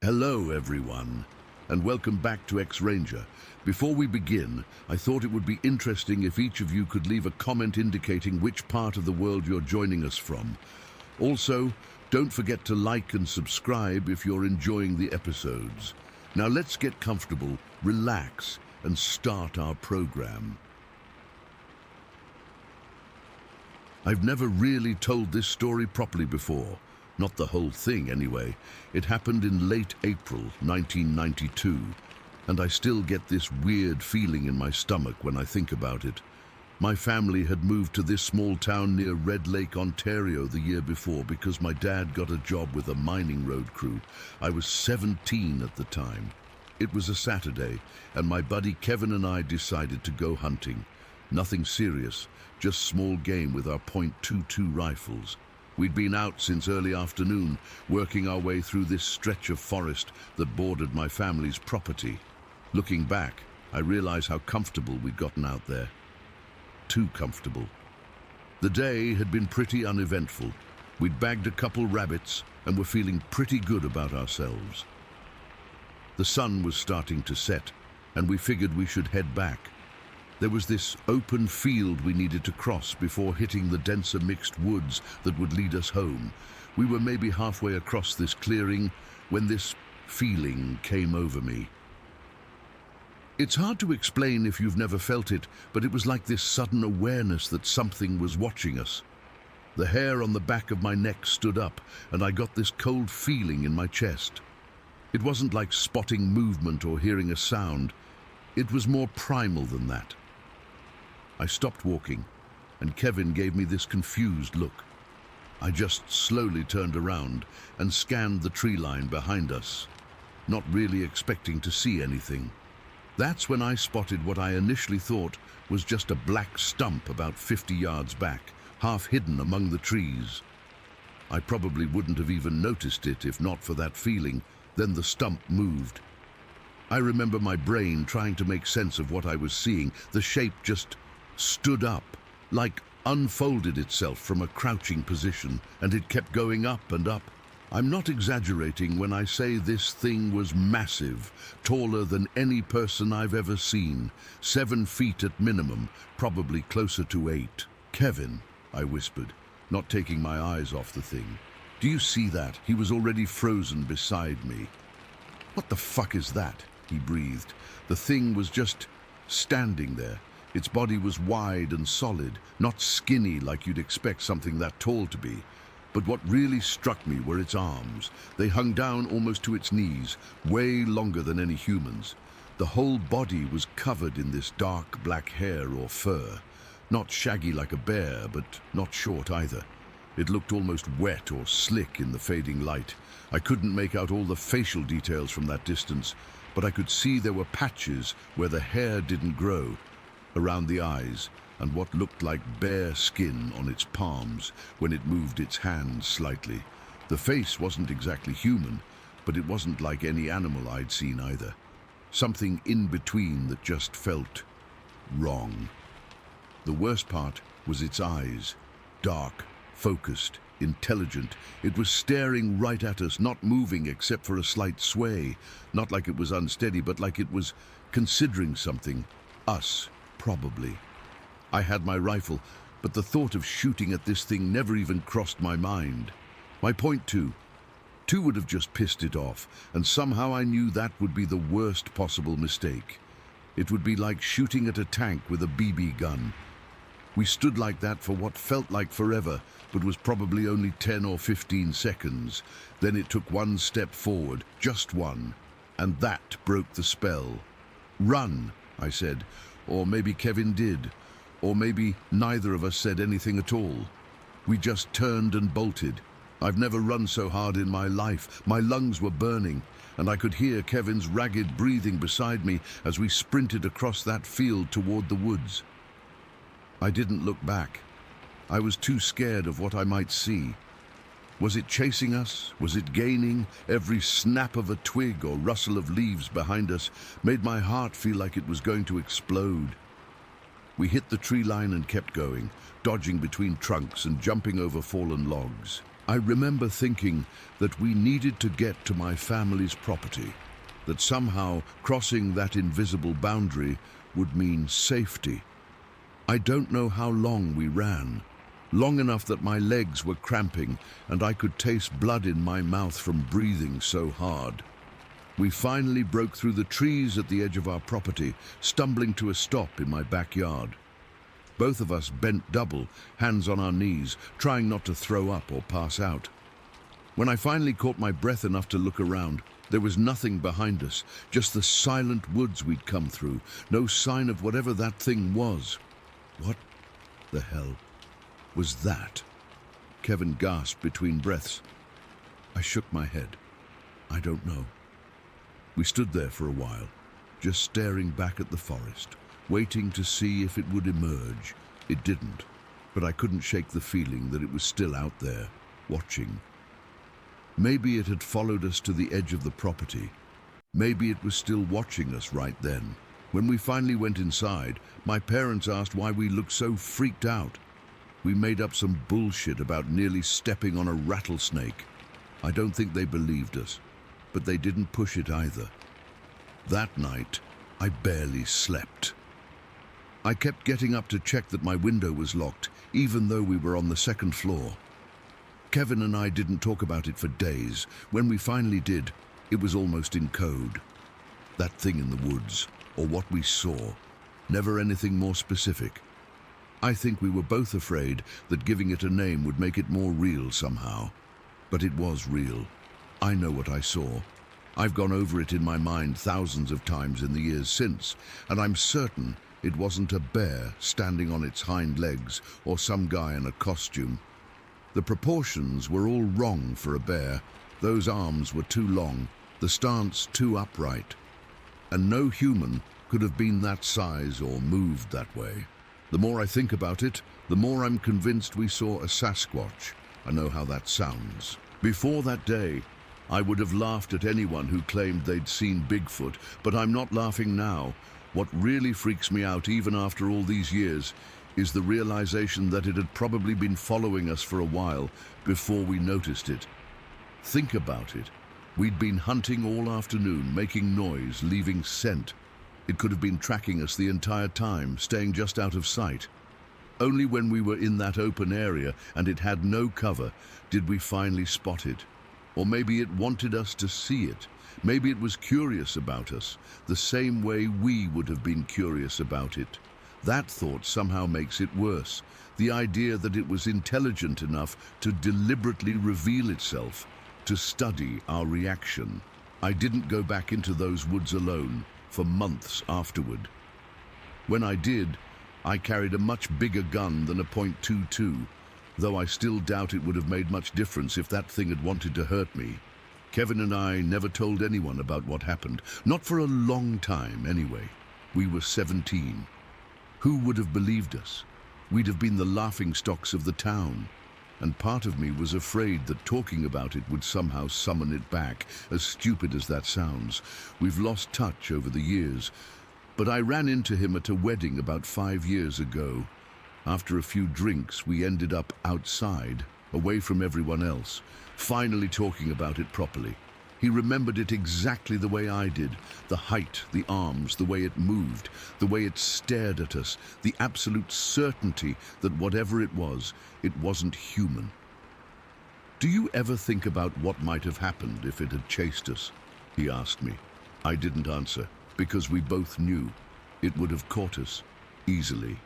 Hello everyone, and welcome back to X-Ranger. Before we begin, I thought it would be interesting if each of you could leave a comment indicating which part of the world you're joining us from. Also, don't forget to like and subscribe if you're enjoying the episodes. Now let's get comfortable, relax, and start our program. I've never really told this story properly before. Not the whole thing, anyway. It happened in late April 1992, and I still get this weird feeling in my stomach when I think about it. My family had moved to this small town near Red Lake, Ontario the year before because my dad got a job with a mining road crew. I was 17 at the time. It was a Saturday, and my buddy Kevin and I decided to go hunting. Nothing serious, just small game with our .22 rifles. We'd been out since early afternoon, working our way through this stretch of forest that bordered my family's property. Looking back, I realize how comfortable we'd gotten out there. Too comfortable. The day had been pretty uneventful. We'd bagged a couple rabbits and were feeling pretty good about ourselves. The sun was starting to set, and we figured we should head back. There was this open field we needed to cross before hitting the denser mixed woods that would lead us home. We were maybe halfway across this clearing when this feeling came over me. It's hard to explain if you've never felt it, but it was like this sudden awareness that something was watching us. The hair on the back of my neck stood up, and I got this cold feeling in my chest. It wasn't like spotting movement or hearing a sound. It was more primal than that. I stopped walking, and Kevin gave me this confused look. I just slowly turned around and scanned the tree line behind us, not really expecting to see anything. That's when I spotted what I initially thought was just a black stump about 50 yards back, half hidden among the trees. I probably wouldn't have even noticed it if not for that feeling. Then the stump moved. I remember my brain trying to make sense of what I was seeing. The shape just stood up, like unfolded itself from a crouching position, and it kept going up and up. I'm not exaggerating when I say this thing was massive, taller than any person I've ever seen, 7 feet at minimum, probably closer to 8. "Kevin," I whispered, not taking my eyes off the thing. "Do you see that?" He was already frozen beside me. "What the fuck is that?" he breathed. The thing was just standing there. Its body was wide and solid, not skinny like you'd expect something that tall to be. But what really struck me were its arms. They hung down almost to its knees, way longer than any human's. The whole body was covered in this dark black hair or fur. Not shaggy like a bear, but not short either. It looked almost wet or slick in the fading light. I couldn't make out all the facial details from that distance, but I could see there were patches where the hair didn't grow, around the eyes, and what looked like bare skin on its palms when it moved its hands slightly. The face wasn't exactly human, but it wasn't like any animal I'd seen either. Something in between that just felt wrong. The worst part was its eyes. Dark, focused, intelligent. It was staring right at us, not moving except for a slight sway. Not like it was unsteady, but like it was considering something. Us, probably. I had my rifle, but the thought of shooting at this thing never even crossed my mind. My .22 would have just pissed it off, and somehow I knew that would be the worst possible mistake. It would be like shooting at a tank with a BB gun. We stood like that for what felt like forever, but was probably only 10 or 15 seconds. Then it took one step forward, just one, and that broke the spell. "Run," I said, or maybe Kevin did, or maybe neither of us said anything at all. We just turned and bolted. I've never run so hard in my life. My lungs were burning, and I could hear Kevin's ragged breathing beside me as we sprinted across that field toward the woods. I didn't look back. I was too scared of what I might see. Was it chasing us? Was it gaining? Every snap of a twig or rustle of leaves behind us made my heart feel like it was going to explode. We hit the tree line and kept going, dodging between trunks and jumping over fallen logs. I remember thinking that we needed to get to my family's property, that somehow crossing that invisible boundary would mean safety. I don't know how long we ran, long enough that my legs were cramping and I could taste blood in my mouth from breathing so hard. We finally broke through the trees at the edge of our property, stumbling to a stop in my backyard. Both of us bent double, hands on our knees, trying not to throw up or pass out. When I finally caught my breath enough to look around, there was nothing behind us, just the silent woods we'd come through, no sign of whatever that thing was. What the hell was that? Kevin gasped between breaths. I shook my head. I don't know. We stood there for a while, just staring back at the forest, waiting to see if it would emerge. It didn't, but I couldn't shake the feeling that it was still out there, watching. Maybe it had followed us to the edge of the property. Maybe it was still watching us right then. When we finally went inside, my parents asked why we looked so freaked out. We made up some bullshit about nearly stepping on a rattlesnake. I don't think they believed us, but they didn't push it either. That night, I barely slept. I kept getting up to check that my window was locked, even though we were on the second floor. Kevin and I didn't talk about it for days. When we finally did, it was almost in code. That thing in the woods, or what we saw, never anything more specific. I think we were both afraid that giving it a name would make it more real somehow. But it was real. I know what I saw. I've gone over it in my mind thousands of times in the years since, and I'm certain it wasn't a bear standing on its hind legs or some guy in a costume. The proportions were all wrong for a bear. Those arms were too long, the stance too upright, and no human could have been that size or moved that way. The more I think about it, the more I'm convinced we saw a Sasquatch. I know how that sounds. Before that day, I would have laughed at anyone who claimed they'd seen Bigfoot, but I'm not laughing now. What really freaks me out, even after all these years, is the realization that it had probably been following us for a while before we noticed it. Think about it. We'd been hunting all afternoon, making noise, leaving scent. It could have been tracking us the entire time, staying just out of sight. Only when we were in that open area and it had no cover did we finally spot it. Or maybe it wanted us to see it. Maybe it was curious about us, the same way we would have been curious about it. That thought somehow makes it worse. The idea that it was intelligent enough to deliberately reveal itself, to study our reaction. I didn't go back into those woods alone for months afterward. When I did, I carried a much bigger gun than a .22, though I still doubt it would have made much difference if that thing had wanted to hurt me. Kevin and I never told anyone about what happened, not for a long time anyway. We were 17. Who would have believed us? We'd have been the laughingstocks of the town. And part of me was afraid that talking about it would somehow summon it back, as stupid as that sounds. We've lost touch over the years, but I ran into him at a wedding about 5 years ago. After a few drinks, we ended up outside, away from everyone else, finally talking about it properly. He remembered it exactly the way I did. The height, the arms, the way it moved, the way it stared at us, the absolute certainty that whatever it wasn't human. Do you ever think about what might have happened if it had chased us? He asked me. I didn't answer, because we both knew it would have caught us easily.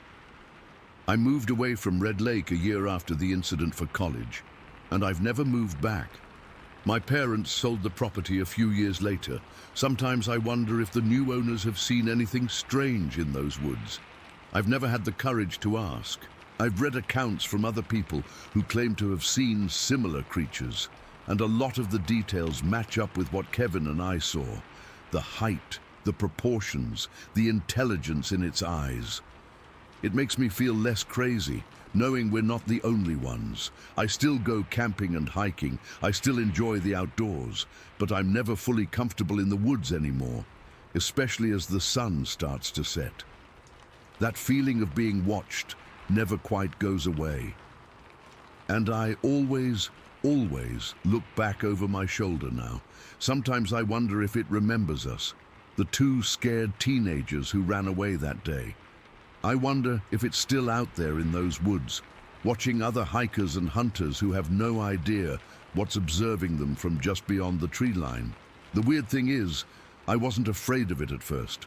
I moved away from Red Lake a year after the incident for college, and I've never moved back. My parents sold the property a few years later. Sometimes I wonder if the new owners have seen anything strange in those woods. I've never had the courage to ask. I've read accounts from other people who claim to have seen similar creatures, and a lot of the details match up with what Kevin and I saw. The height, the proportions, the intelligence in its eyes. It makes me feel less crazy, knowing we're not the only ones. I still go camping and hiking. I still enjoy the outdoors, but I'm never fully comfortable in the woods anymore, especially as the sun starts to set. That feeling of being watched never quite goes away. And I always always look back over my shoulder now. Sometimes I wonder if it remembers us, the two scared teenagers who ran away that day. I wonder if it's still out there in those woods, watching other hikers and hunters who have no idea what's observing them from just beyond the tree line. The weird thing is, I wasn't afraid of it at first.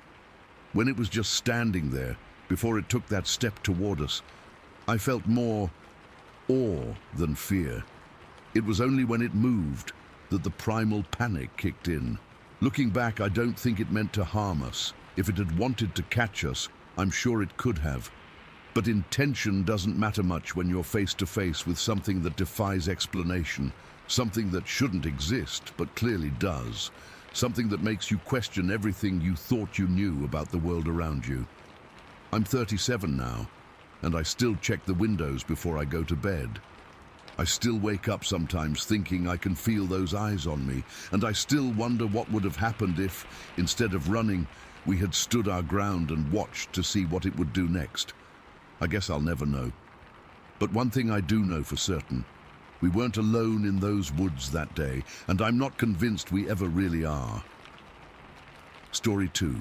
When it was just standing there, before it took that step toward us, I felt more awe than fear. It was only when it moved that the primal panic kicked in. Looking back, I don't think it meant to harm us. If it had wanted to catch us, I'm sure it could have. But intention doesn't matter much when you're face to face with something that defies explanation, something that shouldn't exist but clearly does, something that makes you question everything you thought you knew about the world around you. I'm 37 now, and I still check the windows before I go to bed. I still wake up sometimes thinking I can feel those eyes on me, and I still wonder what would have happened if, instead of running, we had stood our ground and watched to see what it would do next. I guess I'll never know. But one thing I do know for certain, we weren't alone in those woods that day, and I'm not convinced we ever really are. Story 2.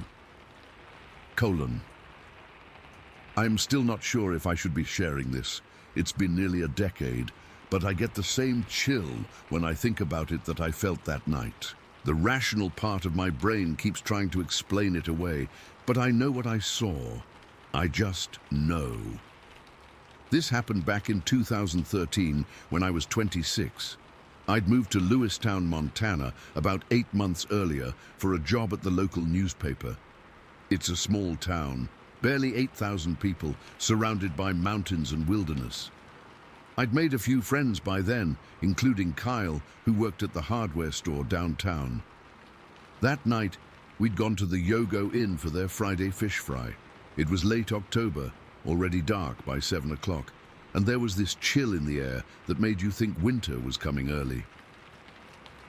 I'm still not sure if I should be sharing this. It's been nearly a decade, but I get the same chill when I think about it that I felt that night. The rational part of my brain keeps trying to explain it away, but I know what I saw. I just know. This happened back in 2013 when I was 26. I'd moved to Lewistown, Montana about 8 months earlier for a job at the local newspaper. It's a small town, barely 8,000 people, surrounded by mountains and wilderness. I'd made a few friends by then, including Kyle, who worked at the hardware store downtown. That night, we'd gone to the Yogo Inn for their Friday fish fry. It was late October, already dark by 7 o'clock, and there was this chill in the air that made you think winter was coming early.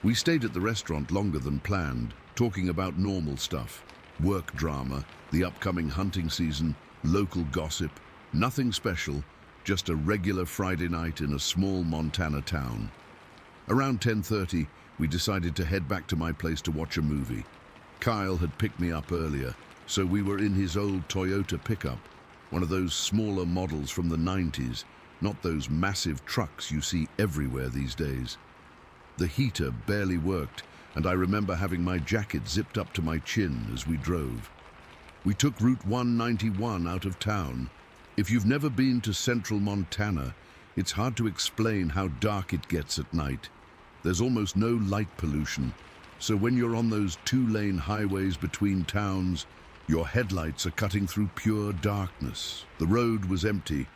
We stayed at the restaurant longer than planned, talking about normal stuff, work drama, the upcoming hunting season, local gossip, nothing special, just a regular Friday night in a small Montana town. Around 10:30, we decided to head back to my place to watch a movie. Kyle had picked me up earlier, so we were in his old Toyota pickup, one of those smaller models from the 90s, not those massive trucks you see everywhere these days. The heater barely worked, and I remember having my jacket zipped up to my chin as we drove. We took Route 191 out of town. If you've never been to central Montana, it's hard to explain how dark it gets at night. There's almost no light pollution, so when you're on those two-lane highways between towns, your headlights are cutting through pure darkness. The road was empty.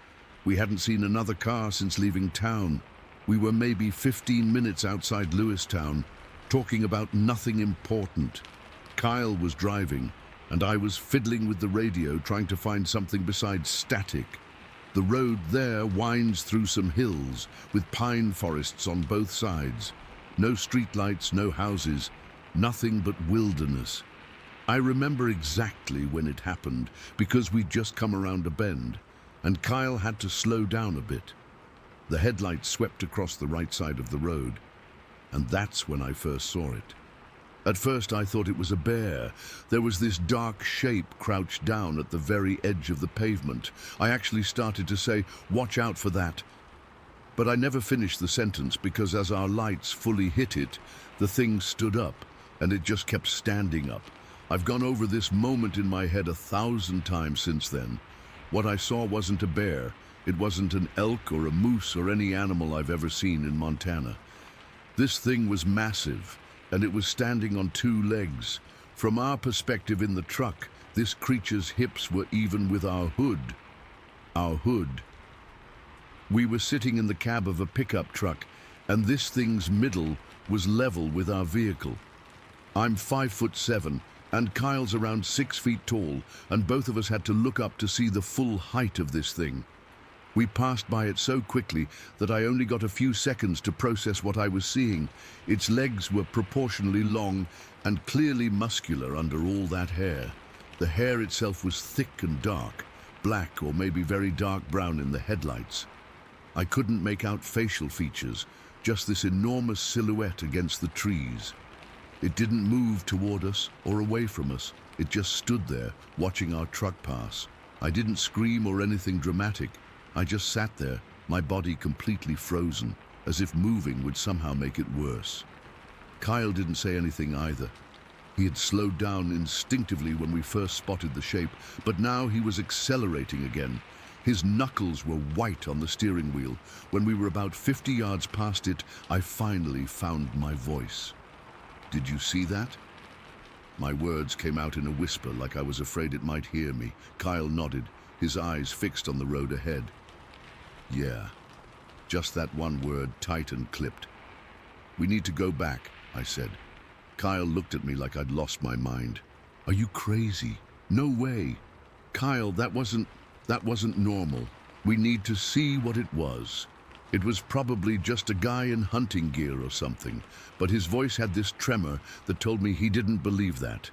We hadn't seen another car since leaving town. We were maybe 15 minutes outside Lewistown, talking about nothing important. Kyle was driving, and I was fiddling with the radio trying to find something besides static. The road there winds through some hills with pine forests on both sides. No streetlights, no houses, nothing but wilderness. I remember exactly when it happened because we'd just come around a bend, and Kyle had to slow down a bit. The headlights swept across the right side of the road, and that's when I first saw it. At first I thought it was a bear. There was this dark shape crouched down at the very edge of the pavement. I actually started to say, "Watch out for that." But I never finished the sentence because as our lights fully hit it, the thing stood up, and it just kept standing up. I've gone over this moment in my head 1,000 times since then. What I saw wasn't a bear. It wasn't an elk or a moose or any animal I've ever seen in Montana. This thing was massive, and it was standing on 2 legs. From our perspective in the truck, this creature's hips were even with our hood. Our hood. We were sitting in the cab of a pickup truck, and this thing's middle was level with our vehicle. I'm 5'7", and Kyle's around 6 feet tall, and both of us had to look up to see the full height of this thing. We passed by it so quickly that I only got a few seconds to process what I was seeing. Its legs were proportionally long and clearly muscular under all that hair. The hair itself was thick and dark, black or maybe very dark brown in the headlights. I couldn't make out facial features, just this enormous silhouette against the trees. It didn't move toward us or away from us. It just stood there, watching our truck pass. I didn't scream or anything dramatic. I just sat there, my body completely frozen, as if moving would somehow make it worse. Kyle didn't say anything either. He had slowed down instinctively when we first spotted the shape, but now he was accelerating again. His knuckles were white on the steering wheel. When we were about 50 yards past it, I finally found my voice. "Did you see that?" My words came out in a whisper, like I was afraid it might hear me. Kyle nodded, his eyes fixed on the road ahead. "Yeah." Just that one word, tight and clipped. "We need to go back," I said. Kyle looked at me like I'd lost my mind. "Are you crazy? No way." "Kyle, that wasn't normal. We need to see what it was." It was probably just a guy in hunting gear or something, but his voice had this tremor that told me he didn't believe that.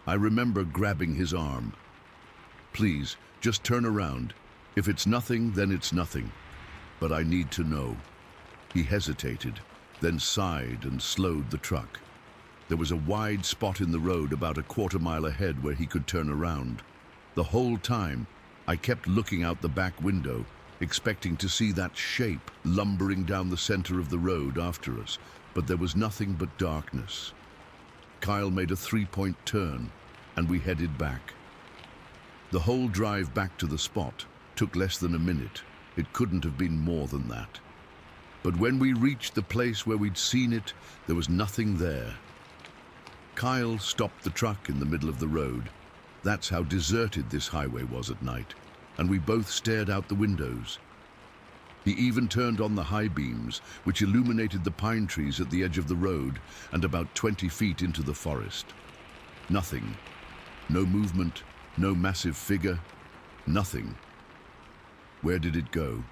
I remember grabbing his arm. "Please, just turn around. If it's nothing, then it's nothing. But I need to know." He hesitated, then sighed and slowed the truck. There was a wide spot in the road about a quarter-mile ahead where he could turn around. The whole time, I kept looking out the back window, expecting to see that shape lumbering down the center of the road after us, but there was nothing but darkness. Kyle made a 3-point turn, and we headed back. The whole drive back to the spot took less than a minute. It couldn't have been more than that. But when we reached the place where we'd seen it, there was nothing there. Kyle stopped the truck in the middle of the road. That's how deserted this highway was at night, and we both stared out the windows. He even turned on the high beams, which illuminated the pine trees at the edge of the road and about 20 feet into the forest. Nothing. No movement, no massive figure, nothing. "Where did it go?"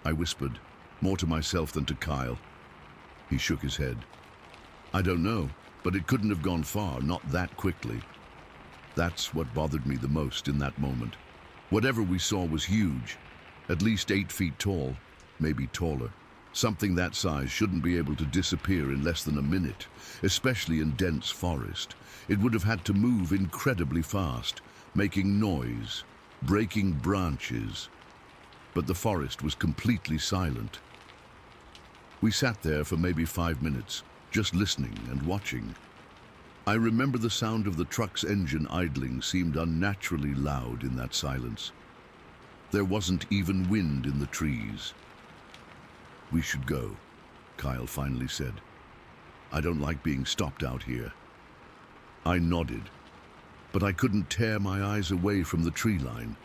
I whispered, more to myself than to Kyle. He shook his head. "I don't know, but it couldn't have gone far, not that quickly." That's what bothered me the most in that moment. Whatever we saw was huge, at least 8 feet tall, maybe taller. Something that size shouldn't be able to disappear in less than a minute, especially in dense forest. It would have had to move incredibly fast, making noise, breaking branches. But the forest was completely silent. We sat there for maybe 5 minutes, just listening and watching. I remember the sound of the truck's engine idling seemed unnaturally loud in that silence. There wasn't even wind in the trees. "We should go," Kyle finally said. "I don't like being stopped out here." I nodded, but I couldn't tear my eyes away from the tree line.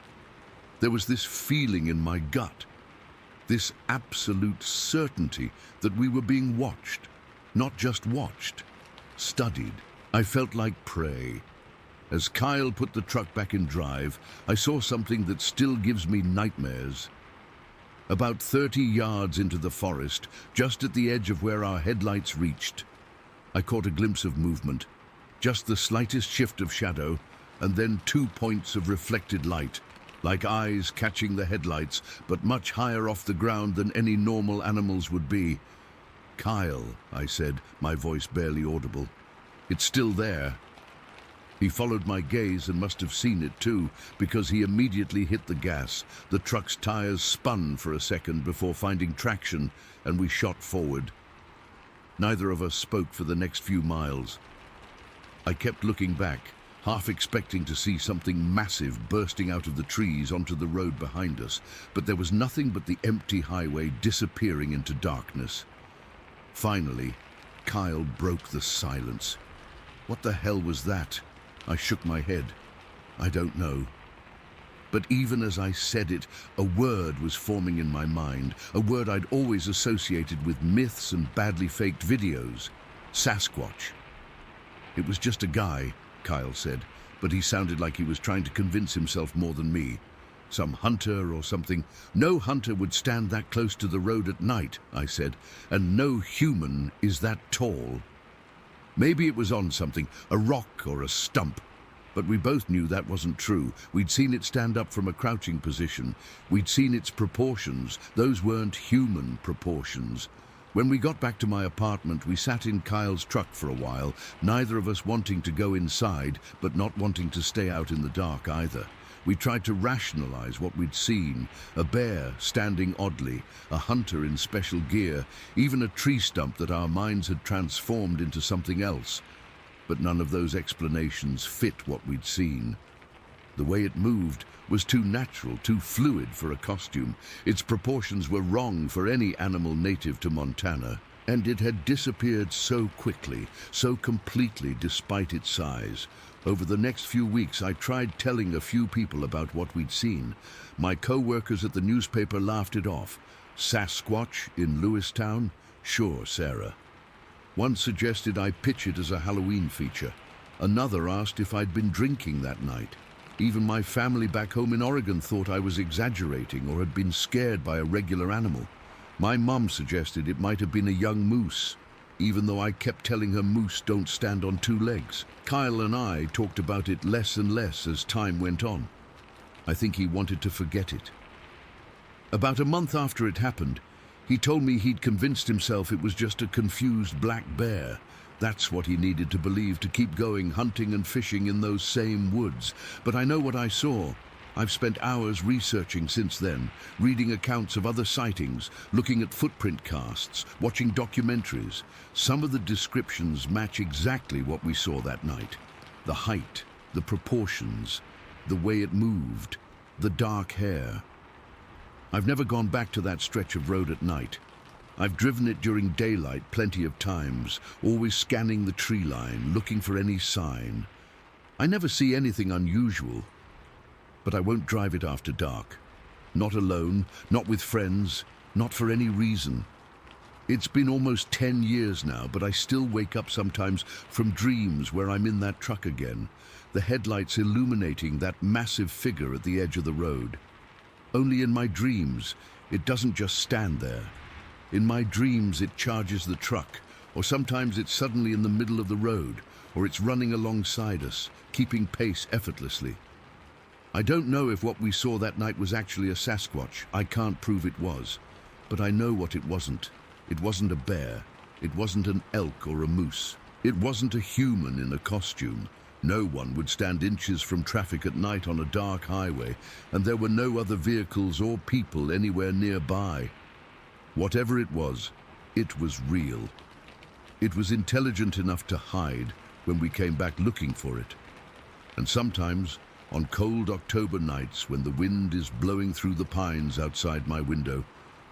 There was this feeling in my gut, this absolute certainty that we were being watched, not just watched, studied. I felt like prey. As Kyle put the truck back in drive, I saw something that still gives me nightmares. About 30 yards into the forest, just at the edge of where our headlights reached, I caught a glimpse of movement, just the slightest shift of shadow, and then 2 points of reflected light, like eyes catching the headlights, but much higher off the ground than any normal animals would be. "Kyle," I said, my voice barely audible. "It's still there." He followed my gaze and must have seen it too, because he immediately hit the gas. The truck's tires spun for a second before finding traction, and we shot forward. Neither of us spoke for the next few miles. I kept looking back, half expecting to see something massive bursting out of the trees onto the road behind us, but there was nothing but the empty highway disappearing into darkness. Finally, Kyle broke the silence. "What the hell was that?" I shook my head. "I don't know." But even as I said it, a word was forming in my mind, a word I'd always associated with myths and badly faked videos. Sasquatch. "It was just a guy," Kyle said, but he sounded like he was trying to convince himself more than me. "Some hunter or something." "No hunter would stand that close to the road at night," I said, "and no human is that tall." Maybe it was on something, a rock or a stump, but we both knew that wasn't true. We'd seen it stand up from a crouching position. We'd seen its proportions. Those weren't human proportions. When we got back to my apartment, we sat in Kyle's truck for a while, neither of us wanting to go inside, but not wanting to stay out in the dark either. We tried to rationalize what we'd seen: a bear standing oddly, a hunter in special gear, even a tree stump that our minds had transformed into something else. But none of those explanations fit what we'd seen. The way it moved was too natural, too fluid for a costume. Its proportions were wrong for any animal native to Montana, and it had disappeared so quickly, so completely despite its size. Over the next few weeks, I tried telling a few people about what we'd seen. My co-workers at the newspaper laughed it off. Sasquatch in Lewistown? Sure, Sarah. One suggested I pitch it as a Halloween feature. Another asked if I'd been drinking that night. Even my family back home in Oregon thought I was exaggerating or had been scared by a regular animal. My mum suggested it might have been a young moose, even though I kept telling her moose don't stand on two legs. Kyle and I talked about it less and less as time went on. I think he wanted to forget it. About a month after it happened, he told me he'd convinced himself it was just a confused black bear. That's what he needed to believe to keep going hunting and fishing in those same woods. But I know what I saw. I've spent hours researching since then, reading accounts of other sightings, looking at footprint casts, watching documentaries. Some of the descriptions match exactly what we saw that night. The height, the proportions, the way it moved, the dark hair. I've never gone back to that stretch of road at night. I've driven it during daylight plenty of times, always scanning the tree line, looking for any sign. I never see anything unusual, but I won't drive it after dark. Not alone, not with friends, not for any reason. It's been almost 10 years now, but I still wake up sometimes from dreams where I'm in that truck again, the headlights illuminating that massive figure at the edge of the road. Only in my dreams, it doesn't just stand there. In my dreams, it charges the truck, or sometimes it's suddenly in the middle of the road, or it's running alongside us, keeping pace effortlessly. I don't know if what we saw that night was actually a Sasquatch. I can't prove it was. But I know what it wasn't. It wasn't a bear. It wasn't an elk or a moose. It wasn't a human in a costume. No one would stand inches from traffic at night on a dark highway, and there were no other vehicles or people anywhere nearby. Whatever it was real. It was intelligent enough to hide when we came back looking for it. And sometimes, on cold October nights when the wind is blowing through the pines outside my window,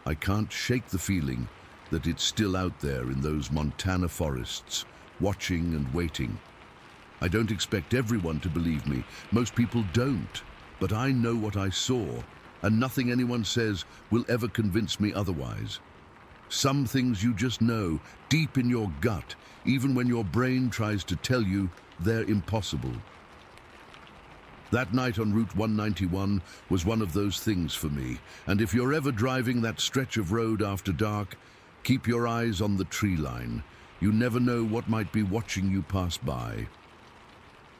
I can't shake the feeling that it's still out there in those Montana forests, watching and waiting. I don't expect everyone to believe me. Most people don't. But I know what I saw, and nothing anyone says will ever convince me otherwise. Some things you just know, deep in your gut, even when your brain tries to tell you they're impossible. That night on Route 191 was one of those things for me, and if you're ever driving that stretch of road after dark, keep your eyes on the tree line. You never know what might be watching you pass by.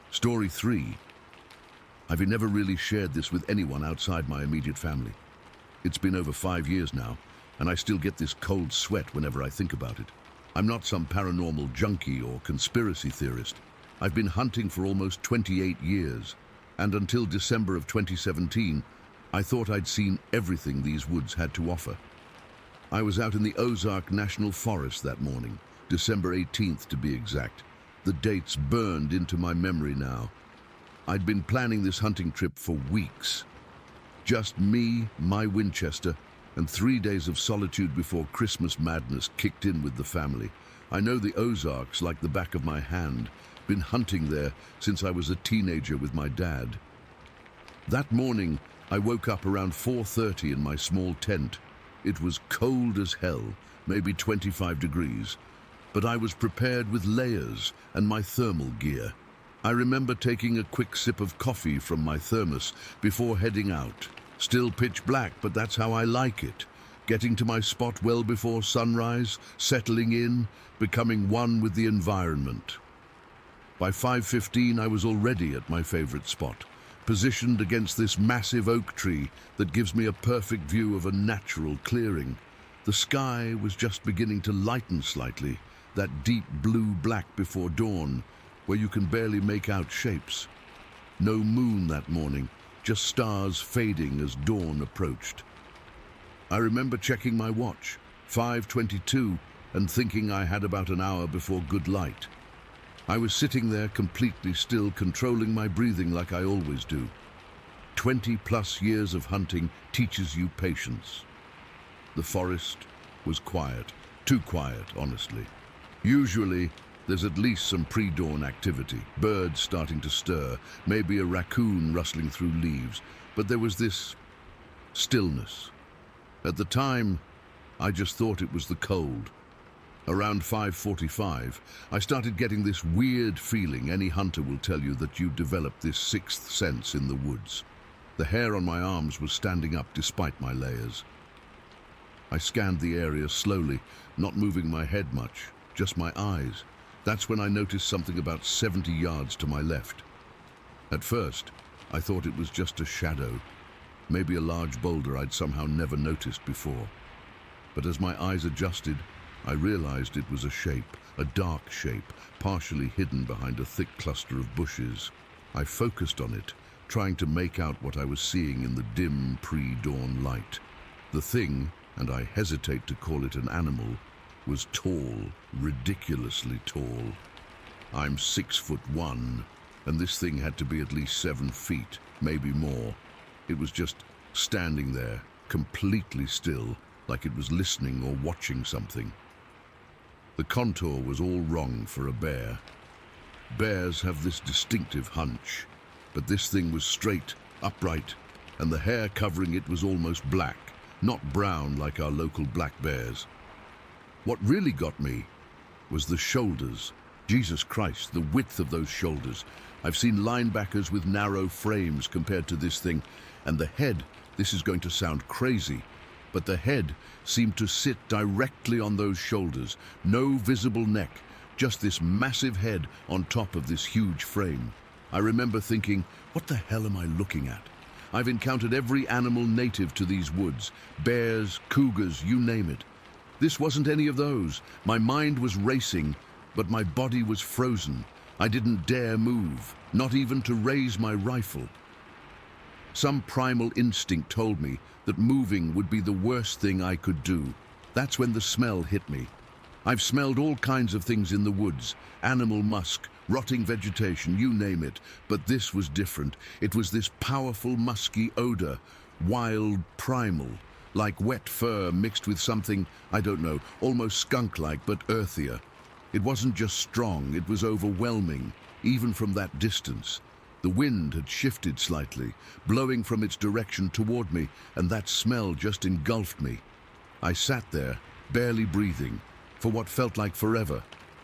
Story 3. I've never really shared this with anyone outside my immediate family. It's been over 5 years now, and I still get this cold sweat whenever I think about it. I'm not some paranormal junkie or conspiracy theorist. I've been hunting for almost 28 years, and until December of 2017, I thought I'd seen everything these woods had to offer. I was out in the Ozark National Forest that morning, December 18th to be exact. The date's burned into my memory now. I'd been planning this hunting trip for weeks. Just me, my Winchester, and 3 days of solitude before Christmas madness kicked in with the family. I know the Ozarks like the back of my hand. Been hunting there since I was a teenager with my dad. That morning, I woke up around 4:30 in my small tent. It was cold as hell, maybe 25 degrees. But I was prepared with layers and my thermal gear. I remember taking a quick sip of coffee from my thermos before heading out. Still pitch black, but that's how I like it. Getting to my spot well before sunrise, settling in, becoming one with the environment. By 5:15, I was already at my favorite spot, positioned against this massive oak tree that gives me a perfect view of a natural clearing. The sky was just beginning to lighten slightly, that deep blue-black before dawn, where you can barely make out shapes. No moon that morning, just stars fading as dawn approached. I remember checking my watch, 5:22, and thinking I had about an hour before good light. I was sitting there completely still, controlling my breathing like I always do. 20+ years of hunting teaches you patience. The forest was quiet, too quiet, honestly. Usually, there's at least some pre-dawn activity, birds starting to stir, maybe a raccoon rustling through leaves, but there was this stillness. At the time, I just thought it was the cold. Around 5:45, I started getting this weird feeling. Any hunter will tell you that you develop this sixth sense in the woods. The hair on my arms was standing up despite my layers. I scanned the area slowly, not moving my head much, just my eyes. That's when I noticed something about 70 yards to my left. At first, I thought it was just a shadow, maybe a large boulder I'd somehow never noticed before. But as my eyes adjusted, I realized it was a shape, a dark shape, partially hidden behind a thick cluster of bushes. I focused on it, trying to make out what I was seeing in the dim pre-dawn light. The thing, and I hesitate to call it an animal, was tall, ridiculously tall. I'm 6'1", and this thing had to be at least 7 feet, maybe more. It was just standing there, completely still, like it was listening or watching something. The contour was all wrong for a bear. Bears have this distinctive hunch, but this thing was straight, upright, and the hair covering it was almost black, not brown like our local black bears. What really got me was the shoulders. Jesus Christ, the width of those shoulders. I've seen linebackers with narrow frames compared to this thing, and the head, this is going to sound crazy, but the head seemed to sit directly on those shoulders. No visible neck, just this massive head on top of this huge frame. I remember thinking, what the hell am I looking at? I've encountered every animal native to these woods, bears, cougars, you name it. This wasn't any of those. My mind was racing, but my body was frozen. I didn't dare move, not even to raise my rifle. Some primal instinct told me that moving would be the worst thing I could do. That's when the smell hit me. I've smelled all kinds of things in the woods, animal musk, rotting vegetation, you name it, but this was different. It was this powerful musky odor, wild, primal, like wet fur mixed with something, I don't know, almost skunk-like but earthier. It wasn't just strong, it was overwhelming, even from that distance. The wind had shifted slightly, blowing from its direction toward me, and that smell just engulfed me. I sat there, barely breathing, for what felt like forever,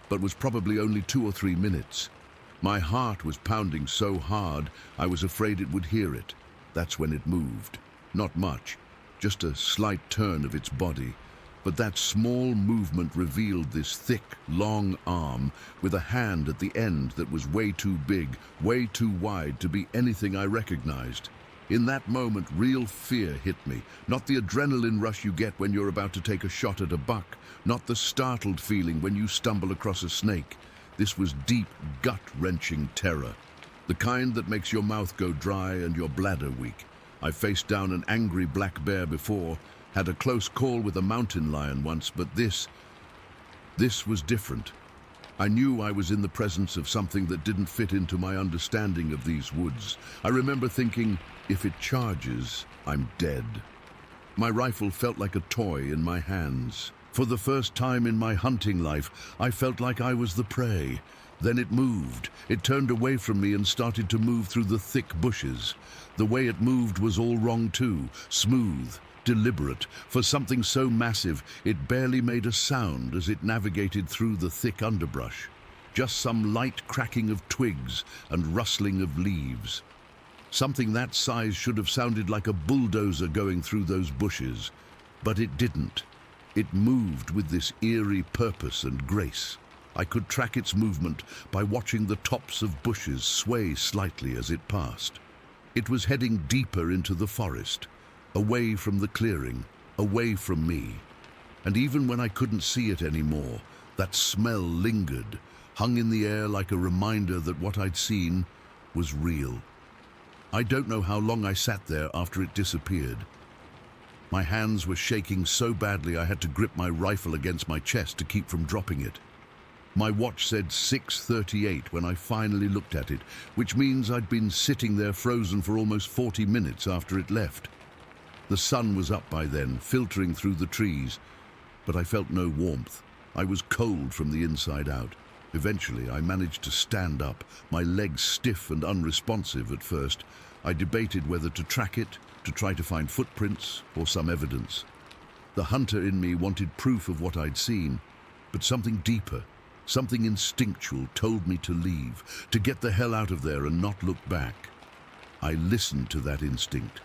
but was probably only 2 or 3 minutes. My heart was pounding so hard, I was afraid it would hear it. That's when it moved. Not much, just a slight turn of its body. But that small movement revealed this thick, long arm with a hand at the end that was way too big, way too wide to be anything I recognized. In that moment, real fear hit me. Not the adrenaline rush you get when you're about to take a shot at a buck, not the startled feeling when you stumble across a snake. This was deep, gut-wrenching terror, the kind that makes your mouth go dry and your bladder weak. I faced down an angry black bear before, had a close call with a mountain lion once, but this was different. I knew I was in the presence of something that didn't fit into my understanding of these woods. I remember thinking, if it charges, I'm dead. My rifle felt like a toy in my hands. For the first time in my hunting life, I felt like I was the prey. Then it moved. It turned away from me and started to move through the thick bushes. The way it moved was all wrong too, smooth, deliberate. For something so massive, it barely made a sound as it navigated through the thick underbrush. Just some light cracking of twigs and rustling of leaves. Something that size should have sounded like a bulldozer going through those bushes, but it didn't. It moved with this eerie purpose and grace. I could track its movement by watching the tops of bushes sway slightly as it passed. It was heading deeper into the forest, away from the clearing, away from me. And even when I couldn't see it anymore, that smell lingered, hung in the air like a reminder that what I'd seen was real. I don't know how long I sat there after it disappeared. My hands were shaking so badly I had to grip my rifle against my chest to keep from dropping it. My watch said 6:38 when I finally looked at it, which means I'd been sitting there frozen for almost 40 minutes after it left. The sun was up by then, filtering through the trees, but I felt no warmth. I was cold from the inside out. Eventually, I managed to stand up, my legs stiff and unresponsive at first. I debated whether to track it, to try to find footprints or some evidence. The hunter in me wanted proof of what I'd seen, but something deeper, something instinctual told me to leave, to get the hell out of there and not look back. I listened to that instinct.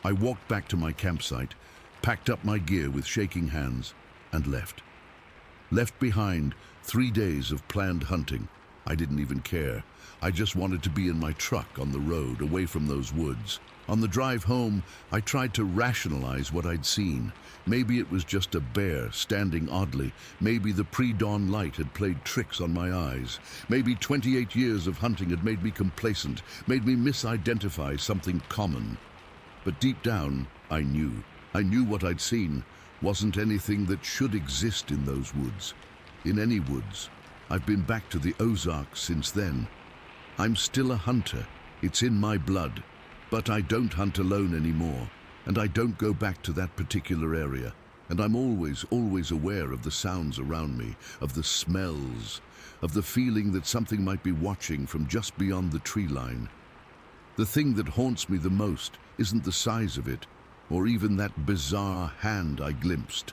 I walked back to my campsite, packed up my gear with shaking hands, and left. Left behind 3 days of planned hunting. I didn't even care. I just wanted to be in my truck on the road, away from those woods. On the drive home, I tried to rationalize what I'd seen. Maybe it was just a bear standing oddly. Maybe the pre-dawn light had played tricks on my eyes. Maybe 28 years of hunting had made me complacent, made me misidentify something common. But deep down, I knew. I knew what I'd seen wasn't anything that should exist in those woods. In any woods. I've been back to the Ozark since then. I'm still a hunter. It's in my blood. But I don't hunt alone anymore, and I don't go back to that particular area. And I'm always aware of the sounds around me, of the smells, of the feeling that something might be watching from just beyond the tree line. The thing that haunts me the most isn't the size of it, or even that bizarre hand I glimpsed.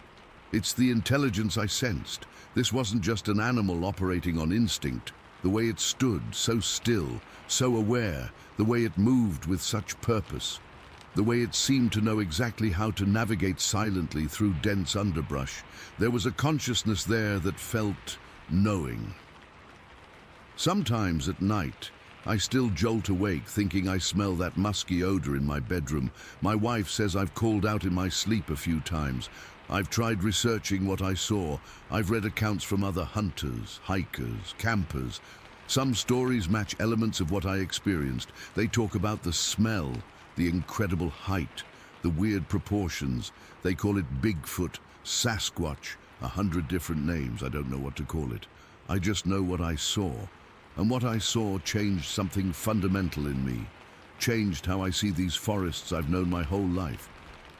It's the intelligence I sensed. This wasn't just an animal operating on instinct. The way it stood, so still, so aware, the way it moved with such purpose, the way it seemed to know exactly how to navigate silently through dense underbrush. There was a consciousness there that felt knowing. Sometimes at night, I still jolt awake thinking I smell that musky odor in my bedroom. My wife says I've called out in my sleep a few times. I've tried researching what I saw. I've read accounts from other hunters, hikers, campers. Some stories match elements of what I experienced. They talk about the smell, the incredible height, the weird proportions. They call it Bigfoot, Sasquatch, 100 different names. I don't know what to call it. I just know what I saw. And what I saw changed something fundamental in me. Changed how I see these forests I've known my whole life.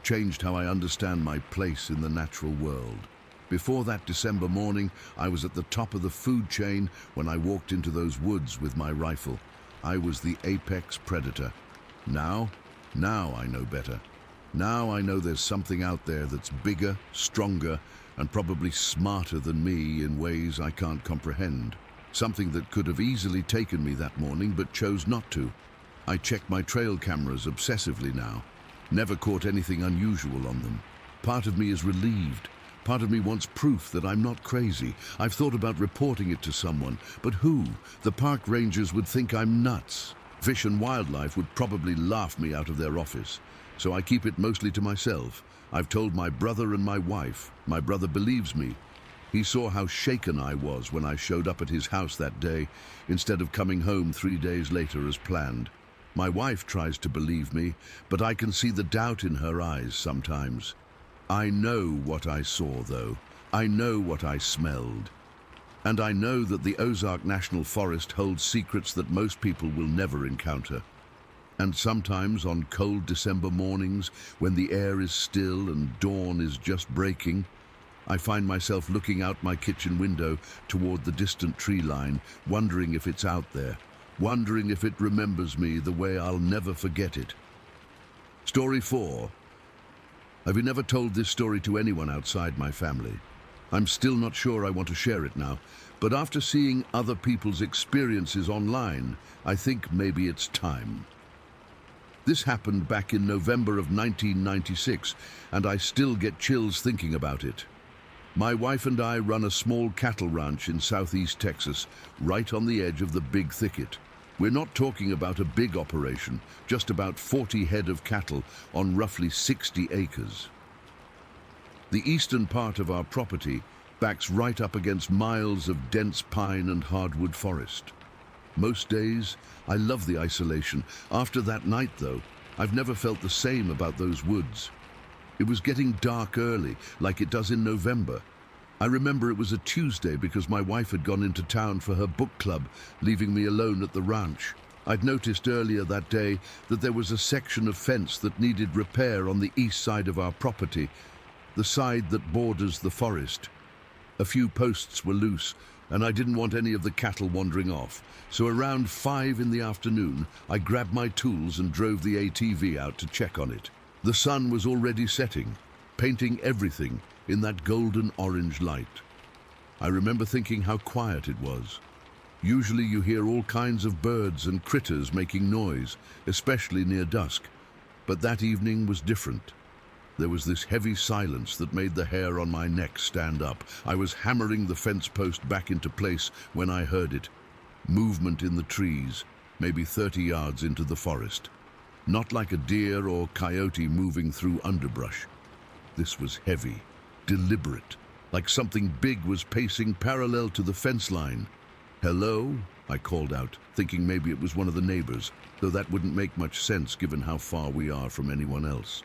Changed how I understand my place in the natural world. Before that December morning, I was at the top of the food chain when I walked into those woods with my rifle. I was the apex predator. Now I know better. Now I know there's something out there that's bigger, stronger, and probably smarter than me in ways I can't comprehend. Something that could have easily taken me that morning but chose not to. I check my trail cameras obsessively now. Never caught anything unusual on them. Part of me is relieved. Part of me wants proof that I'm not crazy. I've thought about reporting it to someone, but who? The park rangers would think I'm nuts. Fish and Wildlife would probably laugh me out of their office. So I keep it mostly to myself. I've told my brother and my wife. My brother believes me. He saw how shaken I was when I showed up at his house that day, instead of coming home 3 days later as planned. My wife tries to believe me, but I can see the doubt in her eyes sometimes. I know what I saw, though. I know what I smelled. And I know that the Ozark National Forest holds secrets that most people will never encounter. And sometimes on cold December mornings, when the air is still and dawn is just breaking, I find myself looking out my kitchen window toward the distant tree line, wondering if it's out there, wondering if it remembers me the way I'll never forget it. Story 4. I've never told this story to anyone outside my family. I'm still not sure I want to share it now, but after seeing other people's experiences online, I think maybe it's time. This happened back in November of 1996, and I still get chills thinking about it. My wife and I run a small cattle ranch in southeast Texas, right on the edge of the big thicket. We're not talking about a big operation, just about 40 head of cattle on roughly 60 acres. The eastern part of our property backs right up against miles of dense pine and hardwood forest. Most days, I love the isolation. After that night, though, I've never felt the same about those woods. It was getting dark early, like it does in November. I remember it was a Tuesday because my wife had gone into town for her book club, leaving me alone at the ranch. I'd noticed earlier that day that there was a section of fence that needed repair on the east side of our property, the side that borders the forest. A few posts were loose, and I didn't want any of the cattle wandering off. So around 5 in the afternoon, I grabbed my tools and drove the ATV out to check on it. The sun was already setting, painting everything in that golden orange light. I remember thinking how quiet it was. Usually you hear all kinds of birds and critters making noise, especially near dusk. But that evening was different. There was this heavy silence that made the hair on my neck stand up. I was hammering the fence post back into place when I heard it. Movement in the trees, maybe 30 yards into the forest. Not like a deer or coyote moving through underbrush. This was heavy, deliberate, like something big was pacing parallel to the fence line. "Hello?" I called out, thinking maybe it was one of the neighbors, though that wouldn't make much sense given how far we are from anyone else.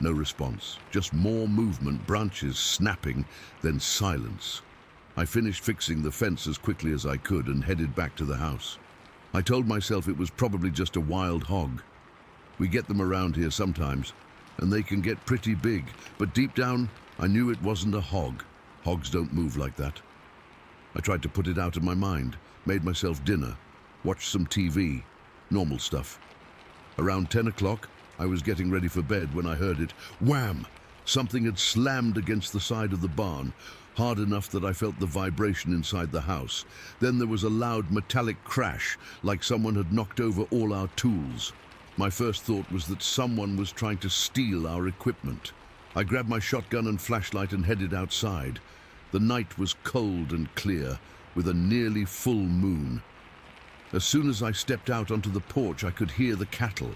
No response, just more movement, branches snapping, then silence. I finished fixing the fence as quickly as I could and headed back to the house. I told myself it was probably just a wild hog. We get them around here sometimes, and they can get pretty big, but deep down, I knew it wasn't a hog. Hogs don't move like that. I tried to put it out of my mind, made myself dinner, watched some TV, normal stuff. Around 10 o'clock, I was getting ready for bed when I heard it. Wham! Something had slammed against the side of the barn, hard enough that I felt the vibration inside the house. Then there was a loud metallic crash, like someone had knocked over all our tools. My first thought was that someone was trying to steal our equipment. I grabbed my shotgun and flashlight and headed outside. The night was cold and clear, with a nearly full moon. As soon as I stepped out onto the porch, I could hear the cattle.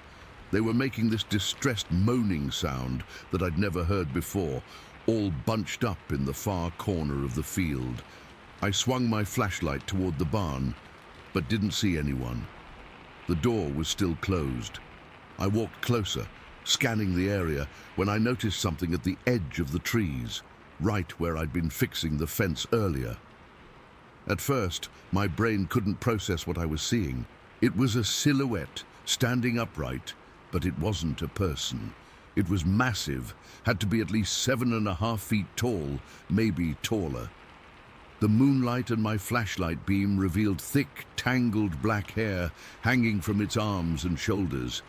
They were making this distressed moaning sound that I'd never heard before, all bunched up in the far corner of the field. I swung my flashlight toward the barn, but didn't see anyone. The door was still closed. I walked closer, scanning the area, when I noticed something at the edge of the trees, right where I'd been fixing the fence earlier. At first, my brain couldn't process what I was seeing. It was a silhouette, standing upright, but it wasn't a person. It was massive, had to be at least 7.5 feet tall, maybe taller. The moonlight and my flashlight beam revealed thick, tangled black hair hanging from its arms and shoulders.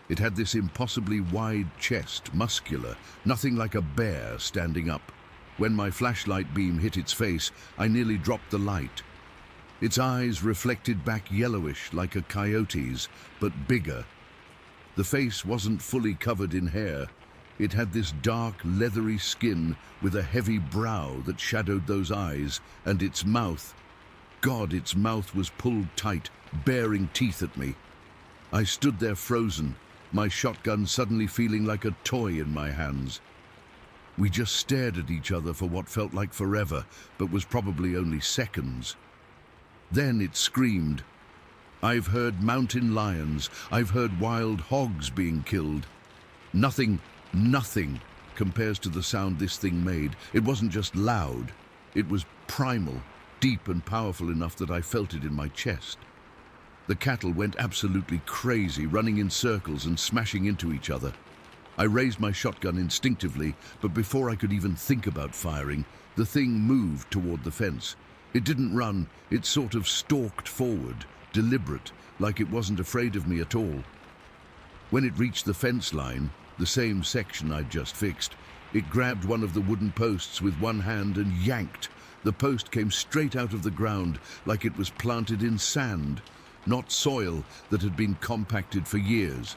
It had this impossibly wide chest, muscular, nothing like a bear standing up. When my flashlight beam hit its face, I nearly dropped the light. Its eyes reflected back yellowish like a coyote's, but bigger. The face wasn't fully covered in hair. It had this dark, leathery skin with a heavy brow that shadowed those eyes, and its mouth. God, its mouth was pulled tight, baring teeth at me. I stood there frozen, my shotgun suddenly feeling like a toy in my hands. We just stared at each other for what felt like forever, but was probably only seconds. Then it screamed. I've heard mountain lions, I've heard wild hogs being killed. Nothing compares to the sound this thing made. It wasn't just loud, it was primal, deep and powerful enough that I felt it in my chest. The cattle went absolutely crazy, running in circles and smashing into each other. I raised my shotgun instinctively, but before I could even think about firing, the thing moved toward the fence. It didn't run, it sort of stalked forward, deliberate, like it wasn't afraid of me at all. When it reached the fence line, the same section I'd just fixed, it grabbed one of the wooden posts with one hand and yanked. The post came straight out of the ground, like it was planted in sand, not soil that had been compacted for years.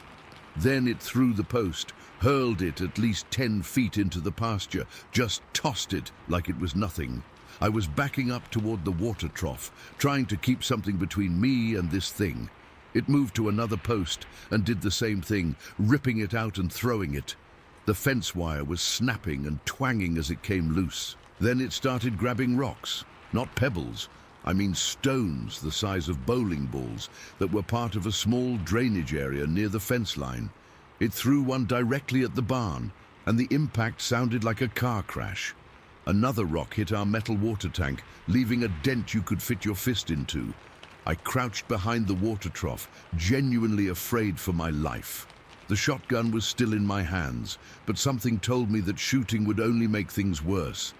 Then it threw the post, hurled it at least 10 feet into the pasture, just tossed it like it was nothing. I was backing up toward the water trough, trying to keep something between me and this thing. It moved to another post and did the same thing, ripping it out and throwing it. The fence wire was snapping and twanging as it came loose. Then it started grabbing rocks, not pebbles. I mean stones the size of bowling balls that were part of a small drainage area near the fence line. It threw one directly at the barn, and the impact sounded like a car crash. Another rock hit our metal water tank, leaving a dent you could fit your fist into. I crouched behind the water trough, genuinely afraid for my life. The shotgun was still in my hands, but something told me that shooting would only make things worse.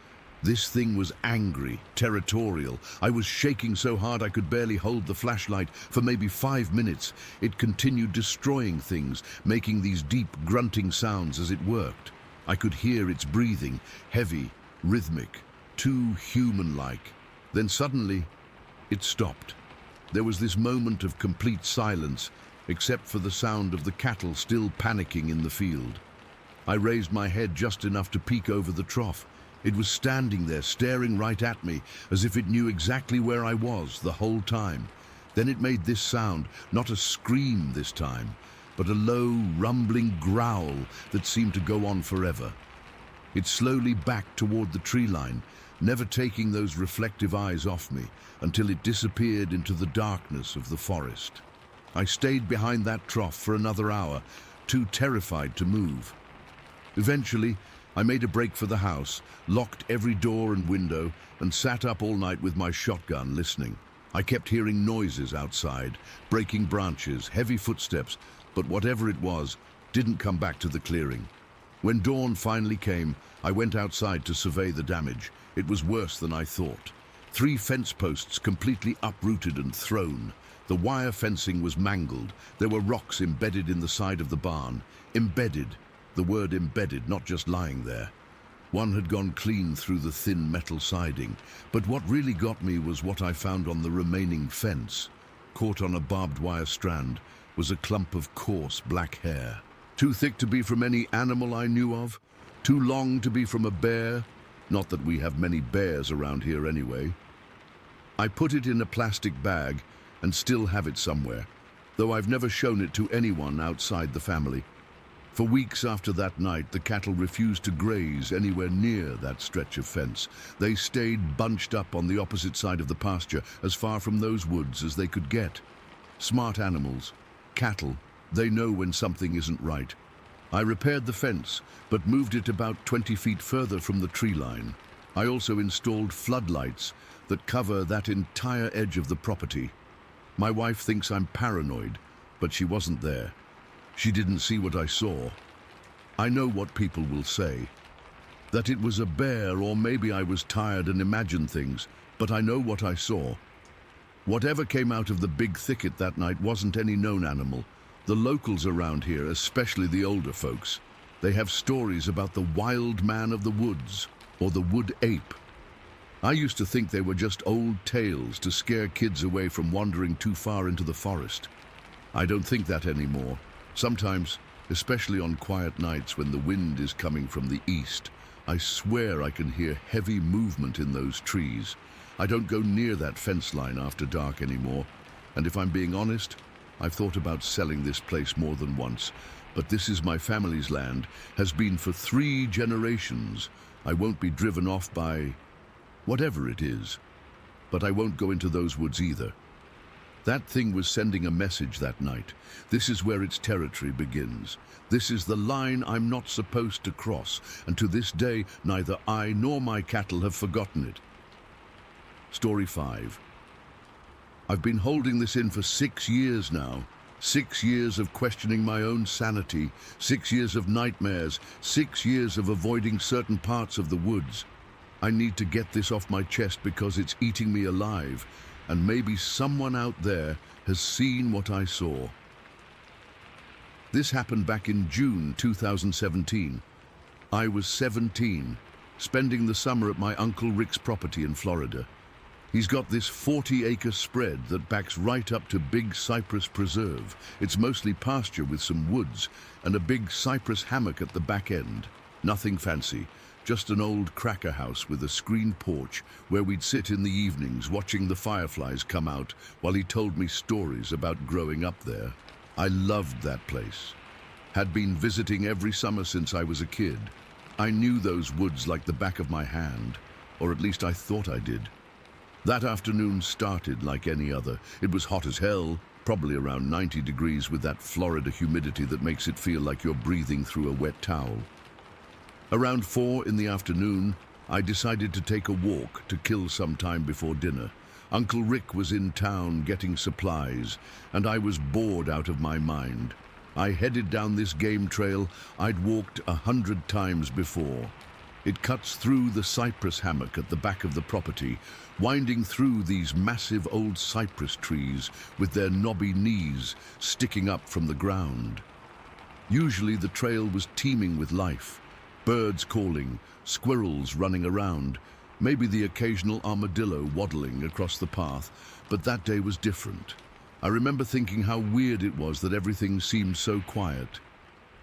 This thing was angry, territorial. I was shaking so hard I could barely hold the flashlight for maybe 5 minutes. It continued destroying things, making these deep, grunting sounds as it worked. I could hear its breathing, heavy, rhythmic, too human-like. Then suddenly, it stopped. There was this moment of complete silence, except for the sound of the cattle still panicking in the field. I raised my head just enough to peek over the trough. It was standing there, staring right at me, as if it knew exactly where I was the whole time. Then it made this sound, not a scream this time, but a low, rumbling growl that seemed to go on forever. It slowly backed toward the tree line, never taking those reflective eyes off me, until it disappeared into the darkness of the forest. I stayed behind that trough for another hour, too terrified to move. Eventually, I made a break for the house, locked every door and window, and sat up all night with my shotgun listening. I kept hearing noises outside, breaking branches, heavy footsteps, but whatever it was, didn't come back to the clearing. When dawn finally came, I went outside to survey the damage. It was worse than I thought. 3 fence posts completely uprooted and thrown. The wire fencing was mangled. There were rocks embedded in the side of the barn. Embedded. The word embedded, not just lying there. One had gone clean through the thin metal siding. But what really got me was what I found on the remaining fence. Caught on a barbed wire strand was a clump of coarse black hair. Too thick to be from any animal I knew of. Too long to be from a bear. Not that we have many bears around here anyway. I put it in a plastic bag and still have it somewhere, though I've never shown it to anyone outside the family. For weeks after that night, the cattle refused to graze anywhere near that stretch of fence. They stayed bunched up on the opposite side of the pasture, as far from those woods as they could get. Smart animals, cattle, they know when something isn't right. I repaired the fence, but moved it about 20 feet further from the tree line. I also installed floodlights that cover that entire edge of the property. My wife thinks I'm paranoid, but she wasn't there. She didn't see what I saw. I know what people will say. That it was a bear, or maybe I was tired and imagined things, but I know what I saw. Whatever came out of the big thicket that night wasn't any known animal. The locals around here, especially the older folks, they have stories about the wild man of the woods, or the wood ape. I used to think they were just old tales to scare kids away from wandering too far into the forest. I don't think that anymore. Sometimes, especially on quiet nights when the wind is coming from the east, I swear I can hear heavy movement in those trees. I don't go near that fence line after dark anymore, and if I'm being honest, I've thought about selling this place more than once, but this is my family's land, has been for 3 generations. I won't be driven off by whatever it is, but I won't go into those woods either. That thing was sending a message that night. This is where its territory begins. This is the line I'm not supposed to cross, and to this day, neither I nor my cattle have forgotten it. Story 5. I've been holding this in for 6 years now. 6 years of questioning my own sanity, 6 years of nightmares, 6 years of avoiding certain parts of the woods. I need to get this off my chest because it's eating me alive, and maybe someone out there has seen what I saw. This happened back in June 2017. I was 17, spending the summer at my Uncle Rick's property in Florida. He's got this 40-acre spread that backs right up to Big Cypress Preserve. It's mostly pasture with some woods and a big cypress hammock at the back end. Nothing fancy, just an old cracker house with a screened porch where we'd sit in the evenings watching the fireflies come out while he told me stories about growing up there. I loved that place. Had been visiting every summer since I was a kid. I knew those woods like the back of my hand, or at least I thought I did. That afternoon started like any other. It was hot as hell, probably around 90 degrees with that Florida humidity that makes it feel like you're breathing through a wet towel. Around 4 in the afternoon, I decided to take a walk to kill some time before dinner. Uncle Rick was in town getting supplies, and I was bored out of my mind. I headed down this game trail I'd walked 100 times before. It cuts through the cypress hammock at the back of the property, winding through these massive old cypress trees with their knobby knees sticking up from the ground. Usually the trail was teeming with life, birds calling, squirrels running around, maybe the occasional armadillo waddling across the path, but that day was different. I remember thinking how weird it was that everything seemed so quiet.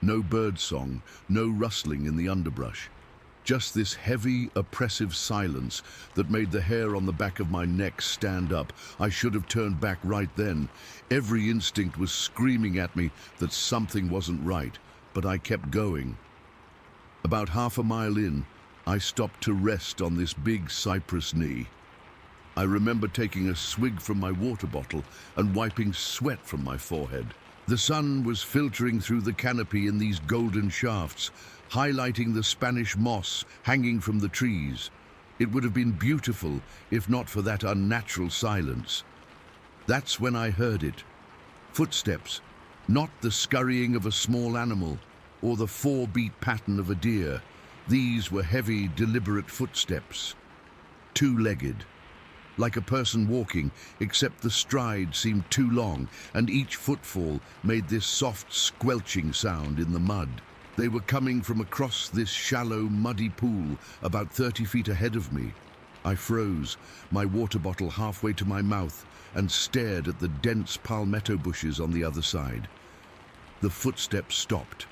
No bird song, no rustling in the underbrush. Just this heavy, oppressive silence that made the hair on the back of my neck stand up. I should have turned back right then. Every instinct was screaming at me that something wasn't right, but I kept going. About half a mile in, I stopped to rest on this big cypress knee. I remember taking a swig from my water bottle and wiping sweat from my forehead. The sun was filtering through the canopy in these golden shafts, highlighting the Spanish moss hanging from the trees. It would have been beautiful if not for that unnatural silence. That's when I heard it. Footsteps, not the scurrying of a small animal or the 4-beat pattern of a deer. These were heavy, deliberate footsteps, two-legged. Like a person walking, except the stride seemed too long, and each footfall made this soft, squelching sound in the mud. They were coming from across this shallow, muddy pool about 30 feet ahead of me. I froze, my water bottle halfway to my mouth, and stared at the dense palmetto bushes on the other side. The footsteps stopped.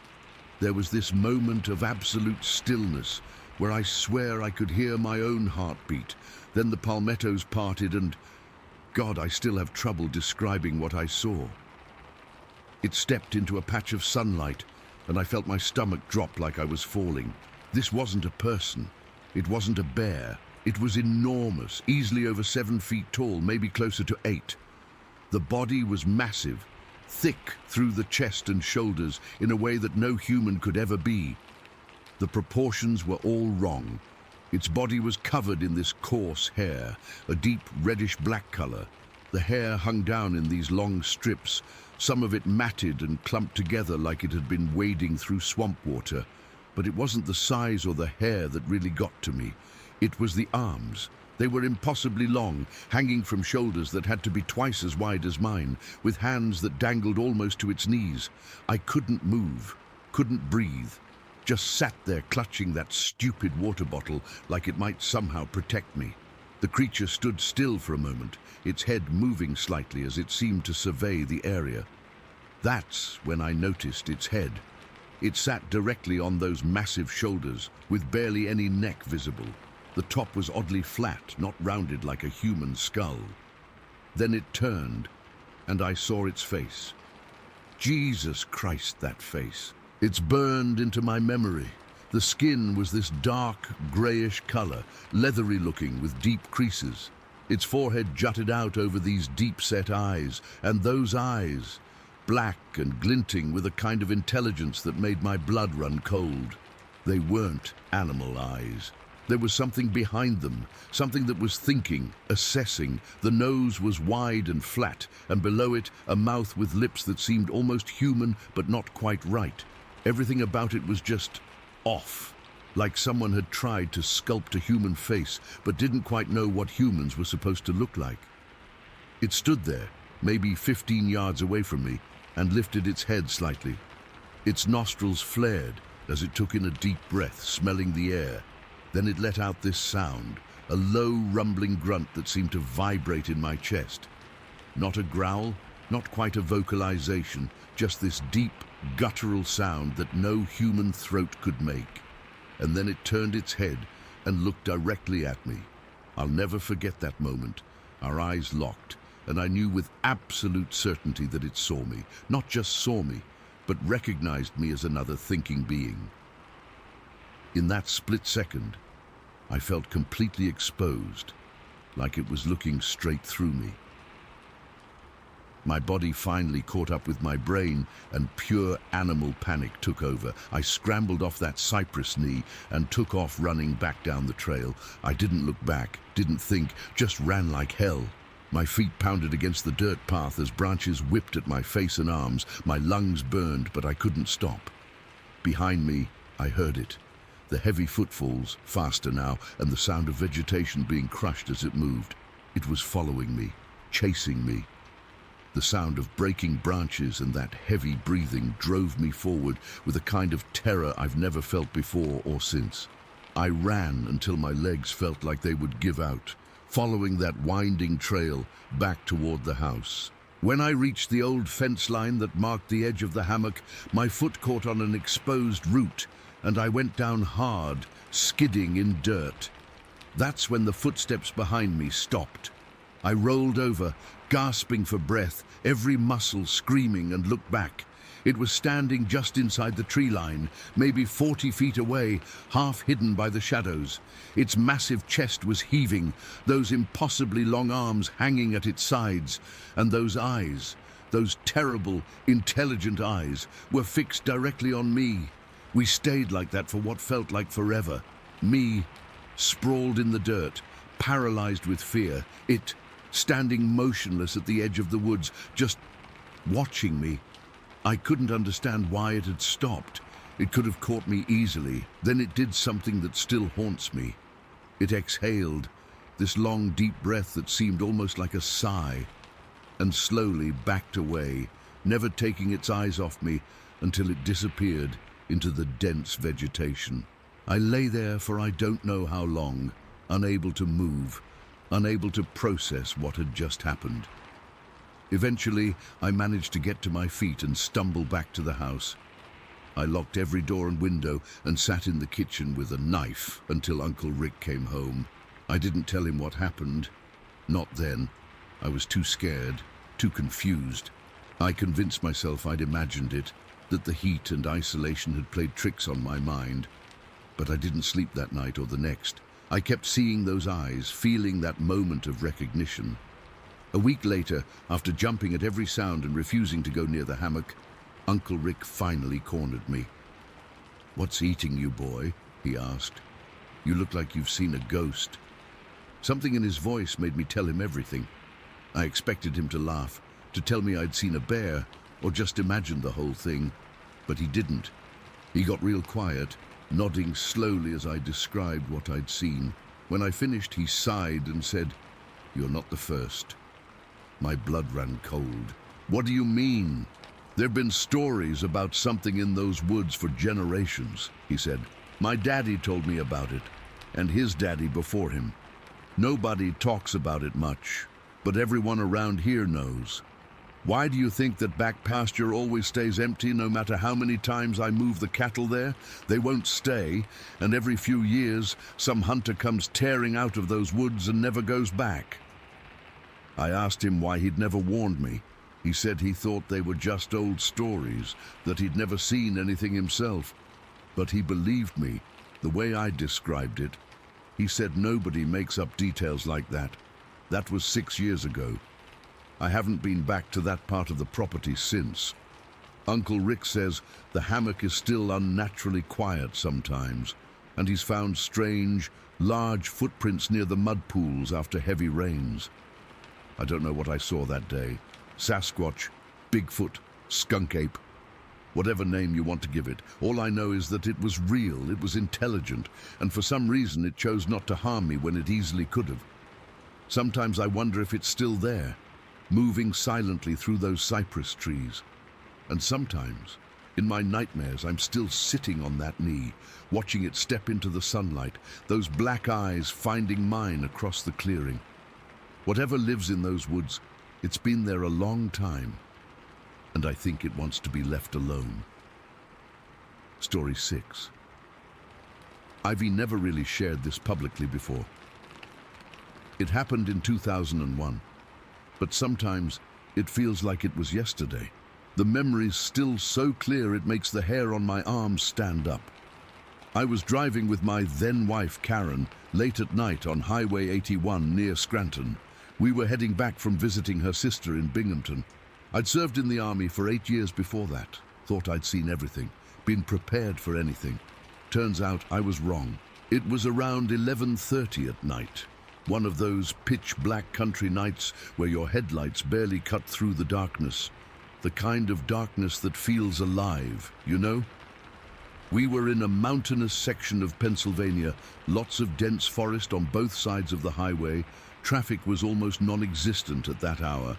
There was this moment of absolute stillness, where I swear I could hear my own heartbeat. Then the palmettos parted and, God, I still have trouble describing what I saw. It stepped into a patch of sunlight, and I felt my stomach drop like I was falling. This wasn't a person. It wasn't a bear. It was enormous, easily over 7 feet tall, maybe closer to 8. The body was massive, thick through the chest and shoulders in a way that no human could ever be. The proportions were all wrong. Its body was covered in this coarse hair, a deep reddish-black color. The hair hung down in these long strips, some of it matted and clumped together like it had been wading through swamp water. But it wasn't the size or the hair that really got to me. It was the arms. They were impossibly long, hanging from shoulders that had to be twice as wide as mine, with hands that dangled almost to its knees. I couldn't move, couldn't breathe. Just sat there clutching that stupid water bottle like it might somehow protect me. The creature stood still for a moment, its head moving slightly as it seemed to survey the area. That's when I noticed its head. It sat directly on those massive shoulders, with barely any neck visible. The top was oddly flat, not rounded like a human skull. Then it turned, and I saw its face. Jesus Christ, that face. It's burned into my memory. The skin was this dark, grayish color, leathery looking with deep creases. Its forehead jutted out over these deep-set eyes, and those eyes, black and glinting with a kind of intelligence that made my blood run cold. They weren't animal eyes. There was something behind them, something that was thinking, assessing. The nose was wide and flat, and below it a mouth with lips that seemed almost human but not quite right. Everything about it was just off, like someone had tried to sculpt a human face but didn't quite know what humans were supposed to look like. It stood there, maybe 15 yards away from me, and lifted its head slightly. Its nostrils flared as it took in a deep breath, smelling the air. Then it let out this sound, a low, rumbling grunt that seemed to vibrate in my chest. Not a growl, not quite a vocalization, just this deep, guttural sound that no human throat could make. And then it turned its head and looked directly at me. I'll never forget that moment. Our eyes locked, and I knew with absolute certainty that it saw me. Not just saw me, but recognized me as another thinking being. In that split second, I felt completely exposed, like it was looking straight through me. My body finally caught up with my brain, and pure animal panic took over. I scrambled off that cypress knee and took off running back down the trail. I didn't look back, didn't think, just ran like hell. My feet pounded against the dirt path as branches whipped at my face and arms. My lungs burned, but I couldn't stop. Behind me, I heard it. The heavy footfalls, faster now, and the sound of vegetation being crushed as it moved. It was following me, chasing me. The sound of breaking branches and that heavy breathing drove me forward with a kind of terror I've never felt before or since. I ran until my legs felt like they would give out, following that winding trail back toward the house. When I reached the old fence line that marked the edge of the hammock, my foot caught on an exposed root, and I went down hard, skidding in dirt. That's when the footsteps behind me stopped. I rolled over, gasping for breath, every muscle screaming, and looked back. It was standing just inside the tree line, maybe 40 feet away, half hidden by the shadows. Its massive chest was heaving, those impossibly long arms hanging at its sides, and those eyes, those terrible, intelligent eyes, were fixed directly on me. We stayed like that for what felt like forever. Me, sprawled in the dirt, paralyzed with fear. It, standing motionless at the edge of the woods, just watching me. I couldn't understand why it had stopped. It could have caught me easily. Then it did something that still haunts me. It exhaled, this long, deep breath that seemed almost like a sigh, and slowly backed away, never taking its eyes off me until it disappeared into the dense vegetation. I lay there for I don't know how long, unable to move, unable to process what had just happened. Eventually, I managed to get to my feet and stumble back to the house. I locked every door and window and sat in the kitchen with a knife until Uncle Rick came home. I didn't tell him what happened. Not then. I was too scared, too confused. I convinced myself I'd imagined it, that the heat and isolation had played tricks on my mind. But I didn't sleep that night or the next. I kept seeing those eyes, feeling that moment of recognition. A week later, after jumping at every sound and refusing to go near the hammock, Uncle Rick finally cornered me. "What's eating you, boy?" he asked. "You look like you've seen a ghost." Something in his voice made me tell him everything. I expected him to laugh, to tell me I'd seen a bear, or just imagined the whole thing, but he didn't. He got real quiet, nodding slowly as I described what I'd seen. When I finished, he sighed and said, "You're not the first." My blood ran cold. "What do you mean?" "There've been stories about something in those woods for generations," he said. "My daddy told me about it, and his daddy before him. Nobody talks about it much, but everyone around here knows. Why do you think that back pasture always stays empty no matter how many times I move the cattle there? They won't stay, and every few years some hunter comes tearing out of those woods and never goes back." I asked him why he'd never warned me. He said he thought they were just old stories, that he'd never seen anything himself. But he believed me, the way I described it. He said nobody makes up details like that. That was 6 years ago. I haven't been back to that part of the property since. Uncle Rick says the hammock is still unnaturally quiet sometimes, and he's found strange, large footprints near the mud pools after heavy rains. I don't know what I saw that day. Sasquatch, Bigfoot, skunk ape, whatever name you want to give it. All I know is that it was real, it was intelligent, and for some reason it chose not to harm me when it easily could have. Sometimes I wonder if it's still there, moving silently through those cypress trees. And sometimes, in my nightmares, I'm still sitting on that knee, watching it step into the sunlight, those black eyes finding mine across the clearing. Whatever lives in those woods, it's been there a long time, and I think it wants to be left alone. Story 6. Ivy never really shared this publicly before. It happened in 2001, but sometimes it feels like it was yesterday. The memory's still so clear it makes the hair on my arms stand up. I was driving with my then-wife Karen late at night on Highway 81 near Scranton. We were heading back from visiting her sister in Binghamton. I'd served in the army for 8 years before that. Thought I'd seen everything, been prepared for anything. Turns out I was wrong. It was around 11:30 at night. One of those pitch-black country nights where your headlights barely cut through the darkness. The kind of darkness that feels alive, you know? We were in a mountainous section of Pennsylvania, lots of dense forest on both sides of the highway. Traffic was almost non-existent at that hour.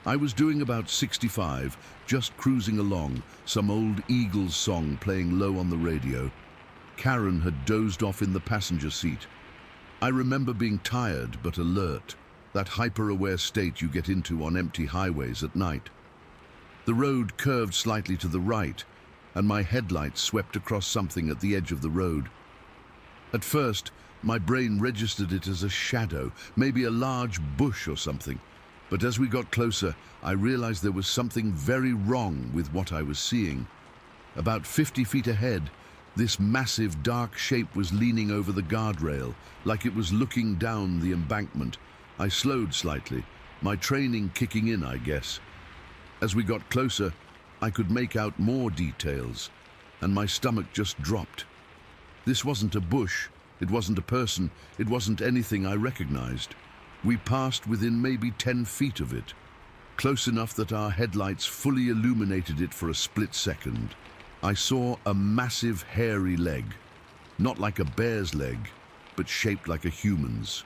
I was doing about 65, just cruising along, some old Eagles song playing low on the radio. Karen had dozed off in the passenger seat. I remember being tired but alert, that hyper-aware state you get into on empty highways at night. The road curved slightly to the right, and my headlights swept across something at the edge of the road. At first, my brain registered it as a shadow, maybe a large bush or something. But as we got closer, I realized there was something very wrong with what I was seeing. About 50 feet ahead, this massive dark shape was leaning over the guardrail, like it was looking down the embankment. I slowed slightly, my training kicking in, I guess. As we got closer, I could make out more details, and my stomach just dropped. This wasn't a bush, it wasn't a person, it wasn't anything I recognized. We passed within maybe 10 feet of it, close enough that our headlights fully illuminated it for a split second. I saw a massive hairy leg, not like a bear's leg, but shaped like a human's,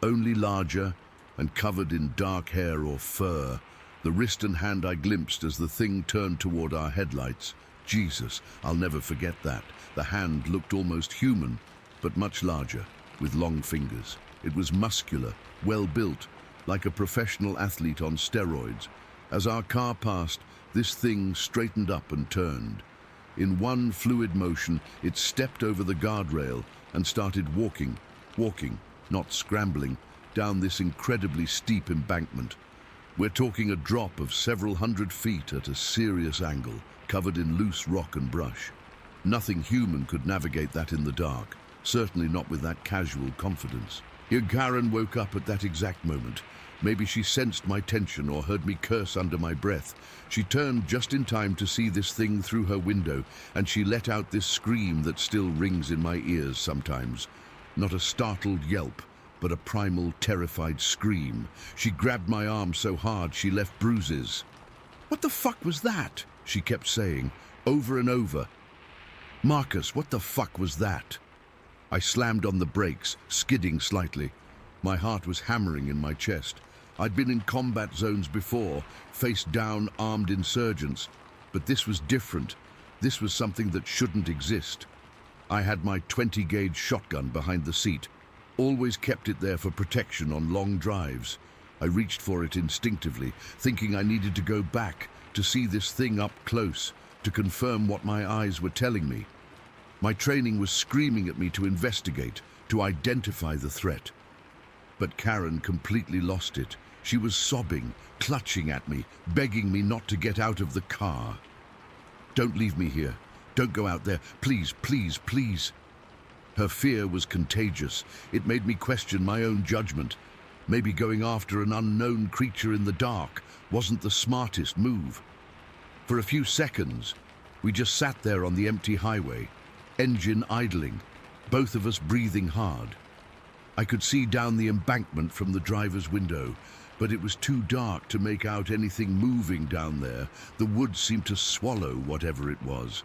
only larger and covered in dark hair or fur. The wrist and hand I glimpsed as the thing turned toward our headlights. Jesus, I'll never forget that. The hand looked almost human, but much larger, with long fingers. It was muscular, well-built, like a professional athlete on steroids. As our car passed, this thing straightened up and turned. In one fluid motion, it stepped over the guardrail and started walking, not scrambling, down this incredibly steep embankment. We're talking a drop of several hundred feet at a serious angle, covered in loose rock and brush. Nothing human could navigate that in the dark, certainly not with that casual confidence. Karen woke up at that exact moment. Maybe she sensed my tension or heard me curse under my breath. She turned just in time to see this thing through her window, and she let out this scream that still rings in my ears sometimes. Not a startled yelp, but a primal, terrified scream. She grabbed my arm so hard she left bruises. "What the fuck was that?" she kept saying, over and over. "Marcus, what the fuck was that?" I slammed on the brakes, skidding slightly. My heart was hammering in my chest. I'd been in combat zones before, faced down armed insurgents, but this was different. This was something that shouldn't exist. I had my 20-gauge shotgun behind the seat, always kept it there for protection on long drives. I reached for it instinctively, thinking I needed to go back to see this thing up close, to confirm what my eyes were telling me. My training was screaming at me to investigate, to identify the threat. But Karen completely lost it. She was sobbing, clutching at me, begging me not to get out of the car. "Don't leave me here. Don't go out there. Please, please, please." Her fear was contagious. It made me question my own judgment. Maybe going after an unknown creature in the dark wasn't the smartest move. For a few seconds, we just sat there on the empty highway, engine idling, both of us breathing hard. I could see down the embankment from the driver's window, but it was too dark to make out anything moving down there. The woods seemed to swallow whatever it was.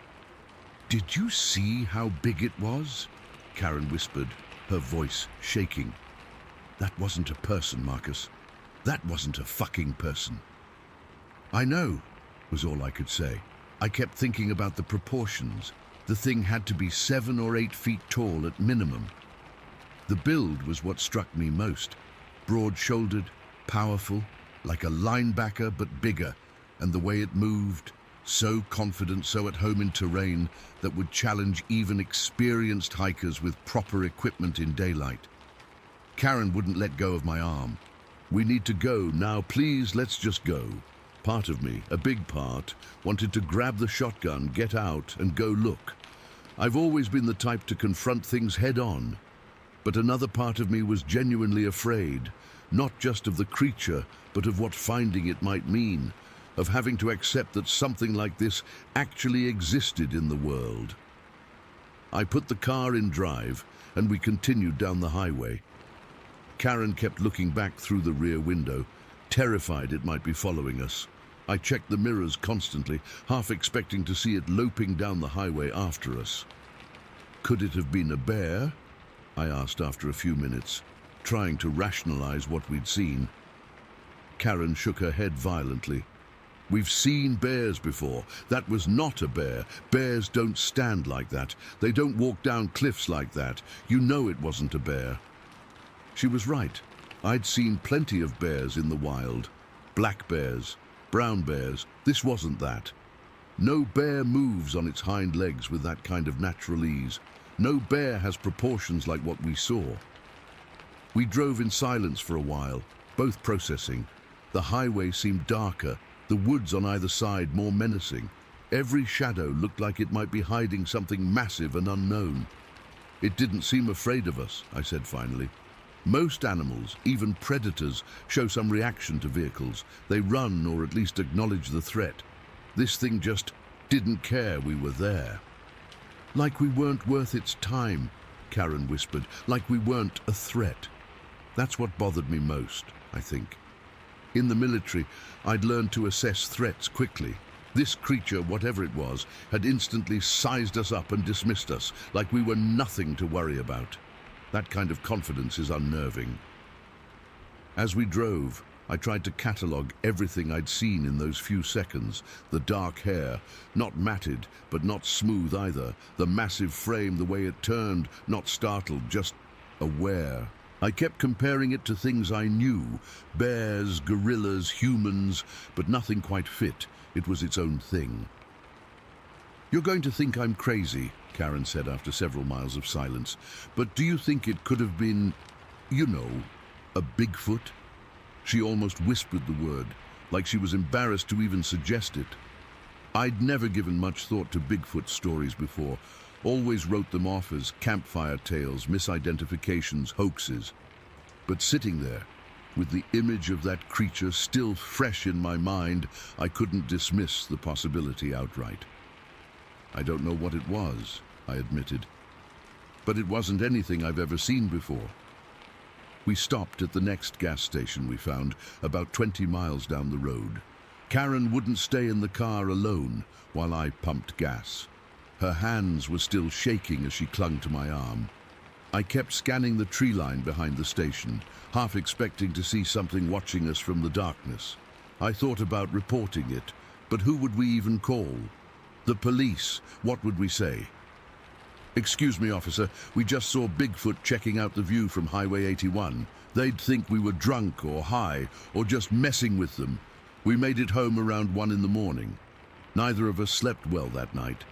"Did you see how big it was?" Karen whispered, her voice shaking. "That wasn't a person, Marcus. That wasn't a fucking person." "I know," was all I could say. I kept thinking about the proportions. The thing had to be 7 or 8 feet tall at minimum. The build was what struck me most. Broad-shouldered, powerful, like a linebacker but bigger, and the way it moved, so confident, so at home in terrain that would challenge even experienced hikers with proper equipment in daylight. Karen wouldn't let go of my arm. "We need to go now, please, let's just go." Part of me, a big part, wanted to grab the shotgun, get out, and go look. I've always been the type to confront things head-on. But another part of me was genuinely afraid, not just of the creature, but of what finding it might mean, of having to accept that something like this actually existed in the world. I put the car in drive, and we continued down the highway. Karen kept looking back through the rear window, terrified it might be following us. I checked the mirrors constantly, half expecting to see it loping down the highway after us. Could it have been a bear? I asked after a few minutes, trying to rationalize what we'd seen. Karen shook her head violently. We've seen bears before. That was not a bear. Bears don't stand like that. They don't walk down cliffs like that. You know it wasn't a bear. She was right. I'd seen plenty of bears in the wild. Black bears, brown bears. This wasn't that. No bear moves on its hind legs with that kind of natural ease. No bear has proportions like what we saw. We drove in silence for a while, both processing. The highway seemed darker, the woods on either side more menacing. Every shadow looked like it might be hiding something massive and unknown. It didn't seem afraid of us, I said finally. Most animals, even predators, show some reaction to vehicles. They run or at least acknowledge the threat. This thing just didn't care we were there. Like we weren't worth its time, Karen whispered, like we weren't a threat. That's what bothered me most, I think. In the military, I'd learned to assess threats quickly. This creature, whatever it was, had instantly sized us up and dismissed us, like we were nothing to worry about. That kind of confidence is unnerving. As we drove, I tried to catalogue everything I'd seen in those few seconds. The dark hair, not matted, but not smooth either. The massive frame, the way it turned, not startled, just aware. I kept comparing it to things I knew, bears, gorillas, humans, but nothing quite fit. It was its own thing. You're going to think I'm crazy, Karen said after several miles of silence, but do you think it could have been, you know, a Bigfoot? She almost whispered the word, like she was embarrassed to even suggest it. I'd never given much thought to Bigfoot stories before, always wrote them off as campfire tales, misidentifications, hoaxes. But sitting there, with the image of that creature still fresh in my mind, I couldn't dismiss the possibility outright. I don't know what it was, I admitted, but it wasn't anything I've ever seen before. We stopped at the next gas station we found, about 20 miles down the road. Karen wouldn't stay in the car alone while I pumped gas. Her hands were still shaking as she clung to my arm. I kept scanning the tree line behind the station, half expecting to see something watching us from the darkness. I thought about reporting it, but who would we even call? The police. What would we say? Excuse me, officer, we just saw Bigfoot checking out the view from Highway 81. They'd think we were drunk or high or just messing with them. We made it home around 1 in the morning. Neither of us slept well that night.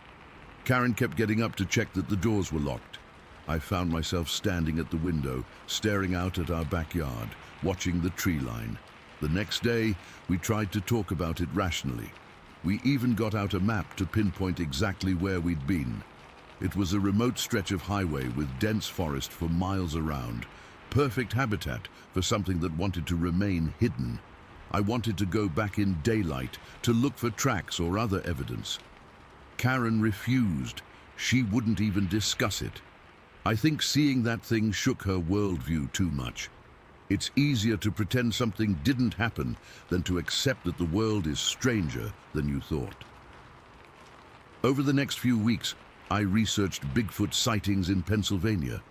Karen kept getting up to check that the doors were locked. I found myself standing at the window, staring out at our backyard, watching the tree line. The next day, we tried to talk about it rationally. We even got out a map to pinpoint exactly where we'd been. It was a remote stretch of highway with dense forest for miles around. Perfect habitat for something that wanted to remain hidden. I wanted to go back in daylight to look for tracks or other evidence. Karen refused. She wouldn't even discuss it. I think seeing that thing shook her worldview too much. It's easier to pretend something didn't happen than to accept that the world is stranger than you thought. Over the next few weeks, I researched Bigfoot sightings in Pennsylvania.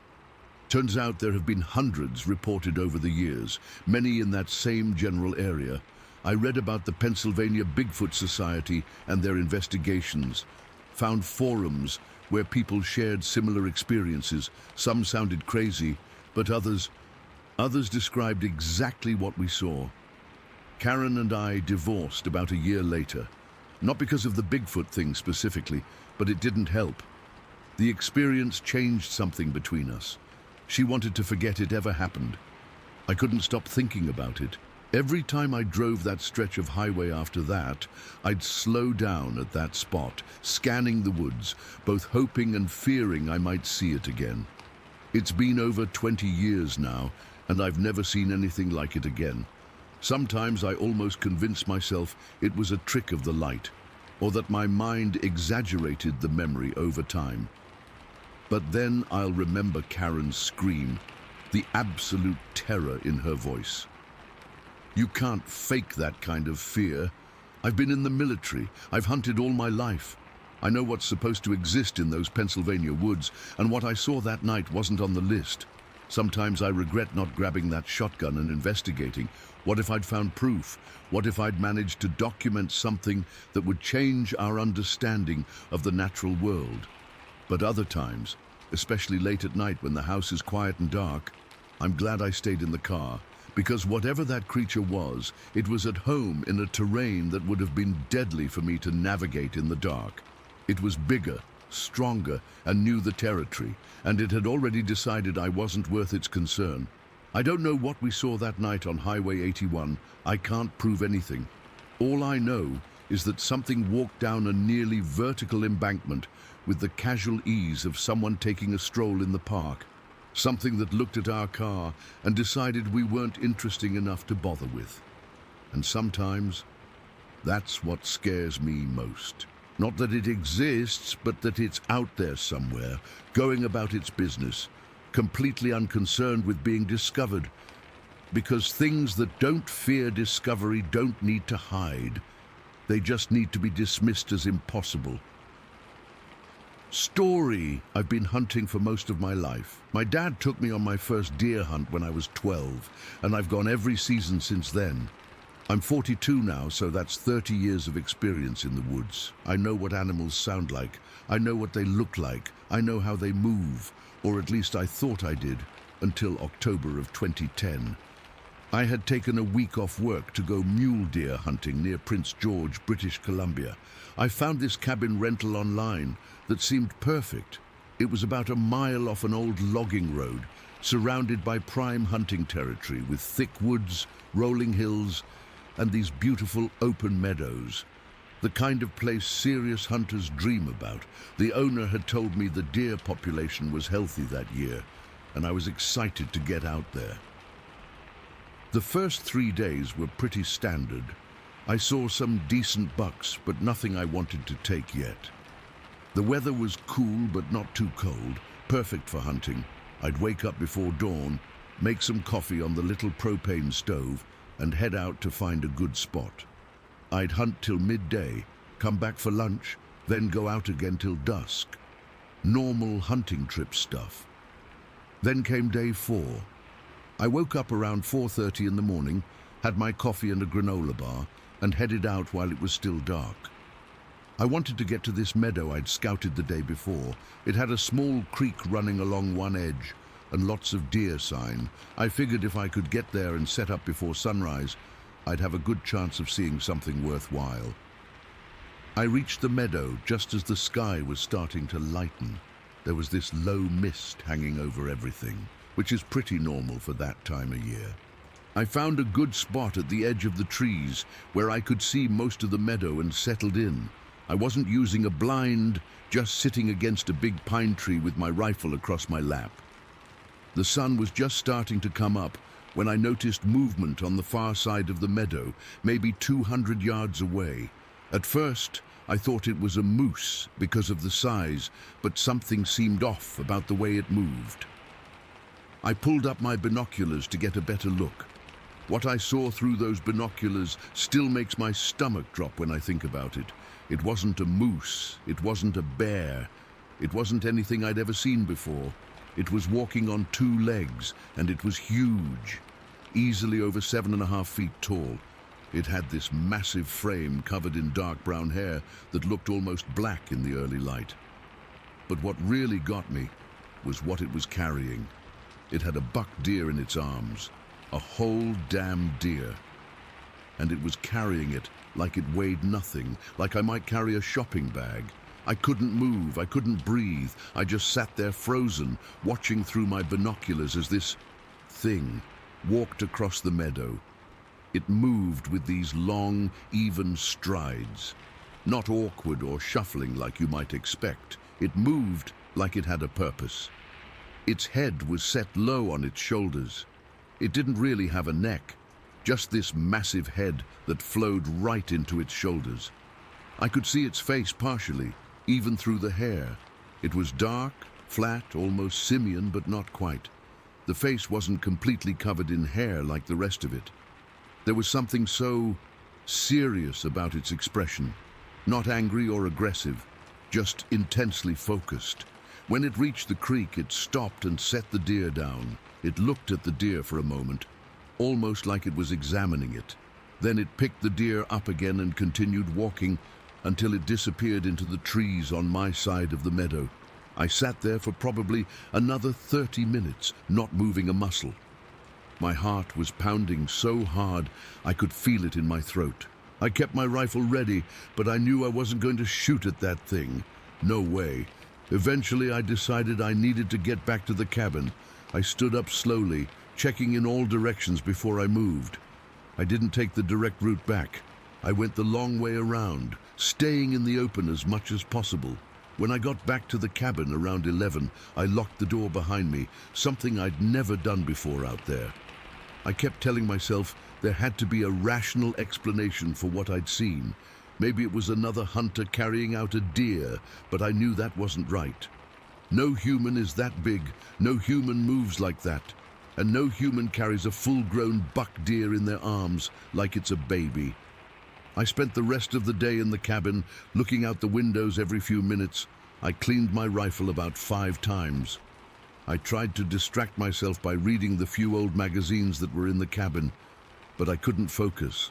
Turns out there have been hundreds reported over the years, many in that same general area. I read about the Pennsylvania Bigfoot Society and their investigations, found forums where people shared similar experiences. Some sounded crazy, but others described exactly what we saw. Karen and I divorced about a year later, not because of the Bigfoot thing specifically, but it didn't help. The experience changed something between us. She wanted to forget it ever happened. I couldn't stop thinking about it. Every time I drove that stretch of highway after that, I'd slow down at that spot, scanning the woods, both hoping and fearing I might see it again. It's been over 20 years now, and I've never seen anything like it again. Sometimes I almost convince myself it was a trick of the light, or that my mind exaggerated the memory over time. But then I'll remember Karen's scream, the absolute terror in her voice. You can't fake that kind of fear. I've been in the military. I've hunted all my life. I know what's supposed to exist in those Pennsylvania woods, and what I saw that night wasn't on the list. Sometimes I regret not grabbing that shotgun and investigating. What if I'd found proof? What if I'd managed to document something that would change our understanding of the natural world? But other times, especially late at night when the house is quiet and dark, I'm glad I stayed in the car. Because whatever that creature was, it was at home in a terrain that would have been deadly for me to navigate in the dark. It was bigger, stronger, and knew the territory, and it had already decided I wasn't worth its concern. I don't know what we saw that night on Highway 81. I can't prove anything. All I know is that something walked down a nearly vertical embankment with the casual ease of someone taking a stroll in the park. Something that looked at our car and decided we weren't interesting enough to bother with. And sometimes, that's what scares me most. Not that it exists, but that it's out there somewhere, going about its business, completely unconcerned with being discovered. Because things that don't fear discovery don't need to hide. They just need to be dismissed as impossible. Story. I've been hunting for most of my life. My dad took me on my first deer hunt when I was 12, and I've gone every season since then. I'm 42 now, so that's 30 years of experience in the woods. I know what animals sound like. I know what they look like. I know how they move, or at least I thought I did, until October of 2010. I had taken a week off work to go mule deer hunting near Prince George, British Columbia. I found this cabin rental online that seemed perfect. It was about a mile off an old logging road, surrounded by prime hunting territory with thick woods, rolling hills, and these beautiful open meadows. The kind of place serious hunters dream about. The owner had told me the deer population was healthy that year, and I was excited to get out there. The first 3 days were pretty standard. I saw some decent bucks, but nothing I wanted to take yet. The weather was cool but not too cold, perfect for hunting. I'd wake up before dawn, make some coffee on the little propane stove, and head out to find a good spot. I'd hunt till midday, come back for lunch, then go out again till dusk. Normal hunting trip stuff. Then came day 4. I woke up around 4:30 in the morning, had my coffee and a granola bar, and headed out while it was still dark. I wanted to get to this meadow I'd scouted the day before. It had a small creek running along one edge and lots of deer sign. I figured if I could get there and set up before sunrise, I'd have a good chance of seeing something worthwhile. I reached the meadow just as the sky was starting to lighten. There was this low mist hanging over everything, which is pretty normal for that time of year. I found a good spot at the edge of the trees where I could see most of the meadow and settled in. I wasn't using a blind, just sitting against a big pine tree with my rifle across my lap. The sun was just starting to come up when I noticed movement on the far side of the meadow, maybe 200 yards away. At first, I thought it was a moose because of the size, but something seemed off about the way it moved. I pulled up my binoculars to get a better look. What I saw through those binoculars still makes my stomach drop when I think about it. It wasn't a moose, it wasn't a bear, it wasn't anything I'd ever seen before. It was walking on 2 legs, and it was huge, easily over 7.5 feet tall. It had this massive frame covered in dark brown hair that looked almost black in the early light. But what really got me was what it was carrying. It had a buck deer in its arms, a whole damn deer. And it was carrying it like it weighed nothing, like I might carry a shopping bag. I couldn't move, I couldn't breathe. I just sat there frozen, watching through my binoculars as this thing walked across the meadow. It moved with these long, even strides. Not awkward or shuffling like you might expect. It moved like it had a purpose. Its head was set low on its shoulders. It didn't really have a neck, just this massive head that flowed right into its shoulders. I could see its face partially, even through the hair. It was dark, flat, almost simian, but not quite. The face wasn't completely covered in hair like the rest of it. There was something so serious about its expression. Not angry or aggressive, just intensely focused. When it reached the creek, it stopped and set the deer down. It looked at the deer for a moment, almost like it was examining it. Then it picked the deer up again and continued walking until it disappeared into the trees on my side of the meadow. I sat there for probably another 30 minutes, not moving a muscle. My heart was pounding so hard I could feel it in my throat. I kept my rifle ready, but I knew I wasn't going to shoot at that thing. No way. Eventually, I decided I needed to get back to the cabin. I stood up slowly, checking in all directions before I moved. I didn't take the direct route back. I went the long way around, staying in the open as much as possible. When I got back to the cabin around 11, I locked the door behind me, something I'd never done before out there. I kept telling myself there had to be a rational explanation for what I'd seen. Maybe it was another hunter carrying out a deer, but I knew that wasn't right. No human is that big, no human moves like that, and no human carries a full-grown buck deer in their arms like it's a baby. I spent the rest of the day in the cabin, looking out the windows every few minutes. I cleaned my rifle about 5 times. I tried to distract myself by reading the few old magazines that were in the cabin, but I couldn't focus.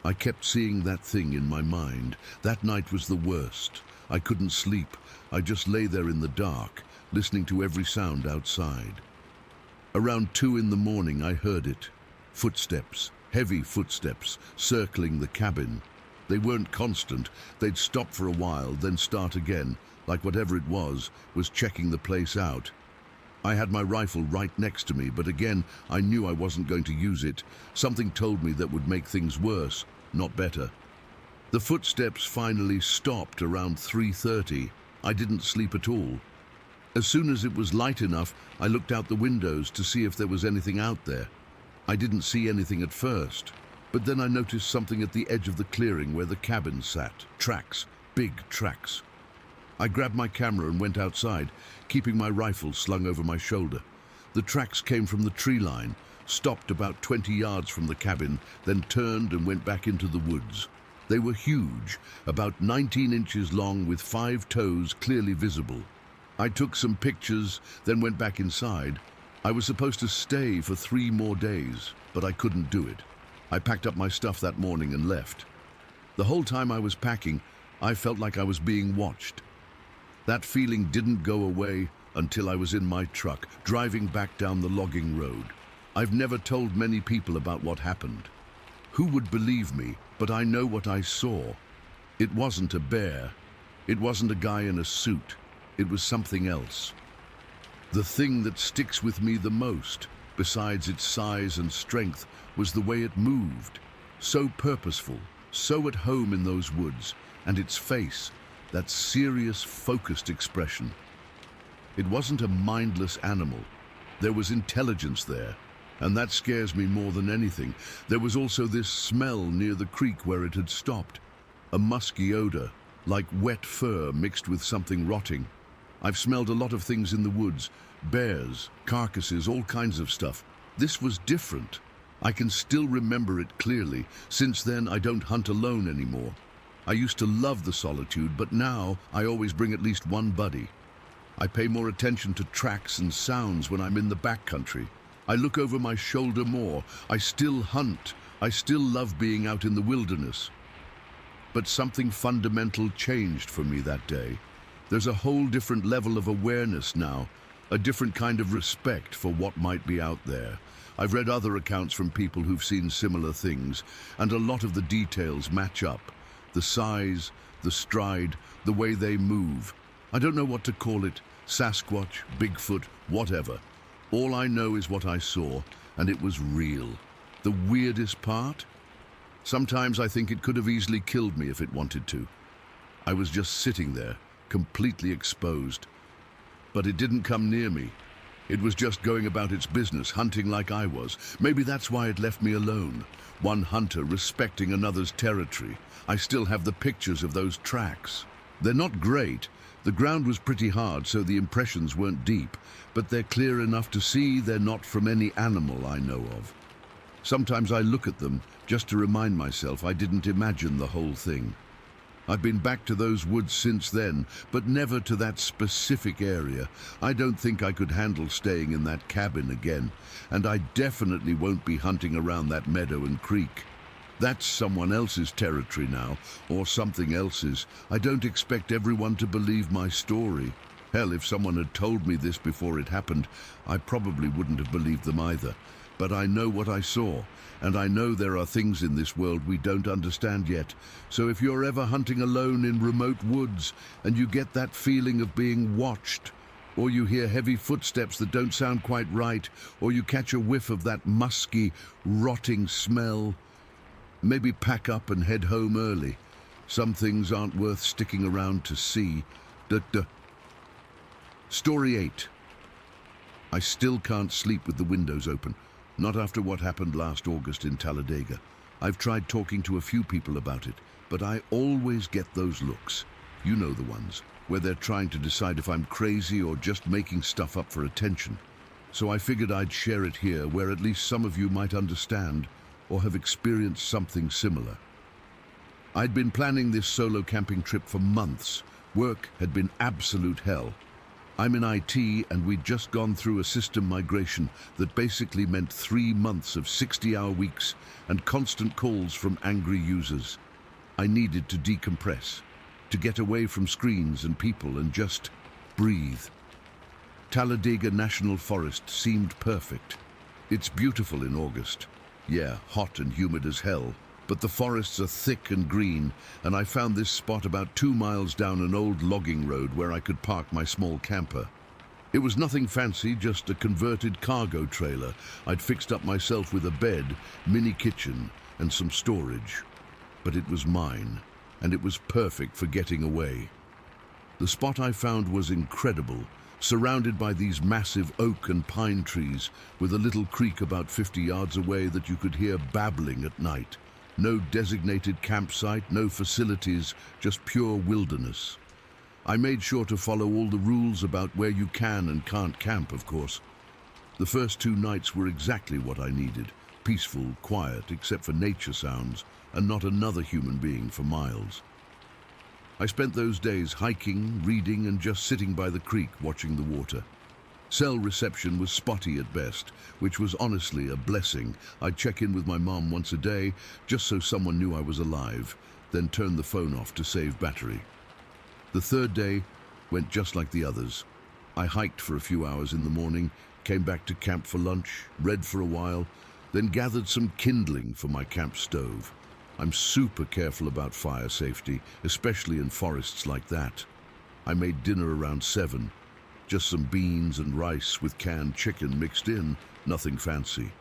I kept seeing that thing in my mind. That night was the worst. I couldn't sleep. I just lay there in the dark, listening to every sound outside. Around 2 in the morning, I heard it. Footsteps, heavy footsteps, circling the cabin. They weren't constant. They'd stop for a while, then start again, like whatever it was checking the place out. I had my rifle right next to me, but again, I knew I wasn't going to use it. Something told me that would make things worse, not better. The footsteps finally stopped around 3:30. I didn't sleep at all. As soon as it was light enough, I looked out the windows to see if there was anything out there. I didn't see anything at first, but then I noticed something at the edge of the clearing where the cabin sat. Tracks, big tracks. I grabbed my camera and went outside, keeping my rifle slung over my shoulder. The tracks came from the tree line, stopped about 20 yards from the cabin, then turned and went back into the woods. They were huge, about 19 inches long with 5 toes clearly visible. I took some pictures, then went back inside. I was supposed to stay for 3 more days, but I couldn't do it. I packed up my stuff that morning and left. The whole time I was packing, I felt like I was being watched. That feeling didn't go away until I was in my truck, driving back down the logging road. I've never told many people about what happened. Who would believe me? But I know what I saw. It wasn't a bear. It wasn't a guy in a suit. It was something else. The thing that sticks with me the most, besides its size and strength, was the way it moved. So purposeful, so at home in those woods, and its face, that serious, focused expression. It wasn't a mindless animal. There was intelligence there, and that scares me more than anything. There was also this smell near the creek where it had stopped, a musky odor, like wet fur mixed with something rotting. I've smelled a lot of things in the woods, bears, carcasses, all kinds of stuff. This was different. I can still remember it clearly. Since then, I don't hunt alone anymore. I used to love the solitude, but now I always bring at least one buddy. I pay more attention to tracks and sounds when I'm in the backcountry. I look over my shoulder more. I still hunt. I still love being out in the wilderness. But something fundamental changed for me that day. There's a whole different level of awareness now, a different kind of respect for what might be out there. I've read other accounts from people who've seen similar things, and a lot of the details match up. The size, the stride, the way they move. I don't know what to call it, Sasquatch, Bigfoot, whatever. All I know is what I saw, and it was real. The weirdest part? Sometimes I think it could have easily killed me if it wanted to. I was just sitting there, completely exposed. But it didn't come near me. It was just going about its business, hunting like I was. Maybe that's why it left me alone. One hunter respecting another's territory. I still have the pictures of those tracks. They're not great. The ground was pretty hard, so the impressions weren't deep, but they're clear enough to see they're not from any animal I know of. Sometimes I look at them just to remind myself I didn't imagine the whole thing. I've been back to those woods since then, but never to that specific area. I don't think I could handle staying in that cabin again, and I definitely won't be hunting around that meadow and creek. That's someone else's territory now, or something else's. I don't expect everyone to believe my story. Hell, if someone had told me this before it happened, I probably wouldn't have believed them either. But I know what I saw, and I know there are things in this world we don't understand yet. So if you're ever hunting alone in remote woods and you get that feeling of being watched, or you hear heavy footsteps that don't sound quite right, or you catch a whiff of that musky, rotting smell, maybe pack up and head home early. Some things aren't worth sticking around to see. Story 8. I still can't sleep with the windows open. Not after what happened last August in Talladega. I've tried talking to a few people about it, but I always get those looks. You know the ones, where they're trying to decide if I'm crazy or just making stuff up for attention. So I figured I'd share it here, where at least some of you might understand or have experienced something similar. I'd been planning this solo camping trip for months. Work had been absolute hell. I'm in IT, and we'd just gone through a system migration that basically meant 3 months of 60-hour weeks and constant calls from angry users. I needed to decompress, to get away from screens and people and just breathe. Talladega National Forest seemed perfect. It's beautiful in August. Yeah, hot and humid as hell, but the forests are thick and green, and I found this spot about 2 miles down an old logging road where I could park my small camper. It was nothing fancy, just a converted cargo trailer. I'd fixed up myself with a bed, mini kitchen, and some storage. But it was mine, and it was perfect for getting away. The spot I found was incredible, surrounded by these massive oak and pine trees, with a little creek about 50 yards away that you could hear babbling at night. No designated campsite, no facilities, just pure wilderness. I made sure to follow all the rules about where you can and can't camp, of course. The first 2 nights were exactly what I needed. Peaceful, quiet, except for nature sounds, and not another human being for miles. I spent those days hiking, reading, and just sitting by the creek watching the water. Cell reception was spotty at best, which was honestly a blessing. I'd check in with my mom once a day, just so someone knew I was alive, then turn the phone off to save battery. The 3rd day went just like the others. I hiked for a few hours in the morning, came back to camp for lunch, read for a while, then gathered some kindling for my camp stove. I'm super careful about fire safety, especially in forests like that. I made dinner around 7. Just some beans and rice with canned chicken mixed in, nothing fancy,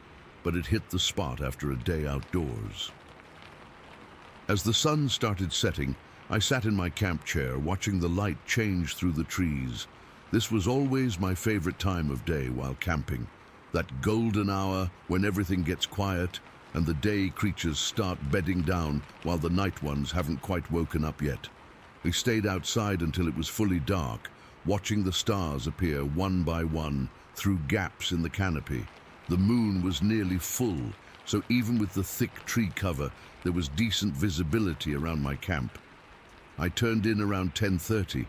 but it hit the spot after a day outdoors. As the sun started setting, I sat in my camp chair watching the light change through the trees. This was always my favorite time of day while camping, that golden hour when everything gets quiet and the day creatures start bedding down while the night ones haven't quite woken up yet. We stayed outside until it was fully dark, watching the stars appear one by one through gaps in the canopy. The moon was nearly full, so even with the thick tree cover, there was decent visibility around my camp. I turned in around 10:30.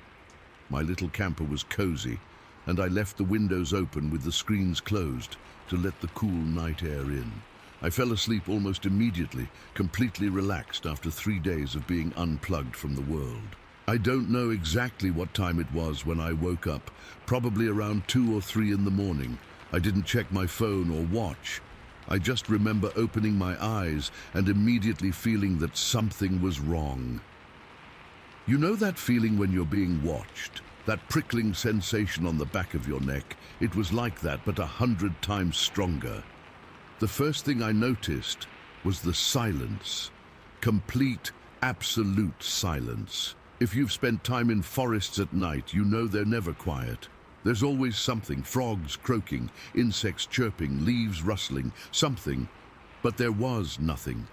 My little camper was cozy, and I left the windows open with the screens closed to let the cool night air in. I fell asleep almost immediately, completely relaxed after 3 days of being unplugged from the world. I don't know exactly what time it was when I woke up, probably around 2 or 3 in the morning. I didn't check my phone or watch. I just remember opening my eyes and immediately feeling that something was wrong. You know that feeling when you're being watched? That prickling sensation on the back of your neck? It was like that, but 100 times stronger. The first thing I noticed was the silence. Complete, absolute silence. If you've spent time in forests at night, you know they're never quiet. There's always something, frogs croaking, insects chirping, leaves rustling, something. But there was nothing.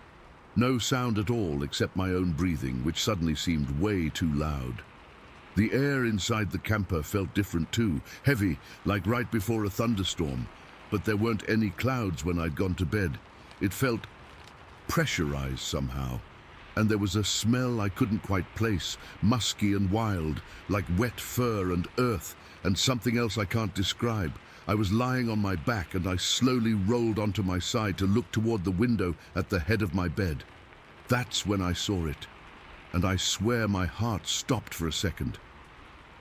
No sound at all except my own breathing, which suddenly seemed way too loud. The air inside the camper felt different too, heavy, like right before a thunderstorm. But there weren't any clouds when I'd gone to bed. It felt pressurized somehow. And there was a smell I couldn't quite place, musky and wild, like wet fur and earth, and something else I can't describe. I was lying on my back and I slowly rolled onto my side to look toward the window at the head of my bed. That's when I saw it, and I swear my heart stopped for a second.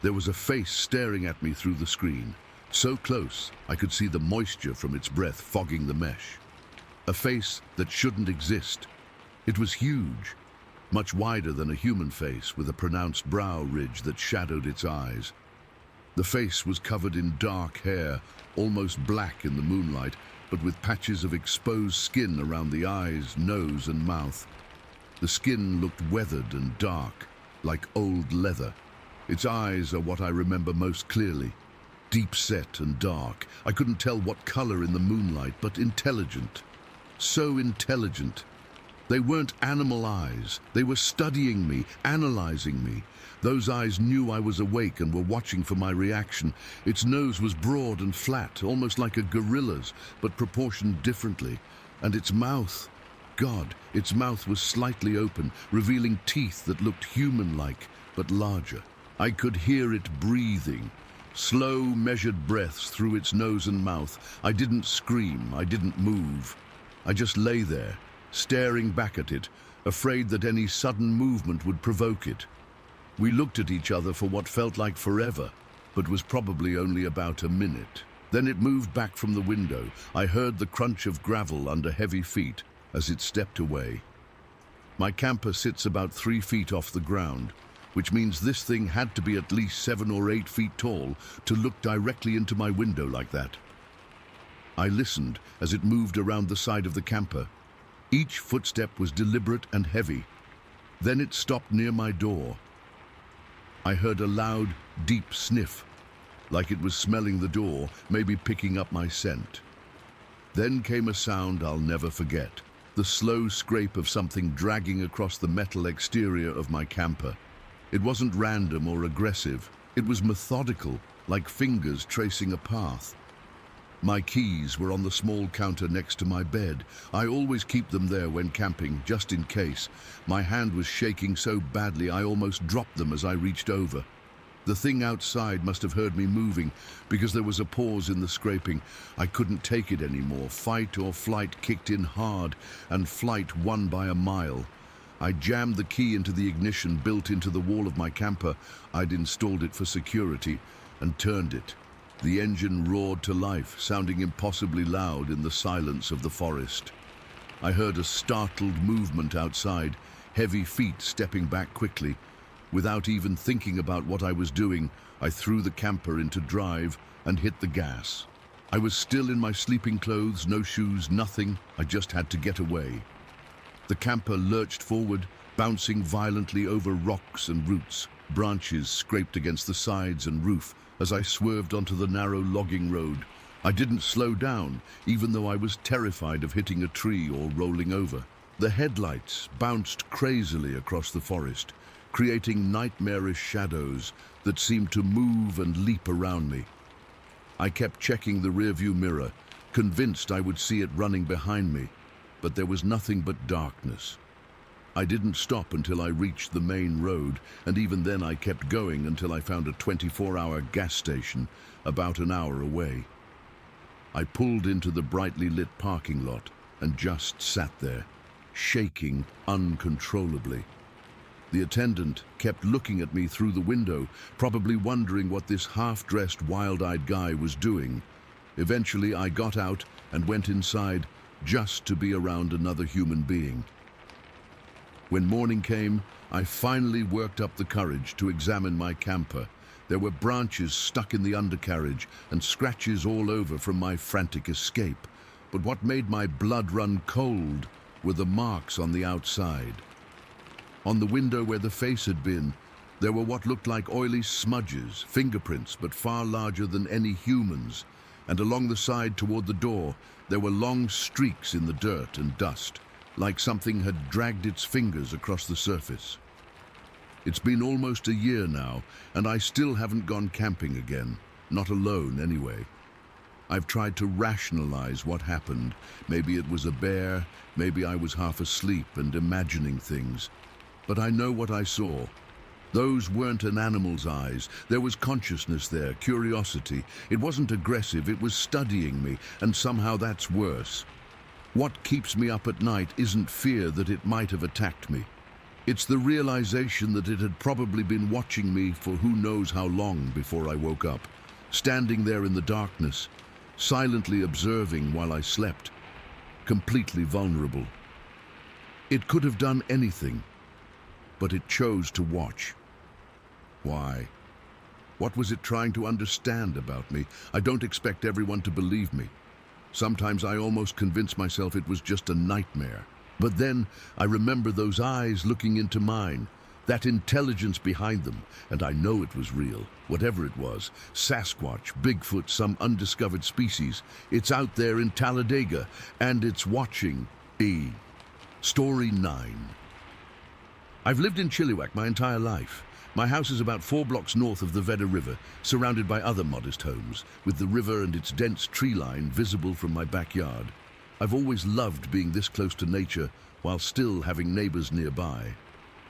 There was a face staring at me through the screen, so close I could see the moisture from its breath fogging the mesh. A face that shouldn't exist. It was huge, much wider than a human face, with a pronounced brow ridge that shadowed its eyes. The face was covered in dark hair, almost black in the moonlight, but with patches of exposed skin around the eyes, nose, and mouth. The skin looked weathered and dark, like old leather. Its eyes are what I remember most clearly. Deep set and dark. I couldn't tell what color in the moonlight, but intelligent. So intelligent. They weren't animal eyes. They were studying me, analyzing me. Those eyes knew I was awake and were watching for my reaction. Its nose was broad and flat, almost like a gorilla's, but proportioned differently. And its mouth, God, its mouth was slightly open, revealing teeth that looked human-like, but larger. I could hear it breathing. Slow, measured breaths through its nose and mouth. I didn't scream, I didn't move. I just lay there, staring back at it, afraid that any sudden movement would provoke it. We looked at each other for what felt like forever, but was probably only about a minute. Then it moved back from the window. I heard the crunch of gravel under heavy feet as it stepped away. My camper sits about 3 feet off the ground, which means this thing had to be at least 7 or 8 feet tall to look directly into my window like that. I listened as it moved around the side of the camper. Each footstep was deliberate and heavy. Then it stopped near my door. I heard a loud, deep sniff, like it was smelling the door, maybe picking up my scent. Then came a sound I'll never forget, the slow scrape of something dragging across the metal exterior of my camper. It wasn't random or aggressive. It was methodical, like fingers tracing a path. My keys were on the small counter next to my bed. I always keep them there when camping, just in case. My hand was shaking so badly I almost dropped them as I reached over. The thing outside must have heard me moving, because there was a pause in the scraping. I couldn't take it anymore. Fight or flight kicked in hard, and flight won by a mile. I jammed the key into the ignition built into the wall of my camper. I'd installed it for security, and turned it. The engine roared to life, sounding impossibly loud in the silence of the forest. I heard a startled movement outside, heavy feet stepping back quickly. Without even thinking about what I was doing, I threw the camper into drive and hit the gas. I was still in my sleeping clothes, no shoes, nothing. I just had to get away. The camper lurched forward, bouncing violently over rocks and roots. Branches scraped against the sides and roof as I swerved onto the narrow logging road. I didn't slow down, even though I was terrified of hitting a tree or rolling over. The headlights bounced crazily across the forest, creating nightmarish shadows that seemed to move and leap around me. I kept checking the rearview mirror, convinced I would see it running behind me, but there was nothing but darkness. I didn't stop until I reached the main road, and even then I kept going until I found a 24-hour gas station about an hour away. I pulled into the brightly lit parking lot and just sat there, shaking uncontrollably. The attendant kept looking at me through the window, probably wondering what this half-dressed, wild-eyed guy was doing. Eventually I got out and went inside just to be around another human being. When morning came, I finally worked up the courage to examine my camper. There were branches stuck in the undercarriage and scratches all over from my frantic escape. but what made my blood run cold were the marks on the outside. On the window where the face had been, there were what looked like oily smudges, fingerprints, but far larger than any humans, and along the side toward the door, there were long streaks in the dirt and dust, like something had dragged its fingers across the surface. It's been almost a year now, and I still haven't gone camping again, not alone anyway. I've tried to rationalize what happened. Maybe it was a bear, maybe I was half asleep and imagining things. But I know what I saw. Those weren't an animal's eyes. There was consciousness there, curiosity. It wasn't aggressive, it was studying me, and somehow that's worse. What keeps me up at night isn't fear that it might have attacked me. It's the realization that it had probably been watching me for who knows how long before I woke up, standing there in the darkness, silently observing while I slept, completely vulnerable. It could have done anything, but it chose to watch. Why? What was it trying to understand about me? I don't expect everyone to believe me. Sometimes I almost convince myself it was just a nightmare. But then I remember those eyes looking into mine, that intelligence behind them, and I know it was real, whatever it was. Sasquatch, Bigfoot, some undiscovered species. It's out there in Talladega, and it's watching me. Story 9. I've lived in Chilliwack my entire life. My house is about 4 blocks north of the River, surrounded by other modest homes, with the river and its dense tree line visible from my backyard. I've always loved being this close to nature while still having neighbors nearby.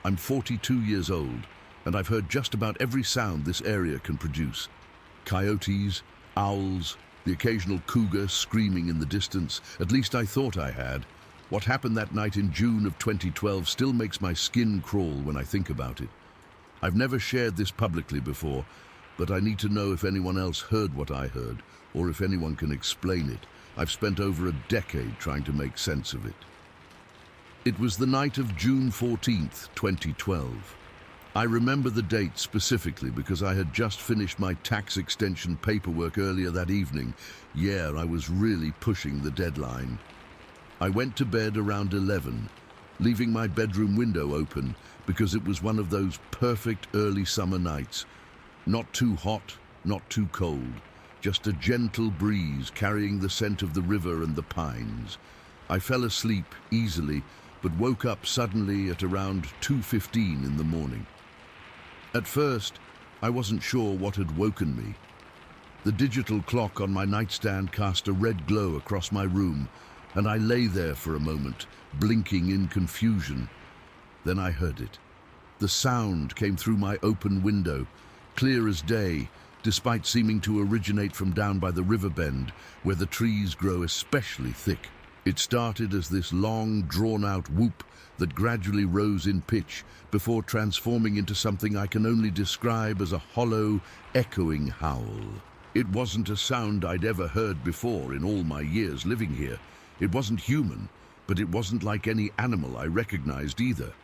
I'm 42 years old, and I've heard just about every sound this area can produce. Coyotes, owls, the occasional cougar screaming in the distance. At least I thought I had. What happened that night in June of 2012 still makes my skin crawl when I think about it. I've never shared this publicly before, but I need to know if anyone else heard what I heard, or if anyone can explain it. I've spent over a decade trying to make sense of it. It was the night of June 14th, 2012. I remember the date specifically because I had just finished my tax extension paperwork earlier that evening. Yeah, I was really pushing the deadline. I went to bed around 11, leaving my bedroom window open because it was one of those perfect early summer nights. Not too hot, not too cold. Just a gentle breeze carrying the scent of the river and the pines. I fell asleep easily, but woke up suddenly at around 2:15 in the morning. At first, I wasn't sure what had woken me. The digital clock on my nightstand cast a red glow across my room, and I lay there for a moment, blinking in confusion. Then I heard it. The sound came through my open window, clear as day, despite seeming to originate from down by the river bend, where the trees grow especially thick. It started as this long, drawn-out whoop that gradually rose in pitch before transforming into something I can only describe as a hollow, echoing howl. It wasn't a sound I'd ever heard before in all my years living here. It wasn't human, but it wasn't like any animal I recognized either.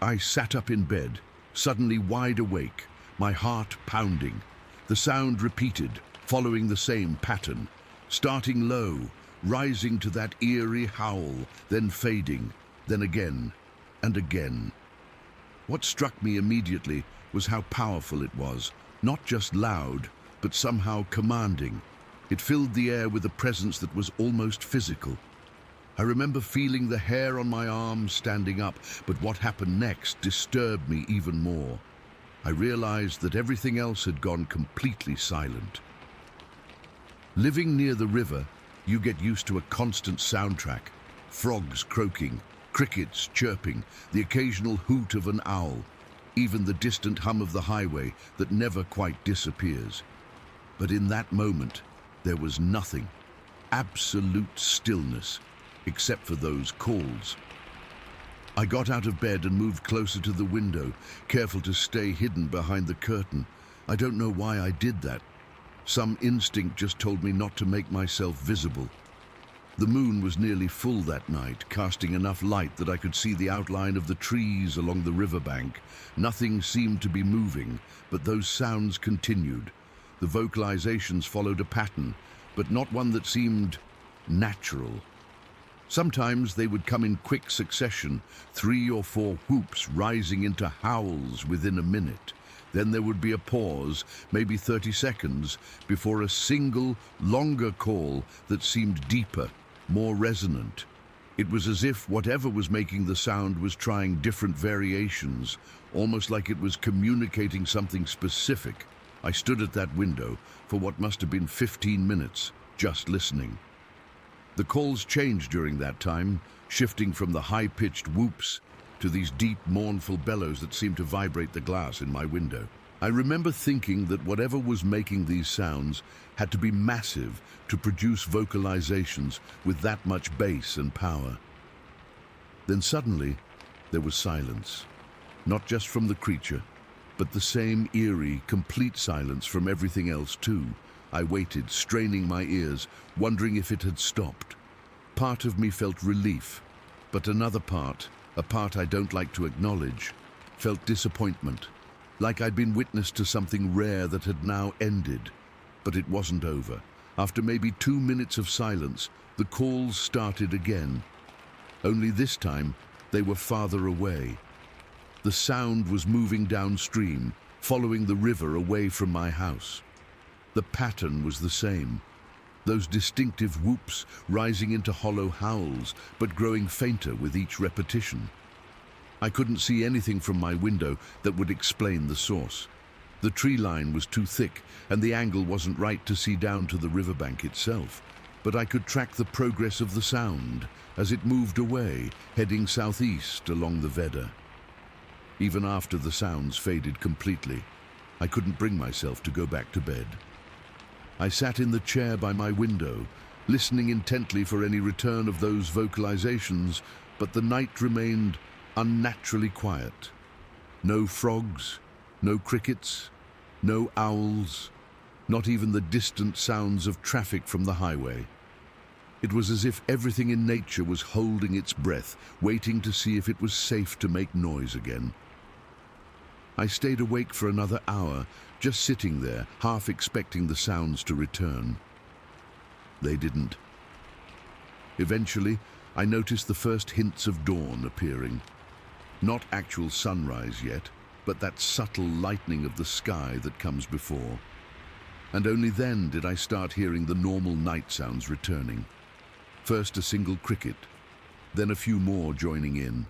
I sat up in bed, suddenly wide awake, my heart pounding. The sound repeated, following the same pattern, starting low, rising to that eerie howl, then fading, then again and again. What struck me immediately was how powerful it was, not just loud, but somehow commanding. It filled the air with a presence that was almost physical. I remember feeling the hair on my arms standing up, but what happened next disturbed me even more. I realized that everything else had gone completely silent. Living near the river, you get used to a constant soundtrack. Frogs croaking, crickets chirping, the occasional hoot of an owl, even the distant hum of the highway that never quite disappears. But in that moment, there was nothing, absolute stillness, except for those calls. I got out of bed and moved closer to the window, careful to stay hidden behind the curtain. I don't know why I did that. Some instinct just told me not to make myself visible. The moon was nearly full that night, casting enough light that I could see the outline of the trees along the riverbank. Nothing seemed to be moving, but those sounds continued. The vocalizations followed a pattern, but not one that seemed natural. Sometimes they would come in quick succession, 3 or 4 whoops rising into howls within a minute. Then there would be a pause, maybe 30 seconds, before a single, longer call that seemed deeper, more resonant. It was as if whatever was making the sound was trying different variations, almost like it was communicating something specific. I stood at that window for what must have been 15 minutes, just listening. The calls changed during that time, shifting from the high-pitched whoops to these deep, mournful bellows that seemed to vibrate the glass in my window. I remember thinking that whatever was making these sounds had to be massive to produce vocalizations with that much bass and power. Then suddenly, there was silence. Not just from the creature, but the same eerie, complete silence from everything else too. I waited, straining my ears, wondering if it had stopped. Part of me felt relief, but another part, a part I don't like to acknowledge, felt disappointment, like I'd been witness to something rare that had now ended. But it wasn't over. After maybe 2 minutes of silence, the calls started again. Only this time, they were farther away. The sound was moving downstream, following the river away from my house. The pattern was the same. Those distinctive whoops rising into hollow howls, but growing fainter with each repetition. I couldn't see anything from my window that would explain the source. The tree line was too thick, and the angle wasn't right to see down to the riverbank itself. But I could track the progress of the sound as it moved away, heading southeast along the Veda. Even after the sounds faded completely, I couldn't bring myself to go back to bed. I sat in the chair by my window, listening intently for any return of those vocalizations, but the night remained unnaturally quiet. No frogs, no crickets, no owls, not even the distant sounds of traffic from the highway. It was as if everything in nature was holding its breath, waiting to see if it was safe to make noise again. I stayed awake for another hour, just sitting there, half expecting the sounds to return. They didn't. Eventually, I noticed the first hints of dawn appearing. Not actual sunrise yet, but that subtle lightening of the sky that comes before. And only then did I start hearing the normal night sounds returning. First a single cricket, then a few more joining in,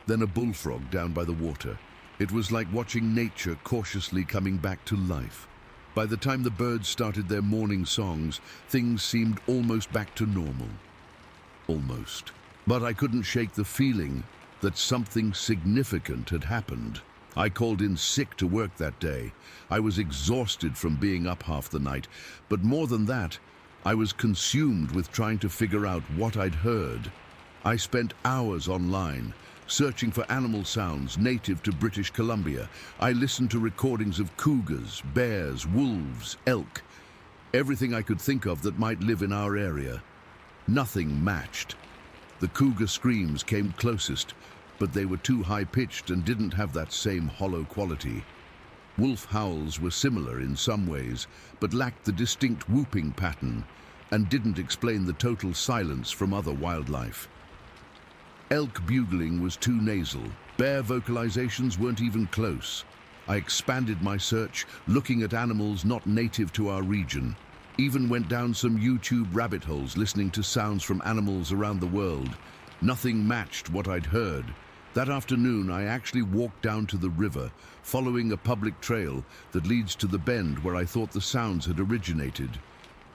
then a bullfrog down by the water. It was like watching nature cautiously coming back to life. By the time the birds started their morning songs, things seemed almost back to normal. Almost. But I couldn't shake the feeling that something significant had happened. I called in sick to work that day. I was exhausted from being up half the night, but more than that, I was consumed with trying to figure out what I'd heard. I spent hours online, searching for animal sounds native to British Columbia. I listened to recordings of cougars, bears, wolves, elk, everything I could think of that might live in our area. Nothing matched. The cougar screams came closest, but they were too high-pitched and didn't have that same hollow quality. Wolf howls were similar in some ways, but lacked the distinct whooping pattern and didn't explain the total silence from other wildlife. Elk bugling was too nasal. Bear vocalizations weren't even close. I expanded my search, looking at animals not native to our region. Even went down some YouTube rabbit holes listening to sounds from animals around the world. Nothing matched what I'd heard. That afternoon, I actually walked down to the river, following a public trail that leads to the bend where I thought the sounds had originated.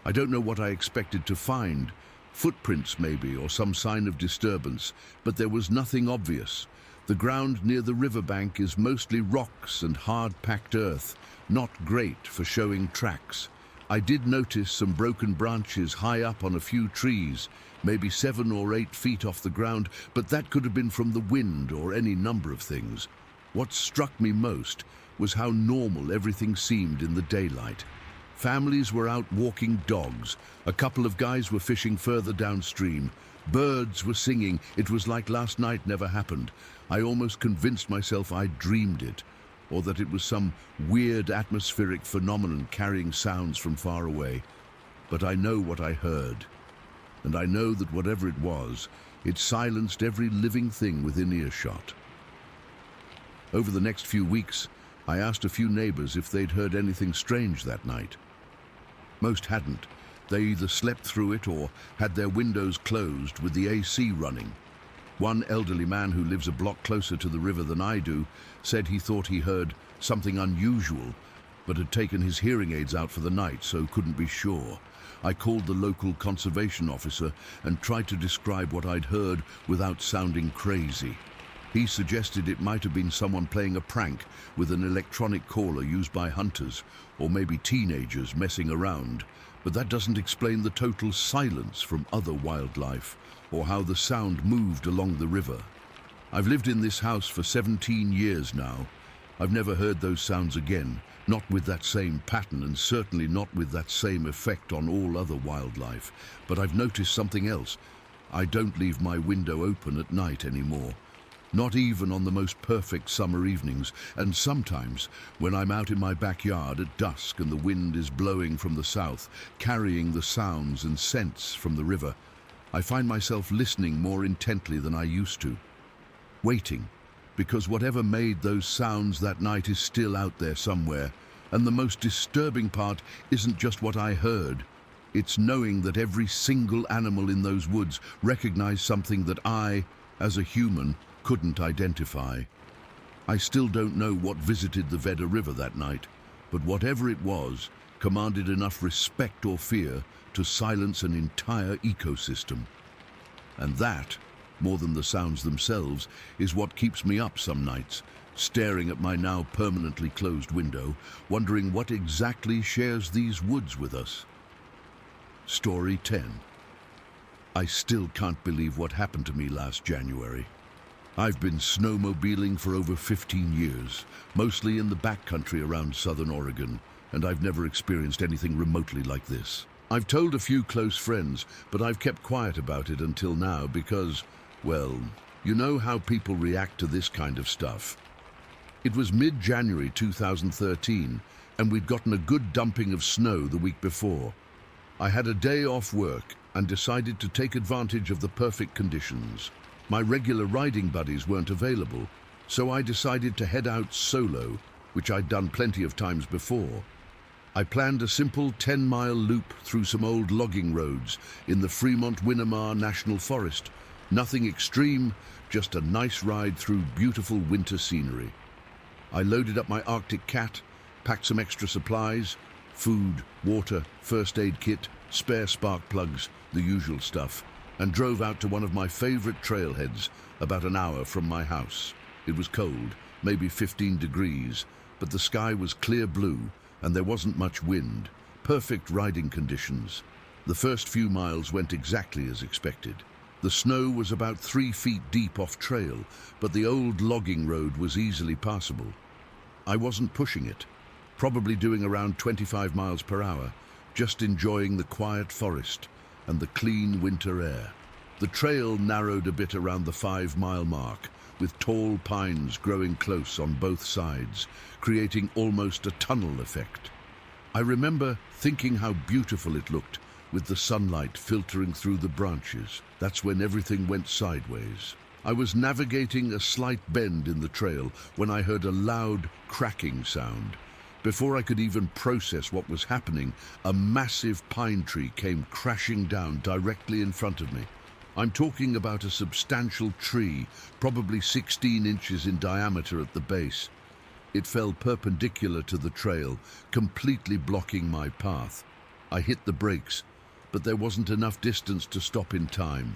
I don't know what I expected to find. Footprints maybe, or some sign of disturbance, but there was nothing obvious. The ground near the riverbank is mostly rocks and hard-packed earth, not great for showing tracks. I did notice some broken branches high up on a few trees, maybe 7 or 8 feet off the ground, but that could have been from the wind or any number of things. What struck me most was how normal everything seemed in the daylight. Families were out walking dogs. A couple of guys were fishing further downstream. Birds were singing. It was like last night never happened. I almost convinced myself I'd dreamed it, or that it was some weird atmospheric phenomenon carrying sounds from far away. But I know what I heard. and I know that whatever it was, it silenced every living thing within earshot. Over the next few weeks, I asked a few neighbors if they'd heard anything strange that night. Most hadn't. They either slept through it or had their windows closed with the AC running. One elderly man who lives a block closer to the river than I do said he thought he heard something unusual, but had taken his hearing aids out for the night, so couldn't be sure. I called the local conservation officer and tried to describe what I'd heard without sounding crazy. He suggested it might have been someone playing a prank with an electronic caller used by hunters, or maybe teenagers messing around. But that doesn't explain the total silence from other wildlife, or how the sound moved along the river. I've lived in this house for 17 years now. I've never heard those sounds again, not with that same pattern and certainly not with that same effect on all other wildlife. But I've noticed something else. I don't leave my window open at night anymore. Not even on the most perfect summer evenings, and sometimes when I'm out in my backyard at dusk and the wind is blowing from the south, carrying the sounds and scents from the river, I find myself listening more intently than I used to. Waiting, because whatever made those sounds that night is still out there somewhere, and the most disturbing part isn't just what I heard. It's knowing that every single animal in those woods recognized something that I, as a human, couldn't identify. I still don't know what visited the Veda River that night, but whatever it was, commanded enough respect or fear to silence an entire ecosystem. And that, more than the sounds themselves, is what keeps me up some nights, staring at my now permanently closed window, wondering what exactly shares these woods with us. Story 10. I still can't believe what happened to me last January. I've been snowmobiling for over 15 years, mostly in the backcountry around southern Oregon, and I've never experienced anything remotely like this. I've told a few close friends, but I've kept quiet about it until now because, well, you know how people react to this kind of stuff. It was mid-January 2013, and we'd gotten a good dumping of snow the week before. I had a day off work and decided to take advantage of the perfect conditions. My regular riding buddies weren't available, so I decided to head out solo, which I'd done plenty of times before. I planned a simple 10-mile loop through some old logging roads in the Fremont-Winnemar National Forest. Nothing extreme, just a nice ride through beautiful winter scenery. I loaded up my Arctic Cat, packed some extra supplies, food, water, first aid kit, spare spark plugs, the usual stuff, and drove out to one of my favorite trailheads about an hour from my house. It was cold, maybe 15 degrees, but the sky was clear blue and there wasn't much wind. Perfect riding conditions. The first few miles went exactly as expected. The snow was about 3 feet deep off trail, but the old logging road was easily passable. I wasn't pushing it, probably doing around 25 miles per hour, just enjoying the quiet forest and the clean winter air. The trail narrowed a bit around the 5-mile mark, with tall pines growing close on both sides, creating almost a tunnel effect. I remember thinking how beautiful it looked, with the sunlight filtering through the branches. That's when everything went sideways. I was navigating a slight bend in the trail when I heard a loud cracking sound. Before I could even process what was happening, a massive pine tree came crashing down directly in front of me. I'm talking about a substantial tree, probably 16 inches in diameter at the base. It fell perpendicular to the trail, completely blocking my path. I hit the brakes, but there wasn't enough distance to stop in time.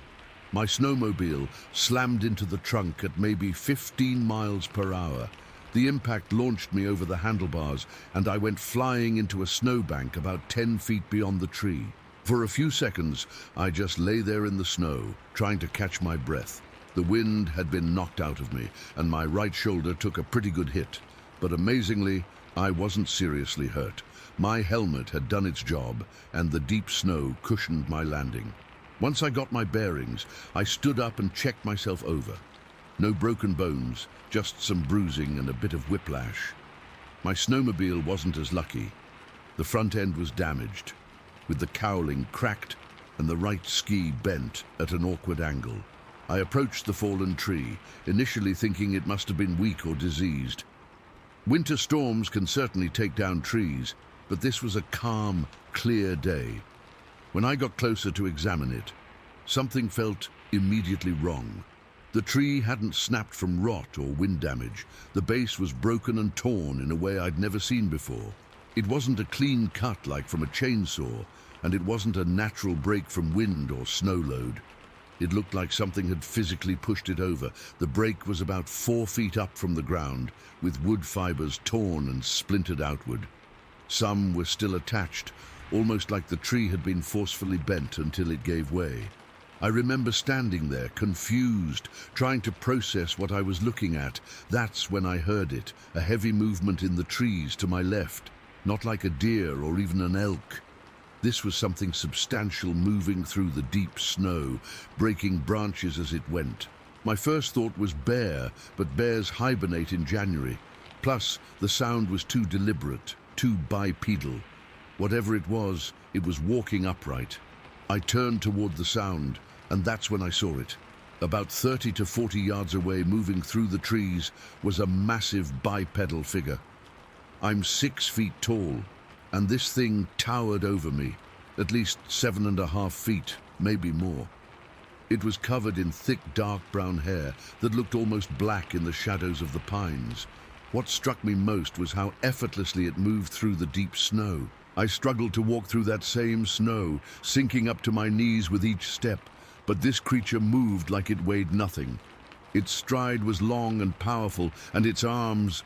My snowmobile slammed into the trunk at maybe 15 miles per hour. The impact launched me over the handlebars, and I went flying into a snowbank about 10 feet beyond the tree. For a few seconds, I just lay there in the snow, trying to catch my breath. The wind had been knocked out of me, and my right shoulder took a pretty good hit. But amazingly, I wasn't seriously hurt. My helmet had done its job, and the deep snow cushioned my landing. Once I got my bearings, I stood up and checked myself over. No broken bones, just some bruising and a bit of whiplash. My snowmobile wasn't as lucky. The front end was damaged, with the cowling cracked and the right ski bent at an awkward angle. I approached the fallen tree, initially thinking it must have been weak or diseased. Winter storms can certainly take down trees, but this was a calm, clear day. When I got closer to examine it, something felt immediately wrong. The tree hadn't snapped from rot or wind damage. The base was broken and torn in a way I'd never seen before. It wasn't a clean cut like from a chainsaw, and it wasn't a natural break from wind or snow load. It looked like something had physically pushed it over. The break was about 4 feet up from the ground, with wood fibers torn and splintered outward. Some were still attached, almost like the tree had been forcefully bent until it gave way. I remember standing there, confused, trying to process what I was looking at. That's when I heard it, a heavy movement in the trees to my left, not like a deer or even an elk. This was something substantial moving through the deep snow, breaking branches as it went. My first thought was bear, but bears hibernate in January. Plus, the sound was too deliberate, too bipedal. Whatever it was walking upright. I turned toward the sound, and that's when I saw it. About 30 to 40 yards away, moving through the trees, was a massive bipedal figure. I'm 6 feet tall, and this thing towered over me, at least 7.5 feet, maybe more. It was covered in thick, dark brown hair that looked almost black in the shadows of the pines. What struck me most was how effortlessly it moved through the deep snow. I struggled to walk through that same snow, sinking up to my knees with each step, but this creature moved like it weighed nothing. Its stride was long and powerful, and its arms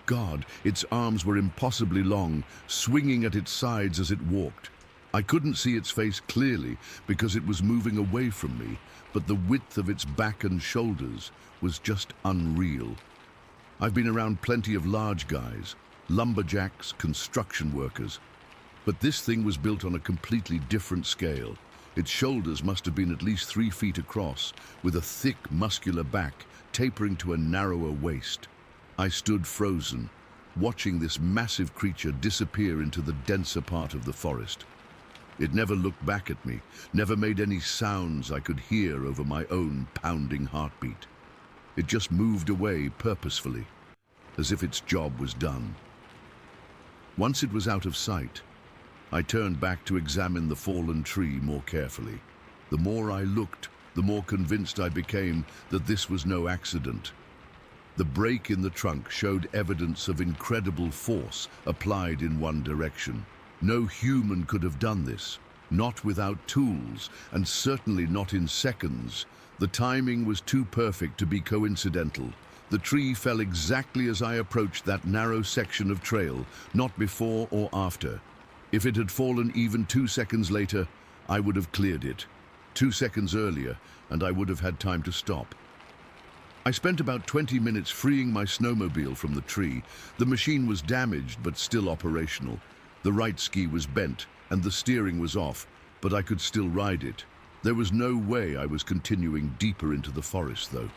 were impossibly long, swinging at its sides as it walked. I couldn't see its face clearly because it was moving away from me, but the width of its back and shoulders was just unreal. I've been around plenty of large guys, lumberjacks, construction workers, but this thing was built on a completely different scale. Its shoulders must have been at least 3 feet across, with a thick, muscular back tapering to a narrower waist. I stood frozen, watching this massive creature disappear into the denser part of the forest. It never looked back at me, never made any sounds I could hear over my own pounding heartbeat. It just moved away purposefully, as if its job was done. Once it was out of sight, I turned back to examine the fallen tree more carefully. The more I looked, the more convinced I became that this was no accident. The break in the trunk showed evidence of incredible force applied in one direction. No human could have done this, not without tools, and certainly not in seconds. The timing was too perfect to be coincidental. The tree fell exactly as I approached that narrow section of trail, not before or after. If it had fallen even 2 seconds later, I would have cleared it. 2 seconds earlier, and I would have had time to stop. I spent about 20 minutes freeing my snowmobile from the tree. The machine was damaged, but still operational. The right ski was bent, and the steering was off, but I could still ride it. There was no way I was continuing deeper into the forest, though.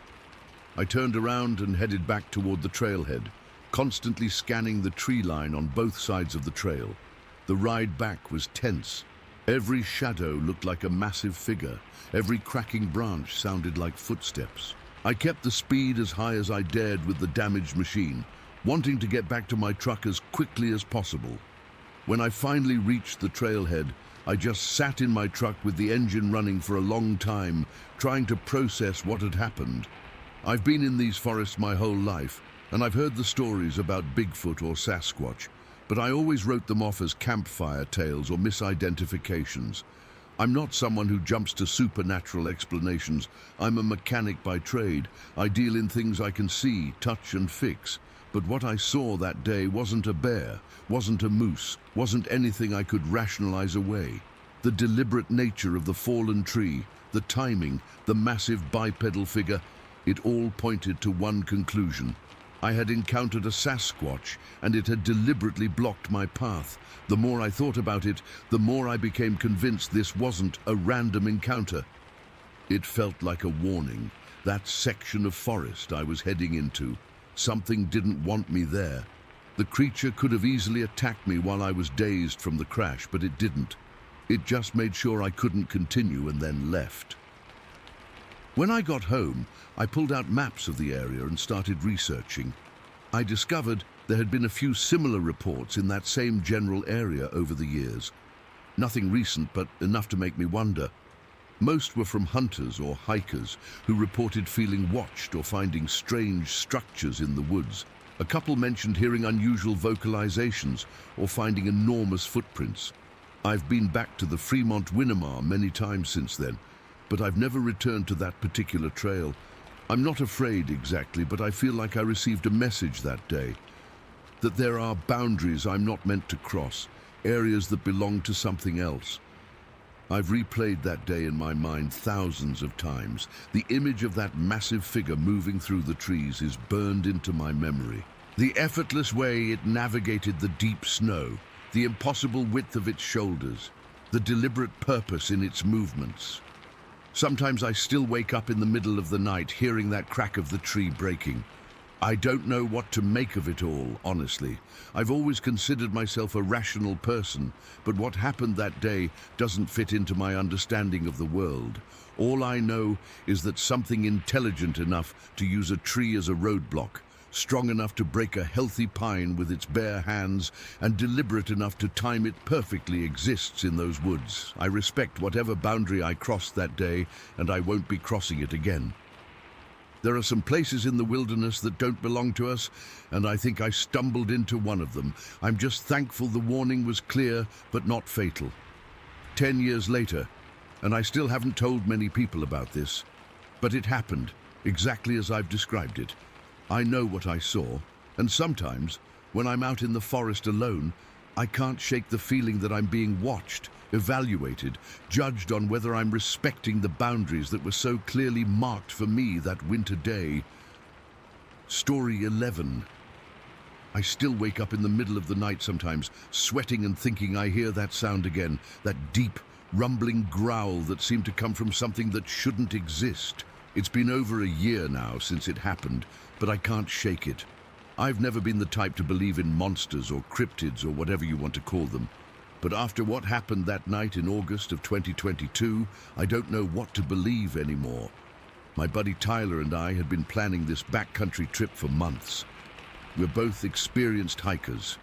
I turned around and headed back toward the trailhead, constantly scanning the tree line on both sides of the trail. The ride back was tense. Every shadow looked like a massive figure. Every cracking branch sounded like footsteps. I kept the speed as high as I dared with the damaged machine, wanting to get back to my truck as quickly as possible. When I finally reached the trailhead, I just sat in my truck with the engine running for a long time, trying to process what had happened. I've been in these forests my whole life, and I've heard the stories about Bigfoot or Sasquatch, but I always wrote them off as campfire tales or misidentifications. I'm not someone who jumps to supernatural explanations. I'm a mechanic by trade. I deal in things I can see, touch, and fix. But what I saw that day wasn't a bear, wasn't a moose, wasn't anything I could rationalize away. The deliberate nature of the fallen tree, the timing, the massive bipedal figure, it all pointed to one conclusion. I had encountered a Sasquatch, and it had deliberately blocked my path. The more I thought about it, the more I became convinced this wasn't a random encounter. It felt like a warning. That section of forest I was heading into, something didn't want me there. The creature could have easily attacked me while I was dazed from the crash, but it didn't. It just made sure I couldn't continue and then left. When I got home, I pulled out maps of the area and started researching. I discovered there had been a few similar reports in that same general area over the years. Nothing recent, but enough to make me wonder. Most were from hunters or hikers who reported feeling watched or finding strange structures in the woods. A couple mentioned hearing unusual vocalizations or finding enormous footprints. I've been back to the Fremont-Winnemar many times since then, but I've never returned to that particular trail. I'm not afraid exactly, but I feel like I received a message that day, that there are boundaries I'm not meant to cross, areas that belong to something else. I've replayed that day in my mind thousands of times. The image of that massive figure moving through the trees is burned into my memory. The effortless way it navigated the deep snow, the impossible width of its shoulders, the deliberate purpose in its movements. Sometimes I still wake up in the middle of the night hearing that crack of the tree breaking. I don't know what to make of it all, honestly. I've always considered myself a rational person, but what happened that day doesn't fit into my understanding of the world. All I know is that something intelligent enough to use a tree as a roadblock, strong enough to break a healthy pine with its bare hands, and deliberate enough to time it perfectly exists in those woods. I respect whatever boundary I crossed that day, and I won't be crossing it again. There are some places in the wilderness that don't belong to us, and I think I stumbled into one of them. I'm just thankful the warning was clear, but not fatal. 10 years later, and I still haven't told many people about this, but it happened, exactly as I've described it. I know what I saw, and sometimes, when I'm out in the forest alone, I can't shake the feeling that I'm being watched, evaluated, judged on whether I'm respecting the boundaries that were so clearly marked for me that winter day. Story 11. I still wake up in the middle of the night sometimes, sweating and thinking I hear that sound again, that deep, rumbling growl that seemed to come from something that shouldn't exist. It's been over a year now since it happened, but I can't shake it. I've never been the type to believe in monsters or cryptids or whatever you want to call them. But after what happened that night in August of 2022, I don't know what to believe anymore. My buddy Tyler and I had been planning this backcountry trip for months. We're both experienced hikers.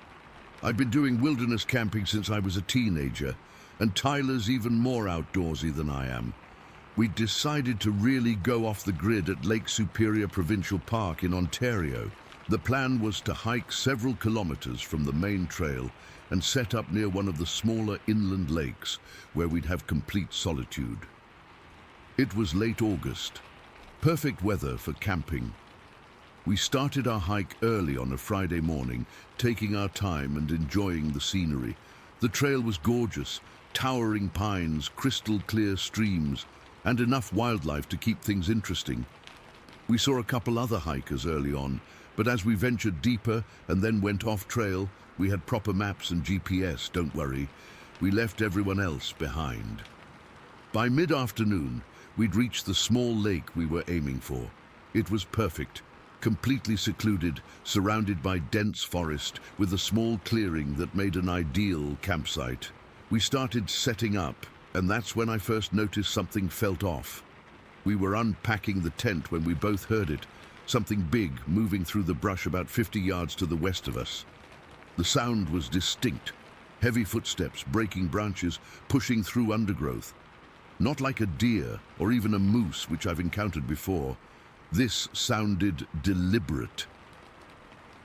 I've been doing wilderness camping since I was a teenager, and Tyler's even more outdoorsy than I am. We decided to really go off the grid at Lake Superior Provincial Park in Ontario. The plan was to hike several kilometers from the main trail and set up near one of the smaller inland lakes where we'd have complete solitude. It was late August, perfect weather for camping. We started our hike early on a Friday morning, taking our time and enjoying the scenery. The trail was gorgeous, towering pines, crystal clear streams, and enough wildlife to keep things interesting. We saw a couple other hikers early on, but as we ventured deeper and then went off trail, we had proper maps and GPS, don't worry. We left everyone else behind. By mid-afternoon, we'd reached the small lake we were aiming for. It was perfect, completely secluded, surrounded by dense forest, with a small clearing that made an ideal campsite. We started setting up, and that's when I first noticed something felt off. We were unpacking the tent when we both heard it, something big moving through the brush about 50 yards to the west of us. The sound was distinct, heavy footsteps breaking branches, pushing through undergrowth. Not like a deer or even a moose, which I've encountered before. This sounded deliberate.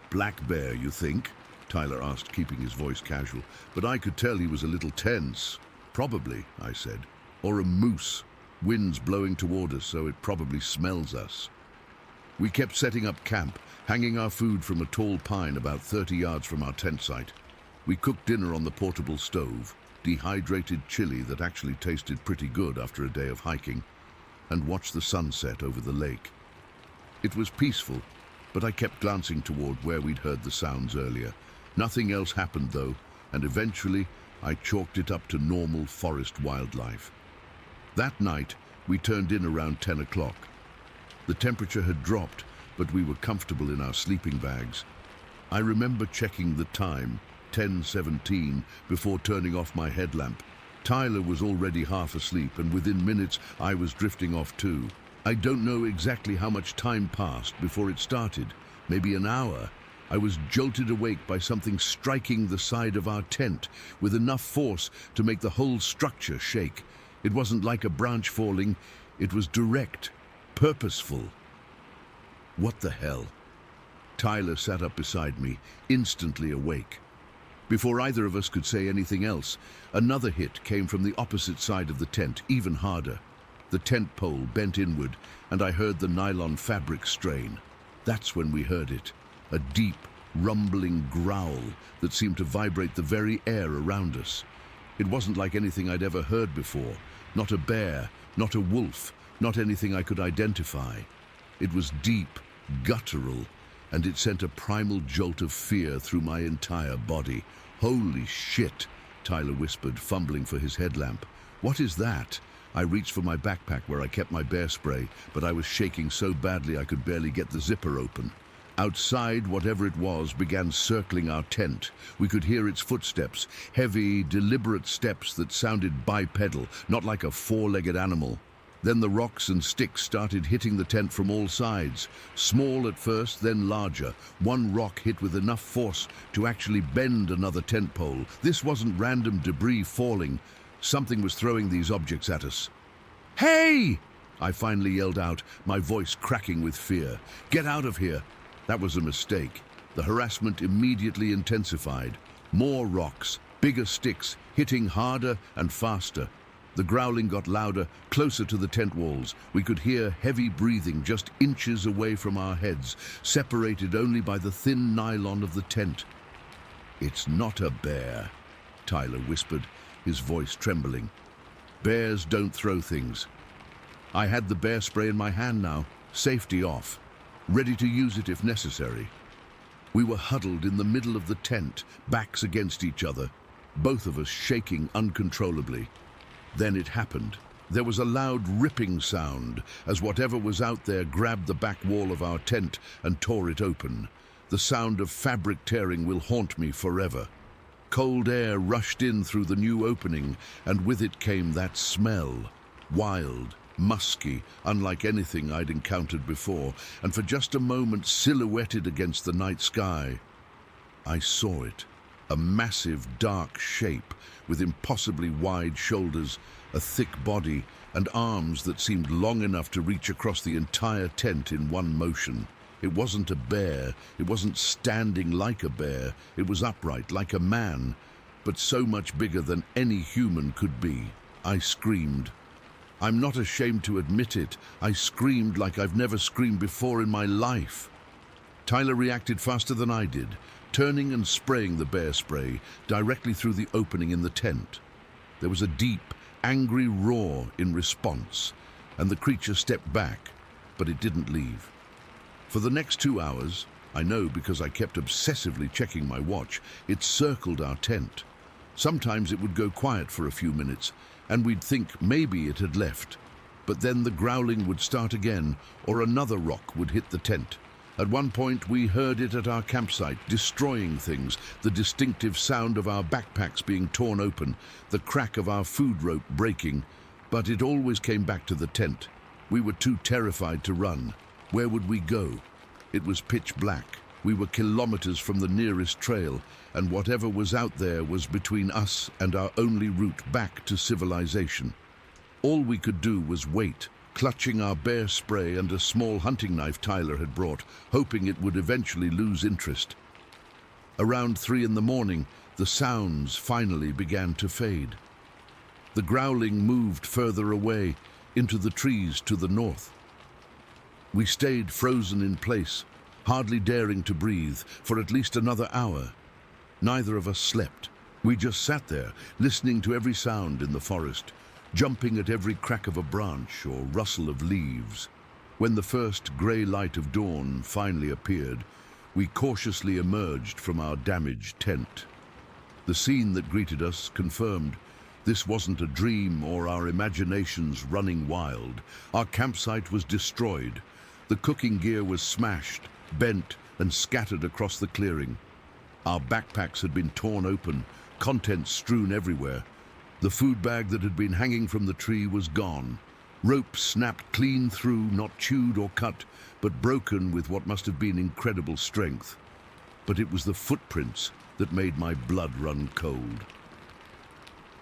Black bear, you think? Tyler asked, keeping his voice casual, but I could tell he was a little tense. Probably, I said. Or a moose. Wind's blowing toward us, so it probably smells us. We kept setting up camp, hanging our food from a tall pine about 30 yards from our tent site. We cooked dinner on the portable stove, dehydrated chili that actually tasted pretty good after a day of hiking, and watched the sunset over the lake. It was peaceful, but I kept glancing toward where we'd heard the sounds earlier. Nothing else happened though, and eventually I chalked it up to normal forest wildlife. That night, we turned in around 10 o'clock. The temperature had dropped, but we were comfortable in our sleeping bags. I remember checking the time, 10:17, before turning off my headlamp. Tyler was already half asleep, and within minutes I was drifting off too. I don't know exactly how much time passed before it started, maybe an hour. I was jolted awake by something striking the side of our tent with enough force to make the whole structure shake. It wasn't like a branch falling, it was direct, purposeful. What the hell? Tyler sat up beside me, instantly awake. Before either of us could say anything else, another hit came from the opposite side of the tent, even harder. The tent pole bent inward, and I heard the nylon fabric strain. That's when we heard it, a deep, rumbling growl that seemed to vibrate the very air around us. It wasn't like anything I'd ever heard before, not a bear, not a wolf, not anything I could identify. It was deep, guttural, and it sent a primal jolt of fear through my entire body. "Holy shit," Tyler whispered, fumbling for his headlamp. "What is that?" I reached for my backpack where I kept my bear spray, but I was shaking so badly I could barely get the zipper open. Outside, whatever it was began circling our tent. We could hear its footsteps, heavy, deliberate steps that sounded bipedal, not like a four-legged animal. Then the rocks and sticks started hitting the tent from all sides. Small at first, then larger. One rock hit with enough force to actually bend another tent pole. This wasn't random debris falling. Something was throwing these objects at us. "Hey!" I finally yelled out, my voice cracking with fear. "Get out of here!" That was a mistake. The harassment immediately intensified. More rocks, bigger sticks, hitting harder and faster. The growling got louder, closer to the tent walls. We could hear heavy breathing just inches away from our heads, separated only by the thin nylon of the tent. "It's not a bear," Tyler whispered, his voice trembling. "Bears don't throw things." I had the bear spray in my hand now, safety off, ready to use it if necessary. We were huddled in the middle of the tent, backs against each other, both of us shaking uncontrollably. Then it happened. There was a loud ripping sound as whatever was out there grabbed the back wall of our tent and tore it open. The sound of fabric tearing will haunt me forever. Cold air rushed in through the new opening, and with it came that smell. Wild, musky, unlike anything I'd encountered before, and for just a moment silhouetted against the night sky, I saw it. A massive, dark shape with impossibly wide shoulders, a thick body, and arms that seemed long enough to reach across the entire tent in one motion. It wasn't a bear, it wasn't standing like a bear, it was upright like a man, but so much bigger than any human could be. I screamed. I'm not ashamed to admit it. I screamed like I've never screamed before in my life. Tyler reacted faster than I did, turning and spraying the bear spray directly through the opening in the tent. There was a deep, angry roar in response, and the creature stepped back, but it didn't leave. For the next 2 hours, I know because I kept obsessively checking my watch, it circled our tent. Sometimes it would go quiet for a few minutes, and we'd think maybe it had left. But then the growling would start again, or another rock would hit the tent. At one point, we heard it at our campsite, destroying things, the distinctive sound of our backpacks being torn open, the crack of our food rope breaking, but it always came back to the tent. We were too terrified to run. Where would we go? It was pitch black. We were kilometers from the nearest trail, and whatever was out there was between us and our only route back to civilization. All we could do was wait, clutching our bear spray and a small hunting knife Tyler had brought, hoping it would eventually lose interest. Around 3 in the morning, the sounds finally began to fade. The growling moved further away, into the trees to the north. We stayed frozen in place, hardly daring to breathe, for at least another hour. Neither of us slept. We just sat there, listening to every sound in the forest, jumping at every crack of a branch or rustle of leaves. When the first grey light of dawn finally appeared, we cautiously emerged from our damaged tent. The scene that greeted us confirmed this wasn't a dream or our imaginations running wild. Our campsite was destroyed. The cooking gear was smashed, bent, and scattered across the clearing. Our backpacks had been torn open, contents strewn everywhere. The food bag that had been hanging from the tree was gone. Rope snapped clean through, not chewed or cut, but broken with what must have been incredible strength. But it was the footprints that made my blood run cold.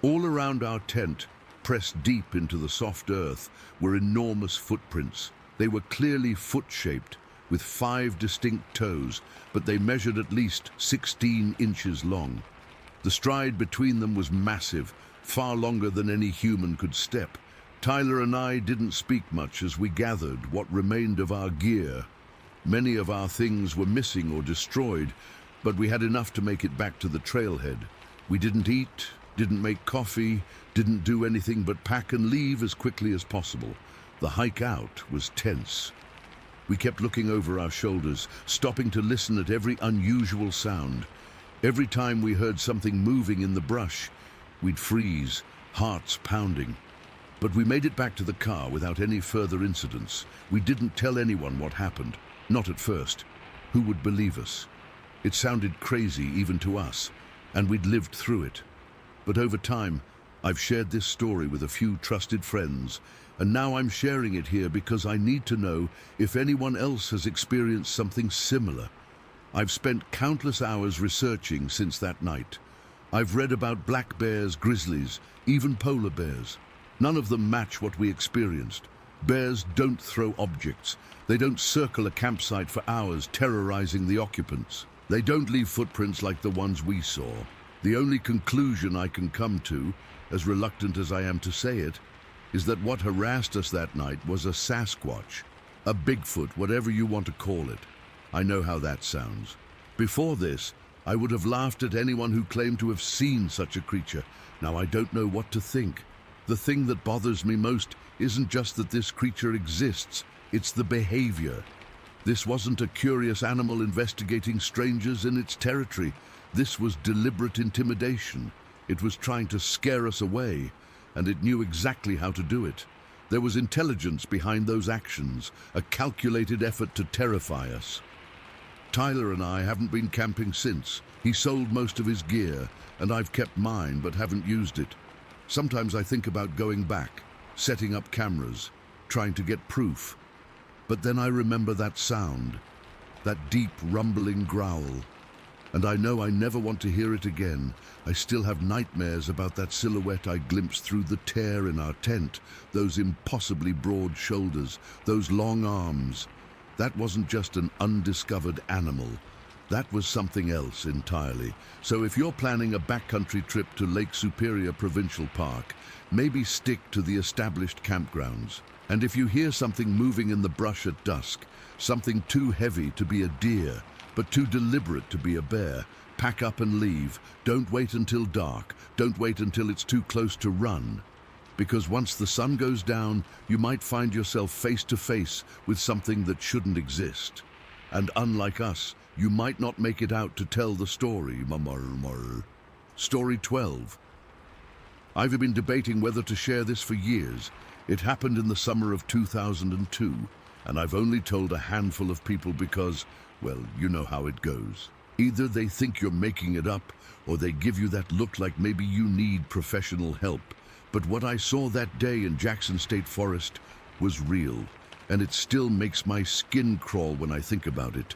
All around our tent, pressed deep into the soft earth, were enormous footprints. They were clearly foot-shaped, with 5 distinct toes, but they measured at least 16 inches long. The stride between them was massive, far longer than any human could step. Tyler and I didn't speak much as we gathered what remained of our gear. Many of our things were missing or destroyed, but we had enough to make it back to the trailhead. We didn't eat, didn't make coffee, didn't do anything but pack and leave as quickly as possible. The hike out was tense. We kept looking over our shoulders, stopping to listen at every unusual sound. Every time we heard something moving in the brush, we'd freeze, hearts pounding. But we made it back to the car without any further incidents. We didn't tell anyone what happened, not at first. Who would believe us? It sounded crazy even to us, and we'd lived through it. But over time, I've shared this story with a few trusted friends, and now I'm sharing it here because I need to know if anyone else has experienced something similar. I've spent countless hours researching since that night. I've read about black bears, grizzlies, even polar bears. None of them match what we experienced. Bears don't throw objects. They don't circle a campsite for hours, terrorizing the occupants. They don't leave footprints like the ones we saw. The only conclusion I can come to, as reluctant as I am to say it, is that what harassed us that night was a Sasquatch, a Bigfoot, whatever you want to call it. I know how that sounds. Before this, I would have laughed at anyone who claimed to have seen such a creature. Now I don't know what to think. The thing that bothers me most isn't just that this creature exists, it's the behavior. This wasn't a curious animal investigating strangers in its territory. This was deliberate intimidation. It was trying to scare us away, and it knew exactly how to do it. There was intelligence behind those actions, a calculated effort to terrify us. Tyler and I haven't been camping since. He sold most of his gear, and I've kept mine but haven't used it. Sometimes I think about going back, setting up cameras, trying to get proof. But then I remember that sound, that deep rumbling growl. And I know I never want to hear it again. I still have nightmares about that silhouette I glimpsed through the tear in our tent, those impossibly broad shoulders, those long arms. That wasn't just an undiscovered animal. That was something else entirely. So if you're planning a backcountry trip to Lake Superior Provincial Park, maybe stick to the established campgrounds. And if you hear something moving in the brush at dusk, something too heavy to be a deer, but too deliberate to be a bear, pack up and leave. Don't wait until dark. Don't wait until it's too close to run. Because once the sun goes down, you might find yourself face to face with something that shouldn't exist. And unlike us, you might not make it out to tell the story. Story 12. I've been debating whether to share this for years. It happened in the summer of 2002, and I've only told a handful of people because, well, you know how it goes. Either they think you're making it up, or they give you that look like maybe you need professional help. But what I saw that day in Jackson State Forest was real, and it still makes my skin crawl when I think about it.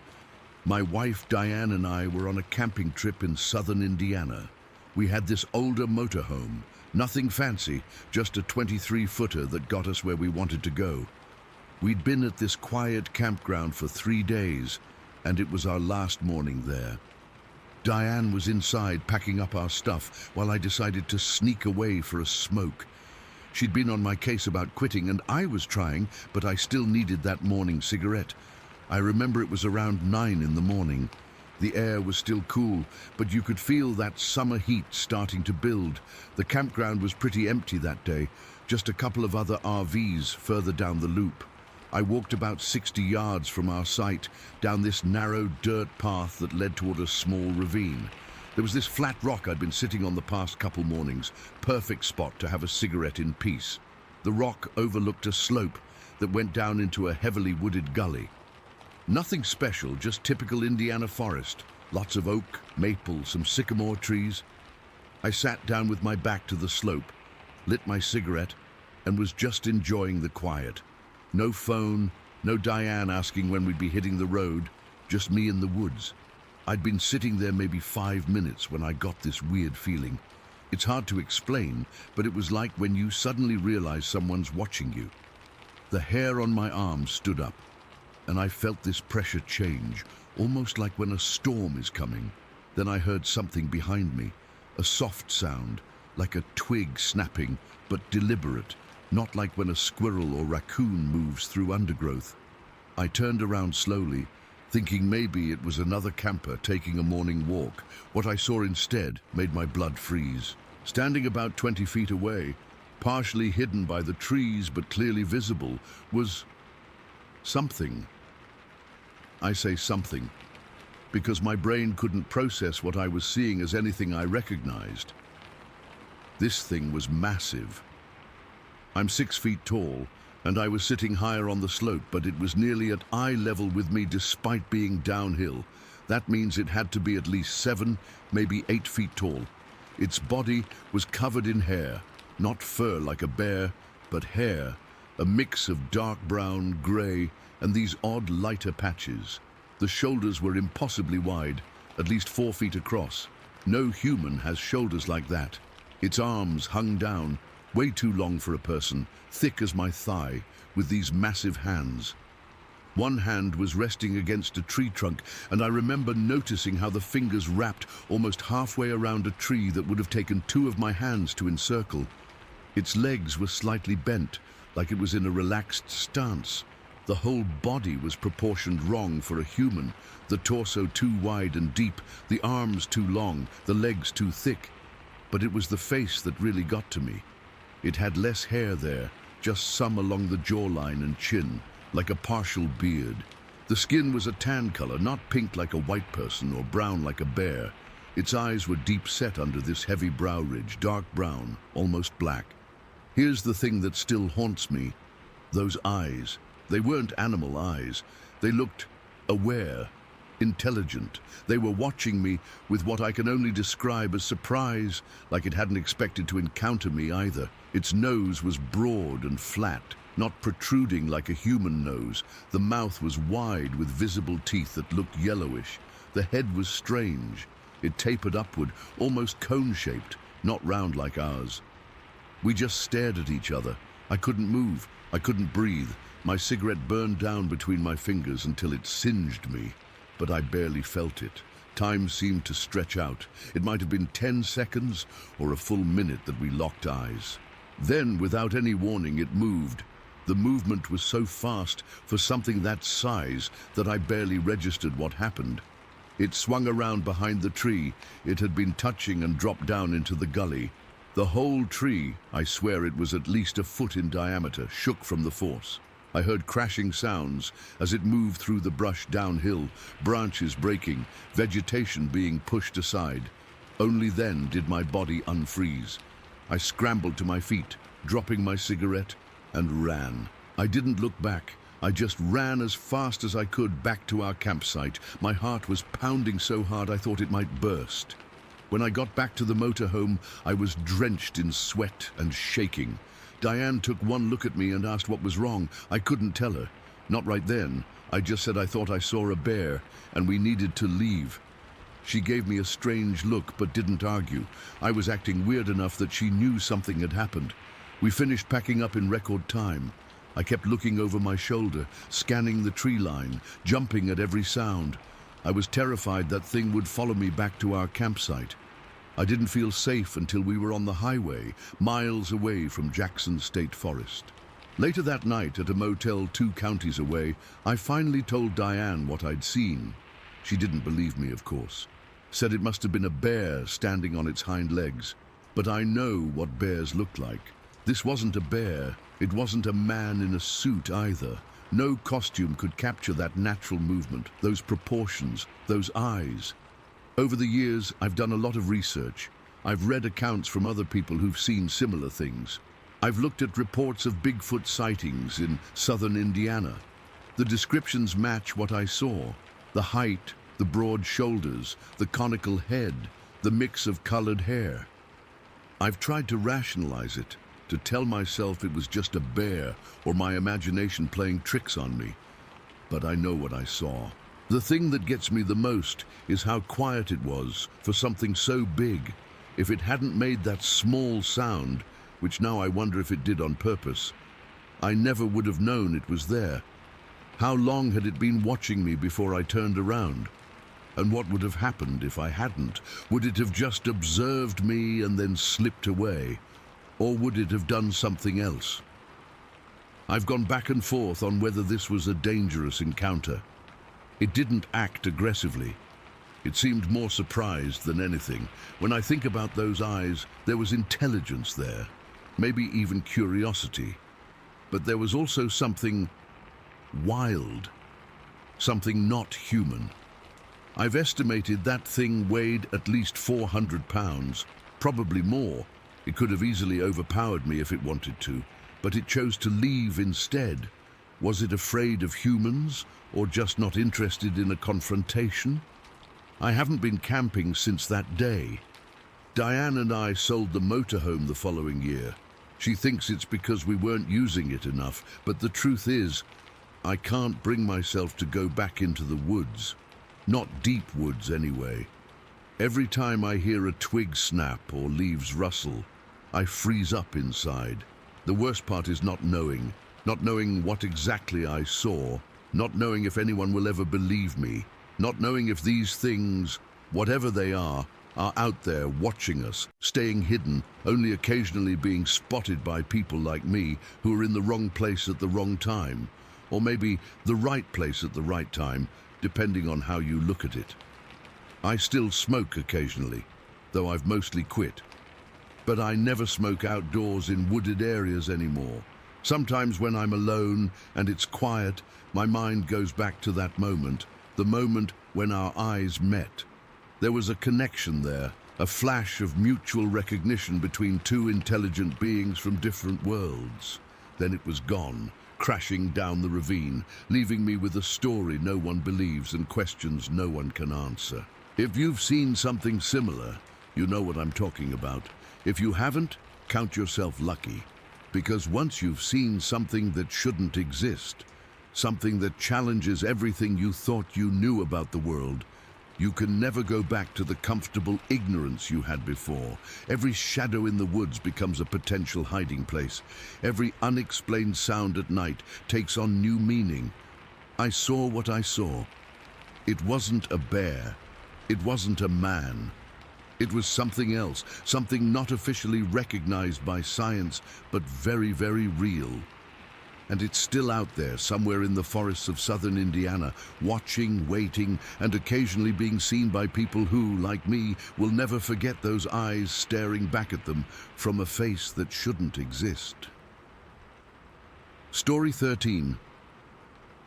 My wife Diane and I were on a camping trip in southern Indiana. We had this older motorhome, nothing fancy, just a 23-footer that got us where we wanted to go. We'd been at this quiet campground for 3 days, and it was our last morning there. Diane was inside packing up our stuff while I decided to sneak away for a smoke. She'd been on my case about quitting, and I was trying, but I still needed that morning cigarette. I remember it was around 9 in the morning. The air was still cool, but you could feel that summer heat starting to build. The campground was pretty empty that day, just a couple of other RVs further down the loop. I walked about 60 yards from our site, down this narrow dirt path that led toward a small ravine. There was this flat rock I'd been sitting on the past couple mornings, perfect spot to have a cigarette in peace. The rock overlooked a slope that went down into a heavily wooded gully. Nothing special, just typical Indiana forest. Lots of oak, maple, some sycamore trees. I sat down with my back to the slope, lit my cigarette, and was just enjoying the quiet. No phone, no Diane asking when we'd be hitting the road, just me in the woods. I'd been sitting there maybe 5 minutes when I got this weird feeling. It's hard to explain, but it was like when you suddenly realize someone's watching you. The hair on my arm stood up, and I felt this pressure change, almost like when a storm is coming. Then I heard something behind me, a soft sound, like a twig snapping, but deliberate, not like when a squirrel or raccoon moves through undergrowth. I turned around slowly, thinking maybe it was another camper taking a morning walk. What I saw instead made my blood freeze. Standing about 20 feet away, partially hidden by the trees but clearly visible, was something. I say something because my brain couldn't process what I was seeing as anything I recognized. This thing was massive. I'm 6 feet tall, and I was sitting higher on the slope, but it was nearly at eye level with me despite being downhill. That means it had to be at least 7, maybe 8 feet tall. Its body was covered in hair, not fur like a bear, but hair, a mix of dark brown, gray, and these odd lighter patches. The shoulders were impossibly wide, at least 4 feet across. No human has shoulders like that. Its arms hung down, way too long for a person, thick as my thigh, with these massive hands. One hand was resting against a tree trunk, and I remember noticing how the fingers wrapped almost halfway around a tree that would have taken 2 of my hands to encircle. Its legs were slightly bent, like it was in a relaxed stance. The whole body was proportioned wrong for a human, the torso too wide and deep, the arms too long, the legs too thick. But it was the face that really got to me. It had less hair there, just some along the jawline and chin, like a partial beard. The skin was a tan color, not pink like a white person or brown like a bear. Its eyes were deep set under this heavy brow ridge, dark brown, almost black. Here's the thing that still haunts me. Those eyes. They weren't animal eyes. They looked aware, intelligent. They were watching me with what I can only describe as surprise, like it hadn't expected to encounter me either. Its nose was broad and flat, not protruding like a human nose. The mouth was wide with visible teeth that looked yellowish. The head was strange. It tapered upward, almost cone-shaped, not round like ours. We just stared at each other. I couldn't move. I couldn't breathe. My cigarette burned down between my fingers until it singed me, but I barely felt it. Time seemed to stretch out. It might have been 10 seconds or a full minute that we locked eyes. Then, without any warning, it moved. The movement was so fast for something that size that I barely registered what happened. It swung around behind the tree it had been touching and dropped down into the gully. The whole tree, I swear it was at least a foot in diameter, shook from the force. I heard crashing sounds as it moved through the brush downhill, branches breaking, vegetation being pushed aside. Only then did my body unfreeze. I scrambled to my feet, dropping my cigarette, and ran. I didn't look back. I just ran as fast as I could back to our campsite. My heart was pounding so hard I thought it might burst. When I got back to the motorhome, I was drenched in sweat and shaking. Diane took one look at me and asked what was wrong. I couldn't tell her. Not right then. I just said I thought I saw a bear and we needed to leave. She gave me a strange look but didn't argue. I was acting weird enough that she knew something had happened. We finished packing up in record time. I kept looking over my shoulder, scanning the tree line, jumping at every sound. I was terrified that thing would follow me back to our campsite. I didn't feel safe until we were on the highway, miles away from Jackson State Forest. Later that night, at a motel 2 counties away, I finally told Diane what I'd seen. She didn't believe me, of course. Said it must have been a bear standing on its hind legs. But I know what bears look like. This wasn't a bear. It wasn't a man in a suit either. No costume could capture that natural movement, those proportions, those eyes. Over the years, I've done a lot of research. I've read accounts from other people who've seen similar things. I've looked at reports of Bigfoot sightings in southern Indiana. The descriptions match what I saw. The height, the broad shoulders, the conical head, the mix of colored hair. I've tried to rationalize it, to tell myself it was just a bear or my imagination playing tricks on me. But I know what I saw. The thing that gets me the most is how quiet it was for something so big. If it hadn't made that small sound, which now I wonder if it did on purpose, I never would have known it was there. How long had it been watching me before I turned around? And what would have happened if I hadn't? Would it have just observed me and then slipped away? Or would it have done something else? I've gone back and forth on whether this was a dangerous encounter. It didn't act aggressively. It seemed more surprised than anything. When I think about those eyes, there was intelligence there, maybe even curiosity. But there was also something wild, something not human. I've estimated that thing weighed at least 400 pounds, probably more. It could have easily overpowered me if it wanted to, but it chose to leave instead. Was it afraid of humans, or just not interested in a confrontation? I haven't been camping since that day. Diane and I sold the motorhome the following year. She thinks it's because we weren't using it enough, but the truth is, I can't bring myself to go back into the woods. Not deep woods, anyway. Every time I hear a twig snap or leaves rustle, I freeze up inside. The worst part is not knowing what exactly I saw, not knowing if anyone will ever believe me, not knowing if these things, whatever they are out there watching us, staying hidden, only occasionally being spotted by people like me who are in the wrong place at the wrong time, or maybe the right place at the right time, depending on how you look at it. I still smoke occasionally, though I've mostly quit. But I never smoke outdoors in wooded areas anymore. Sometimes when I'm alone and it's quiet, my mind goes back to that moment, the moment when our eyes met. There was a connection there, a flash of mutual recognition between two intelligent beings from different worlds. Then it was gone, crashing down the ravine, leaving me with a story no one believes and questions no one can answer. If you've seen something similar, you know what I'm talking about. If you haven't, count yourself lucky. Because once you've seen something that shouldn't exist, something that challenges everything you thought you knew about the world, you can never go back to the comfortable ignorance you had before. Every shadow in the woods becomes a potential hiding place. Every unexplained sound at night takes on new meaning. I saw what I saw. It wasn't a bear. It wasn't a man. It was something else, something not officially recognized by science, but very, very real. And it's still out there, somewhere in the forests of southern Indiana, watching, waiting, and occasionally being seen by people who, like me, will never forget those eyes staring back at them from a face that shouldn't exist. Story 13.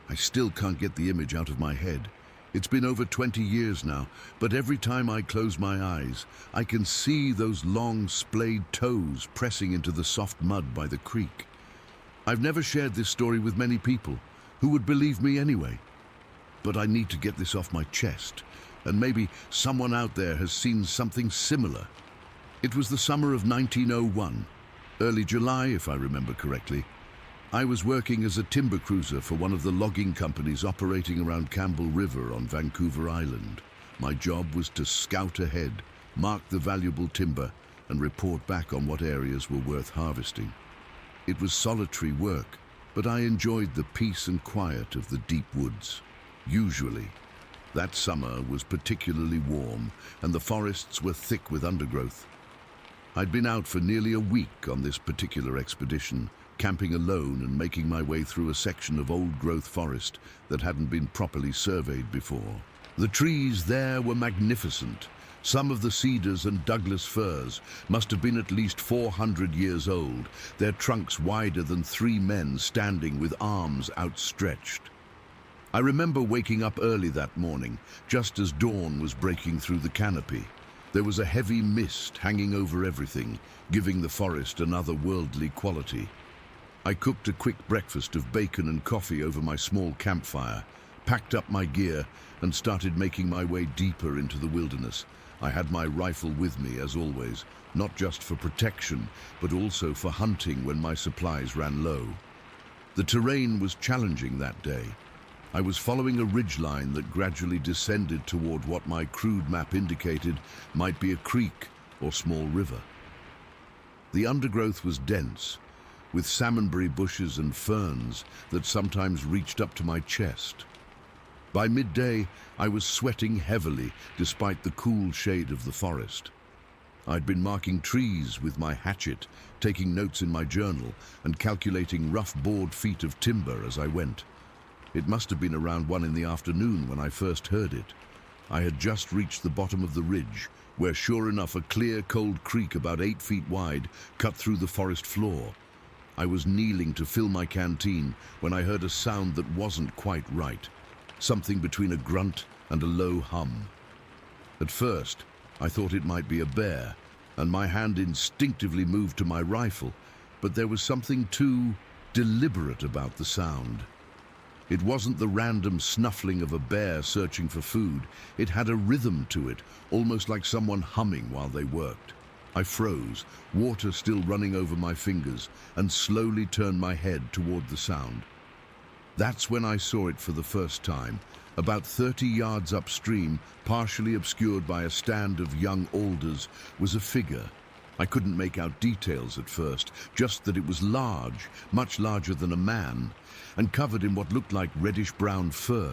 I still can't get the image out of my head. It's been over 20 years now, but every time I close my eyes, I can see those long, splayed toes pressing into the soft mud by the creek. I've never shared this story with many people who would believe me anyway. But I need to get this off my chest, and maybe someone out there has seen something similar. It was the summer of 1901, early July if I remember correctly. I was working as a timber cruiser for one of the logging companies operating around Campbell River on Vancouver Island. My job was to scout ahead, mark the valuable timber, and report back on what areas were worth harvesting. It was solitary work, but I enjoyed the peace and quiet of the deep woods. Usually, that summer was particularly warm, and the forests were thick with undergrowth. I'd been out for nearly a week on this particular expedition, camping alone and making my way through a section of old-growth forest that hadn't been properly surveyed before. The trees there were magnificent. Some of the cedars and Douglas firs must have been at least 400 years old, their trunks wider than 3 men standing with arms outstretched. I remember waking up early that morning, just as dawn was breaking through the canopy. There was a heavy mist hanging over everything, giving the forest an otherworldly quality. I cooked a quick breakfast of bacon and coffee over my small campfire, packed up my gear, and started making my way deeper into the wilderness. I had my rifle with me, as always, not just for protection, but also for hunting when my supplies ran low. The terrain was challenging that day. I was following a ridgeline that gradually descended toward what my crude map indicated might be a creek or small river. The undergrowth was dense, with salmonberry bushes and ferns that sometimes reached up to my chest. By midday, I was sweating heavily despite the cool shade of the forest. I'd been marking trees with my hatchet, taking notes in my journal, and calculating rough board feet of timber as I went. It must have been around 1 in the afternoon when I first heard it. I had just reached the bottom of the ridge, where sure enough a clear, cold creek about 8 feet wide cut through the forest floor. I was kneeling to fill my canteen when I heard a sound that wasn't quite right. Something between a grunt and a low hum. At first, I thought it might be a bear, and my hand instinctively moved to my rifle, but there was something too deliberate about the sound. It wasn't the random snuffling of a bear searching for food. It had a rhythm to it, almost like someone humming while they worked. I froze, water still running over my fingers, and slowly turned my head toward the sound. That's when I saw it for the first time. About 30 yards upstream, partially obscured by a stand of young alders, was a figure. I couldn't make out details at first, just that it was large, much larger than a man, and covered in what looked like reddish-brown fur.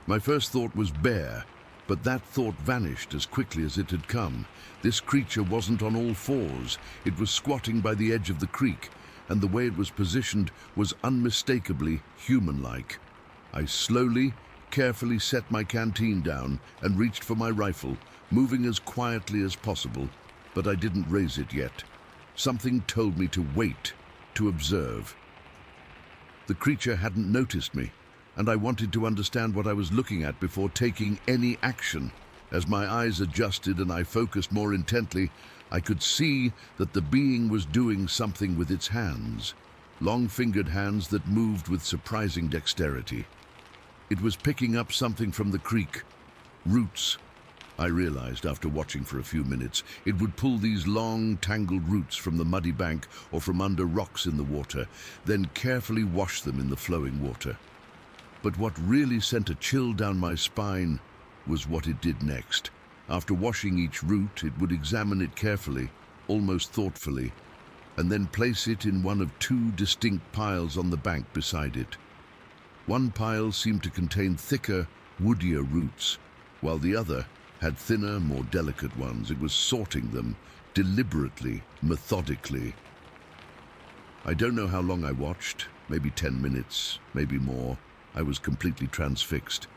My first thought was bear, but that thought vanished as quickly as it had come. This creature wasn't on all fours. It was squatting by the edge of the creek, and the way it was positioned was unmistakably human-like. I slowly, carefully set my canteen down and reached for my rifle, moving as quietly as possible, but I didn't raise it yet. Something told me to wait, to observe. The creature hadn't noticed me, and I wanted to understand what I was looking at before taking any action. As my eyes adjusted and I focused more intently, I could see that the being was doing something with its hands, long-fingered hands that moved with surprising dexterity. It was picking up something from the creek, roots. I realized after watching for a few minutes, it would pull these long, tangled roots from the muddy bank or from under rocks in the water, then carefully wash them in the flowing water. But what really sent a chill down my spine was what it did next. After washing each root, it would examine it carefully, almost thoughtfully, and then place it in one of 2 distinct piles on the bank beside it. One pile seemed to contain thicker, woodier roots, while the other had thinner, more delicate ones. It was sorting them, deliberately, methodically. I don't know how long I watched, maybe 10 minutes, maybe more. I was completely transfixed.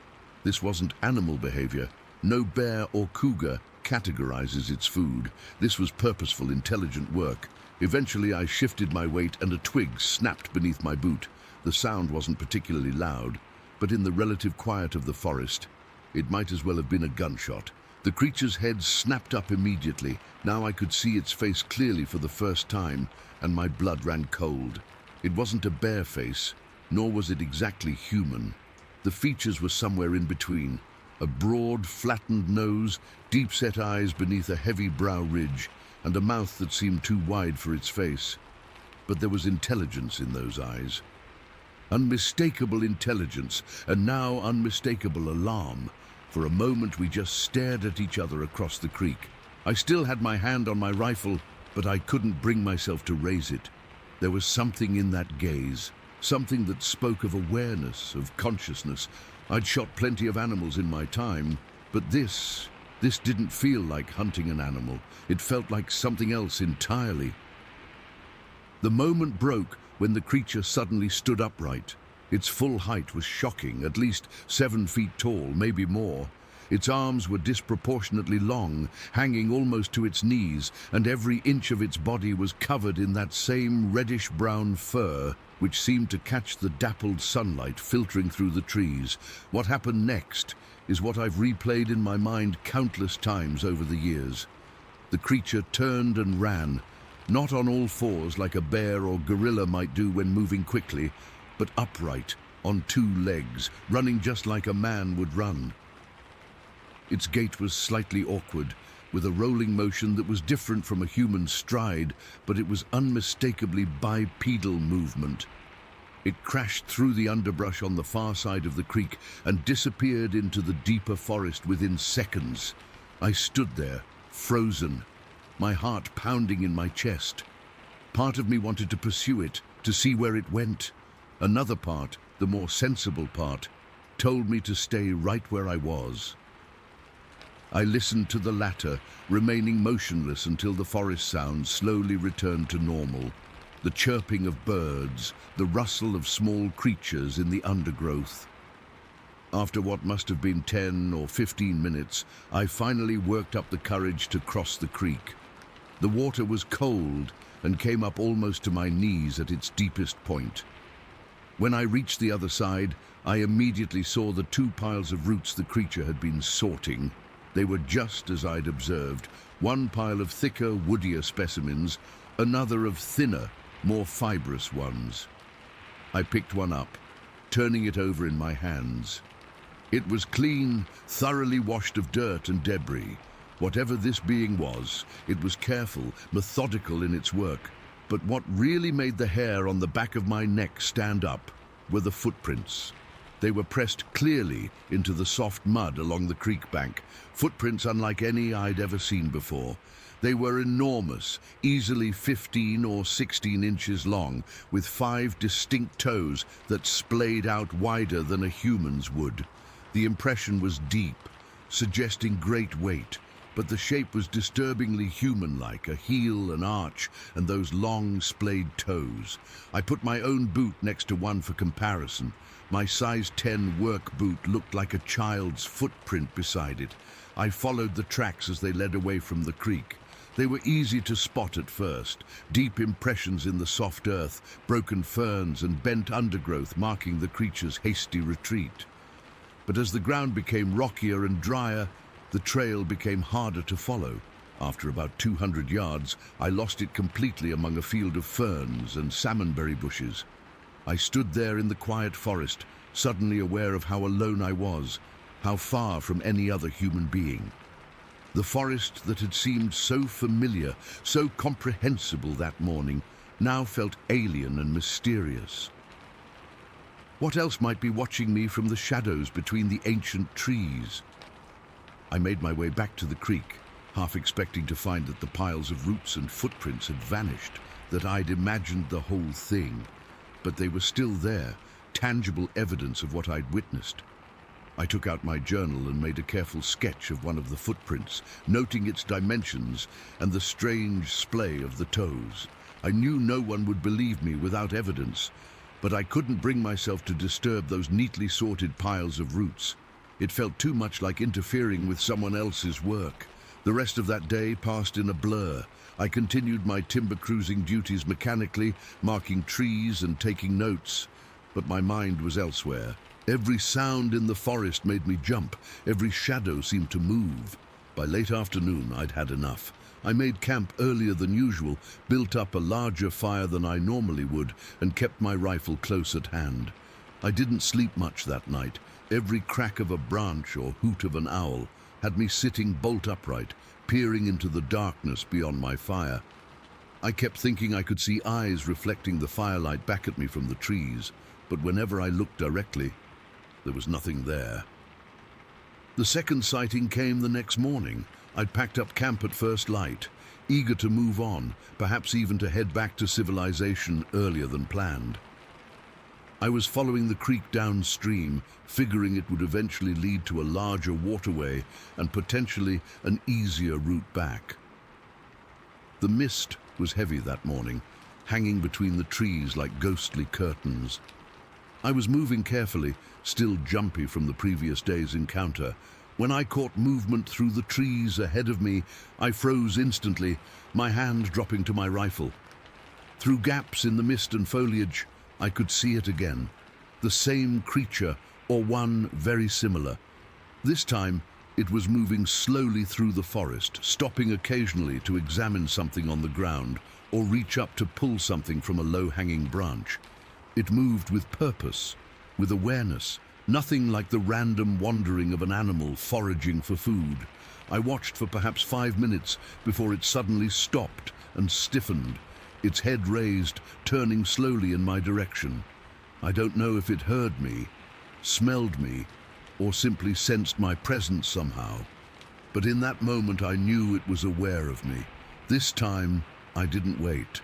This wasn't animal behavior. No bear or cougar categorizes its food. This was purposeful, intelligent work. Eventually I shifted my weight and a twig snapped beneath my boot. The sound wasn't particularly loud, but in the relative quiet of the forest, it might as well have been a gunshot. The creature's head snapped up immediately. Now I could see its face clearly for the first time, and my blood ran cold. It wasn't a bear face, nor was it exactly human. The features were somewhere in between. A broad, flattened nose, deep-set eyes beneath a heavy brow ridge, and a mouth that seemed too wide for its face. But there was intelligence in those eyes. Unmistakable intelligence, and now unmistakable alarm. For a moment we just stared at each other across the creek. I still had my hand on my rifle, but I couldn't bring myself to raise it. There was something in that gaze, something that spoke of awareness, of consciousness. I'd shot plenty of animals in my time, but this didn't feel like hunting an animal. It felt like something else entirely. The moment broke when the creature suddenly stood upright. Its full height was shocking, at least 7 feet tall, maybe more. Its arms were disproportionately long, hanging almost to its knees, and every inch of its body was covered in that same reddish-brown fur, which seemed to catch the dappled sunlight filtering through the trees. What happened next is what I've replayed in my mind countless times over the years. The creature turned and ran, not on all fours like a bear or gorilla might do when moving quickly, but upright, on 2 legs, running just like a man would run. Its gait was slightly awkward, with a rolling motion that was different from a human stride, but it was unmistakably bipedal movement. It crashed through the underbrush on the far side of the creek and disappeared into the deeper forest within seconds. I stood there, frozen, my heart pounding in my chest. Part of me wanted to pursue it, to see where it went. Another part, the more sensible part, told me to stay right where I was. I listened to the latter, remaining motionless until the forest sounds slowly returned to normal. The chirping of birds, the rustle of small creatures in the undergrowth. After what must have been 10 or 15 minutes, I finally worked up the courage to cross the creek. The water was cold and came up almost to my knees at its deepest point. When I reached the other side, I immediately saw the 2 piles of roots the creature had been sorting. They were just as I'd observed, one pile of thicker, woodier specimens, another of thinner, more fibrous ones. I picked one up, turning it over in my hands. It was clean, thoroughly washed of dirt and debris. Whatever this being was, it was careful, methodical in its work. But what really made the hair on the back of my neck stand up were the footprints. They were pressed clearly into the soft mud along the creek bank, footprints unlike any I'd ever seen before. They were enormous, easily 15 or 16 inches long, with 5 distinct toes that splayed out wider than a human's would. The impression was deep, suggesting great weight, but the shape was disturbingly human-like, a heel, an arch, and those long, splayed toes. I put my own boot next to one for comparison. My size 10 work boot looked like a child's footprint beside it. I followed the tracks as they led away from the creek. They were easy to spot at first, deep impressions in the soft earth, broken ferns and bent undergrowth marking the creature's hasty retreat. But as the ground became rockier and drier, the trail became harder to follow. After about 200 yards, I lost it completely among a field of ferns and salmonberry bushes. I stood there in the quiet forest, suddenly aware of how alone I was, how far from any other human being. The forest that had seemed so familiar, so comprehensible that morning, now felt alien and mysterious. What else might be watching me from the shadows between the ancient trees? I made my way back to the creek, half expecting to find that the piles of roots and footprints had vanished, that I'd imagined the whole thing. But they were still there, tangible evidence of what I'd witnessed. I took out my journal and made a careful sketch of one of the footprints, noting its dimensions and the strange splay of the toes. I knew no one would believe me without evidence, but I couldn't bring myself to disturb those neatly sorted piles of roots. It felt too much like interfering with someone else's work. The rest of that day passed in a blur. I continued my timber cruising duties mechanically, marking trees and taking notes, but my mind was elsewhere. Every sound in the forest made me jump. Every shadow seemed to move. By late afternoon, I'd had enough. I made camp earlier than usual, built up a larger fire than I normally would, and kept my rifle close at hand. I didn't sleep much that night. Every crack of a branch or hoot of an owl had me sitting bolt upright, peering into the darkness beyond my fire. I kept thinking I could see eyes reflecting the firelight back at me from the trees, but whenever I looked directly, there was nothing there. The second sighting came the next morning. I'd packed up camp at first light, eager to move on, perhaps even to head back to civilization earlier than planned. I was following the creek downstream, figuring it would eventually lead to a larger waterway and potentially an easier route back. The mist was heavy that morning, hanging between the trees like ghostly curtains. I was moving carefully, still jumpy from the previous day's encounter. When I caught movement through the trees ahead of me, I froze instantly, my hand dropping to my rifle. Through gaps in the mist and foliage, I could see it again. The same creature, or one very similar. This time, it was moving slowly through the forest, stopping occasionally to examine something on the ground or reach up to pull something from a low-hanging branch. It moved with purpose, with awareness, nothing like the random wandering of an animal foraging for food. I watched for perhaps 5 minutes before it suddenly stopped and stiffened, its head raised, turning slowly in my direction. I don't know if it heard me, smelled me, or simply sensed my presence somehow. But in that moment I knew it was aware of me. This time, I didn't wait.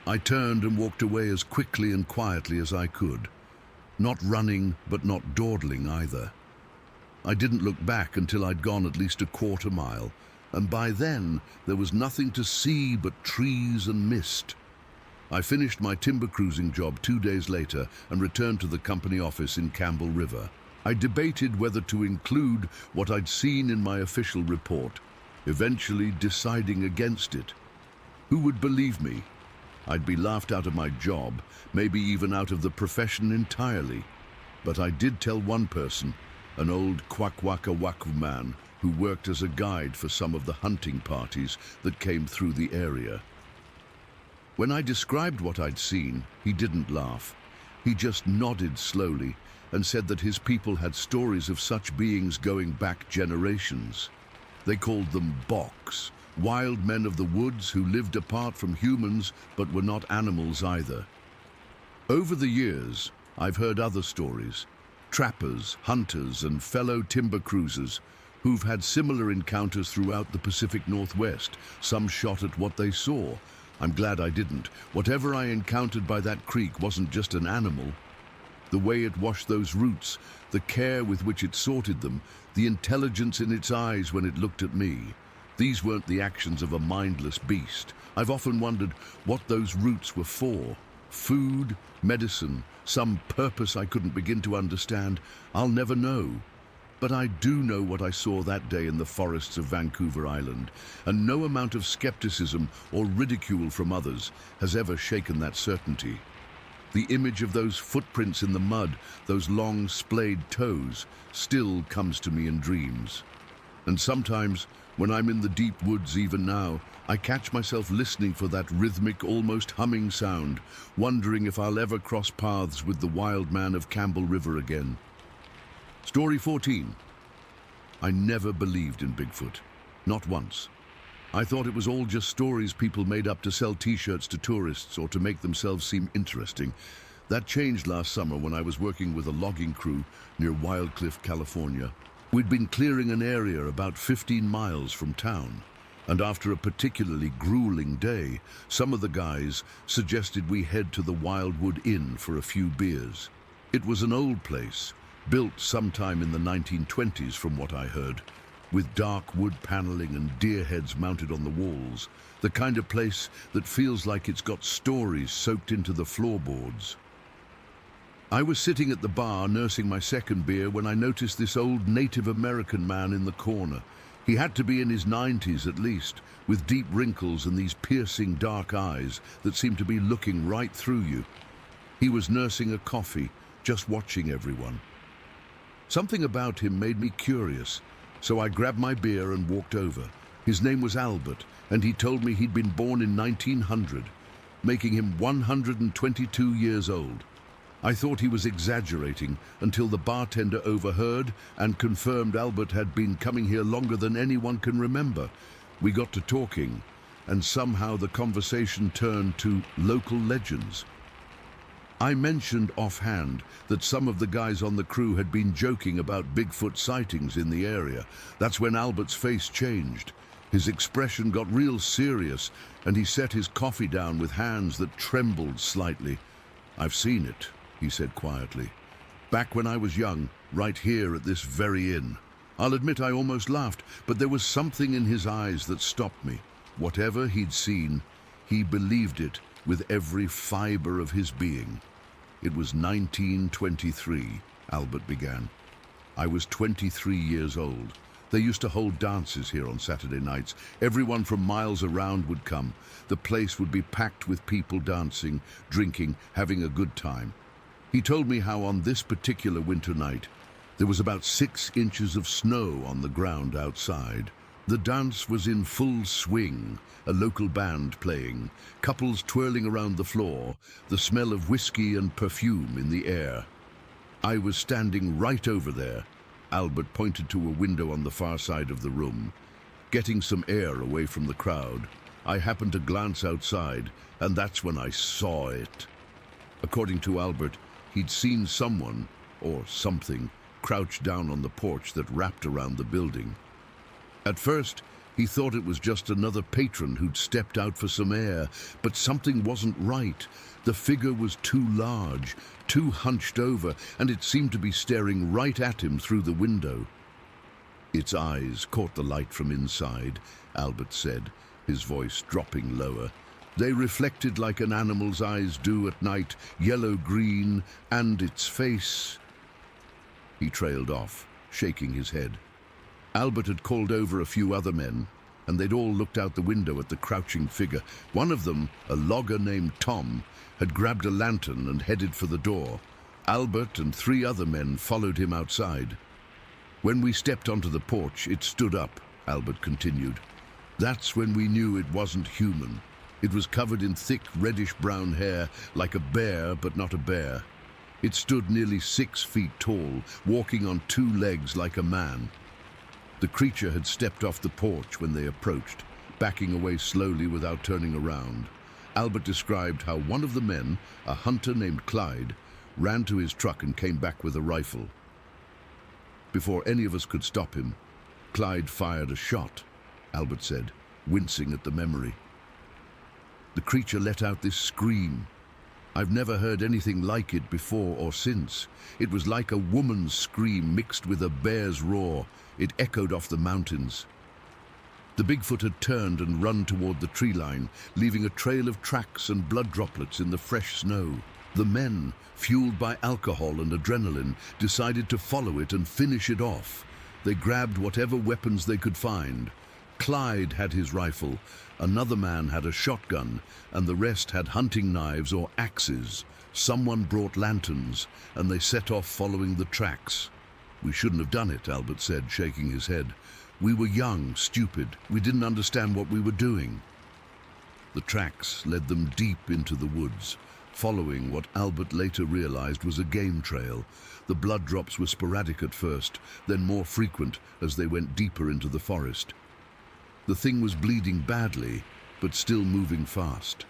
I turned and walked away as quickly and quietly as I could. Not running, but not dawdling either. I didn't look back until I'd gone at least a quarter mile, and by then there was nothing to see but trees and mist. I finished my timber cruising job 2 days later and returned to the company office in Campbell River. I debated whether to include what I'd seen in my official report, eventually deciding against it. Who would believe me? I'd be laughed out of my job, maybe even out of the profession entirely. But I did tell one person, an old Kwakwaka-Waku man who worked as a guide for some of the hunting parties that came through the area. When I described what I'd seen, he didn't laugh. He just nodded slowly and said that his people had stories of such beings going back generations. They called them Boks, wild men of the woods who lived apart from humans but were not animals either. Over the years, I've heard other stories. Trappers, hunters, and fellow timber cruisers who've had similar encounters throughout the Pacific Northwest. Some shot at what they saw. I'm glad I didn't. Whatever I encountered by that creek wasn't just an animal. The way it washed those roots, the care with which it sorted them, the intelligence in its eyes when it looked at me. These weren't the actions of a mindless beast. I've often wondered what those roots were for. Food, medicine, some purpose I couldn't begin to understand. I'll never know. But I do know what I saw that day in the forests of Vancouver Island, and no amount of skepticism or ridicule from others has ever shaken that certainty. The image of those footprints in the mud, those long splayed toes, still comes to me in dreams. And sometimes, when I'm in the deep woods even now, I catch myself listening for that rhythmic, almost humming sound, wondering if I'll ever cross paths with the wild man of Campbell River again. Story 14. I never believed in Bigfoot. Not once. I thought it was all just stories people made up to sell t-shirts to tourists or to make themselves seem interesting. That changed last summer when I was working with a logging crew near Wildcliff, California. We'd been clearing an area about 15 miles from town, and after a particularly grueling day, some of the guys suggested we head to the Wildwood Inn for a few beers. It was an old place, built sometime in the 1920s from what I heard, with dark wood paneling and deer heads mounted on the walls, the kind of place that feels like it's got stories soaked into the floorboards. I was sitting at the bar nursing my second beer when I noticed this old Native American man in the corner. He had to be in his 90s at least, with deep wrinkles and these piercing dark eyes that seemed to be looking right through you. He was nursing a coffee, just watching everyone. Something about him made me curious, so I grabbed my beer and walked over. His name was Albert, and he told me he'd been born in 1900, making him 122 years old. I thought he was exaggerating until the bartender overheard and confirmed Albert had been coming here longer than anyone can remember. We got to talking, and somehow the conversation turned to local legends. I mentioned offhand that some of the guys on the crew had been joking about Bigfoot sightings in the area. That's when Albert's face changed. His expression got real serious, and he set his coffee down with hands that trembled slightly. "I've seen it," he said quietly. "Back when I was young, right here at this very inn." I'll admit I almost laughed, but there was something in his eyes that stopped me. Whatever he'd seen, he believed it with every fiber of his being. It was 1923, Albert began. I was 23 years old. They used to hold dances here on Saturday nights. Everyone from miles around would come. The place would be packed with people dancing, drinking, having a good time. He told me how on this particular winter night, there was about 6 inches of snow on the ground outside. The dance was in full swing, a local band playing, couples twirling around the floor, the smell of whiskey and perfume in the air. I was standing right over there. Albert pointed to a window on the far side of the room. getting some air away from the crowd. I happened to glance outside, and that's when I saw it. According to Albert, he'd seen someone, or something, crouched down on the porch that wrapped around the building. At first, he thought it was just another patron who'd stepped out for some air, but something wasn't right. The figure was too large, too hunched over, and it seemed to be staring right at him through the window. Its eyes caught the light from inside, Albert said, his voice dropping lower. They reflected like an animal's eyes do at night, yellow-green, and its face. He trailed off, shaking his head. Albert had called over a few other men, and they'd all looked out the window at the crouching figure. One of them, a logger named Tom, had grabbed a lantern and headed for the door. Albert and 3 other men followed him outside. When we stepped onto the porch, it stood up, Albert continued. That's when we knew it wasn't human. It was covered in thick reddish-brown hair, like a bear, but not a bear. It stood nearly 6 feet tall, walking on 2 legs like a man. The creature had stepped off the porch when they approached, backing away slowly without turning around. Albert described how one of the men, a hunter named Clyde, ran to his truck and came back with a rifle. Before any of us could stop him, Clyde fired a shot, Albert said, wincing at the memory. The creature let out this scream. I've never heard anything like it before or since. It was like a woman's scream mixed with a bear's roar. It echoed off the mountains. The Bigfoot had turned and run toward the tree line, leaving a trail of tracks and blood droplets in the fresh snow. The men, fueled by alcohol and adrenaline, decided to follow it and finish it off. They grabbed whatever weapons they could find. Clyde had his rifle, another man had a shotgun, and the rest had hunting knives or axes. Someone brought lanterns, and they set off following the tracks. We shouldn't have done it, Albert said, shaking his head. We were young, stupid. We didn't understand what we were doing. The tracks led them deep into the woods, following what Albert later realized was a game trail. The blood drops were sporadic at first, then more frequent as they went deeper into the forest. The thing was bleeding badly, but still moving fast.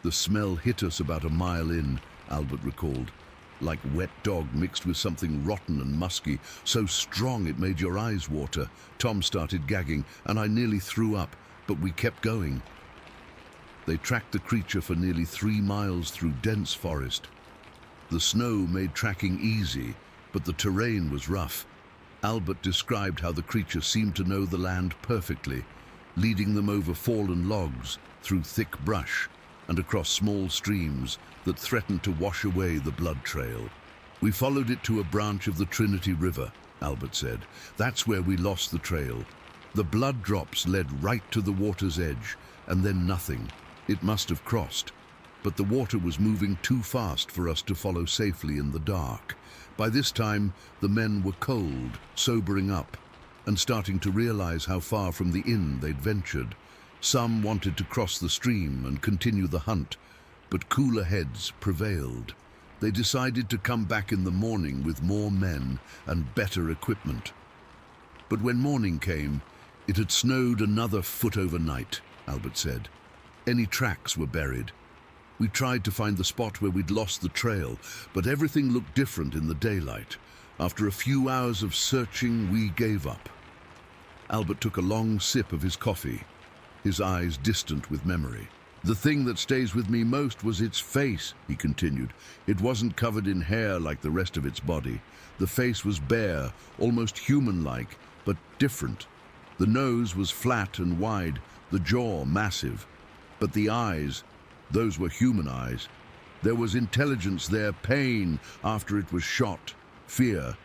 The smell hit us about a mile in, Albert recalled, like wet dog mixed with something rotten and musky, so strong it made your eyes water. Tom started gagging, and I nearly threw up, but we kept going. They tracked the creature for nearly 3 miles through dense forest. The snow made tracking easy, but the terrain was rough. Albert described how the creature seemed to know the land perfectly, leading them over fallen logs, through thick brush, and across small streams that threatened to wash away the blood trail. We followed it to a branch of the Trinity River, Albert said. That's where we lost the trail. The blood drops led right to the water's edge, and then nothing. It must have crossed, but the water was moving too fast for us to follow safely in the dark. By this time, the men were cold, sobering up, and starting to realize how far from the inn they'd ventured. Some wanted to cross the stream and continue the hunt, but cooler heads prevailed. They decided to come back in the morning with more men and better equipment. But when morning came, it had snowed another foot overnight, Albert said. Any tracks were buried. We tried to find the spot where we'd lost the trail, but everything looked different in the daylight. After a few hours of searching, we gave up. Albert took a long sip of his coffee, his eyes distant with memory. The thing that stays with me most was its face, he continued. It wasn't covered in hair like the rest of its body. The face was bare, almost human-like, but different. The nose was flat and wide, the jaw massive. But the eyes, those were human eyes. There was intelligence there, pain after it was shot, fear.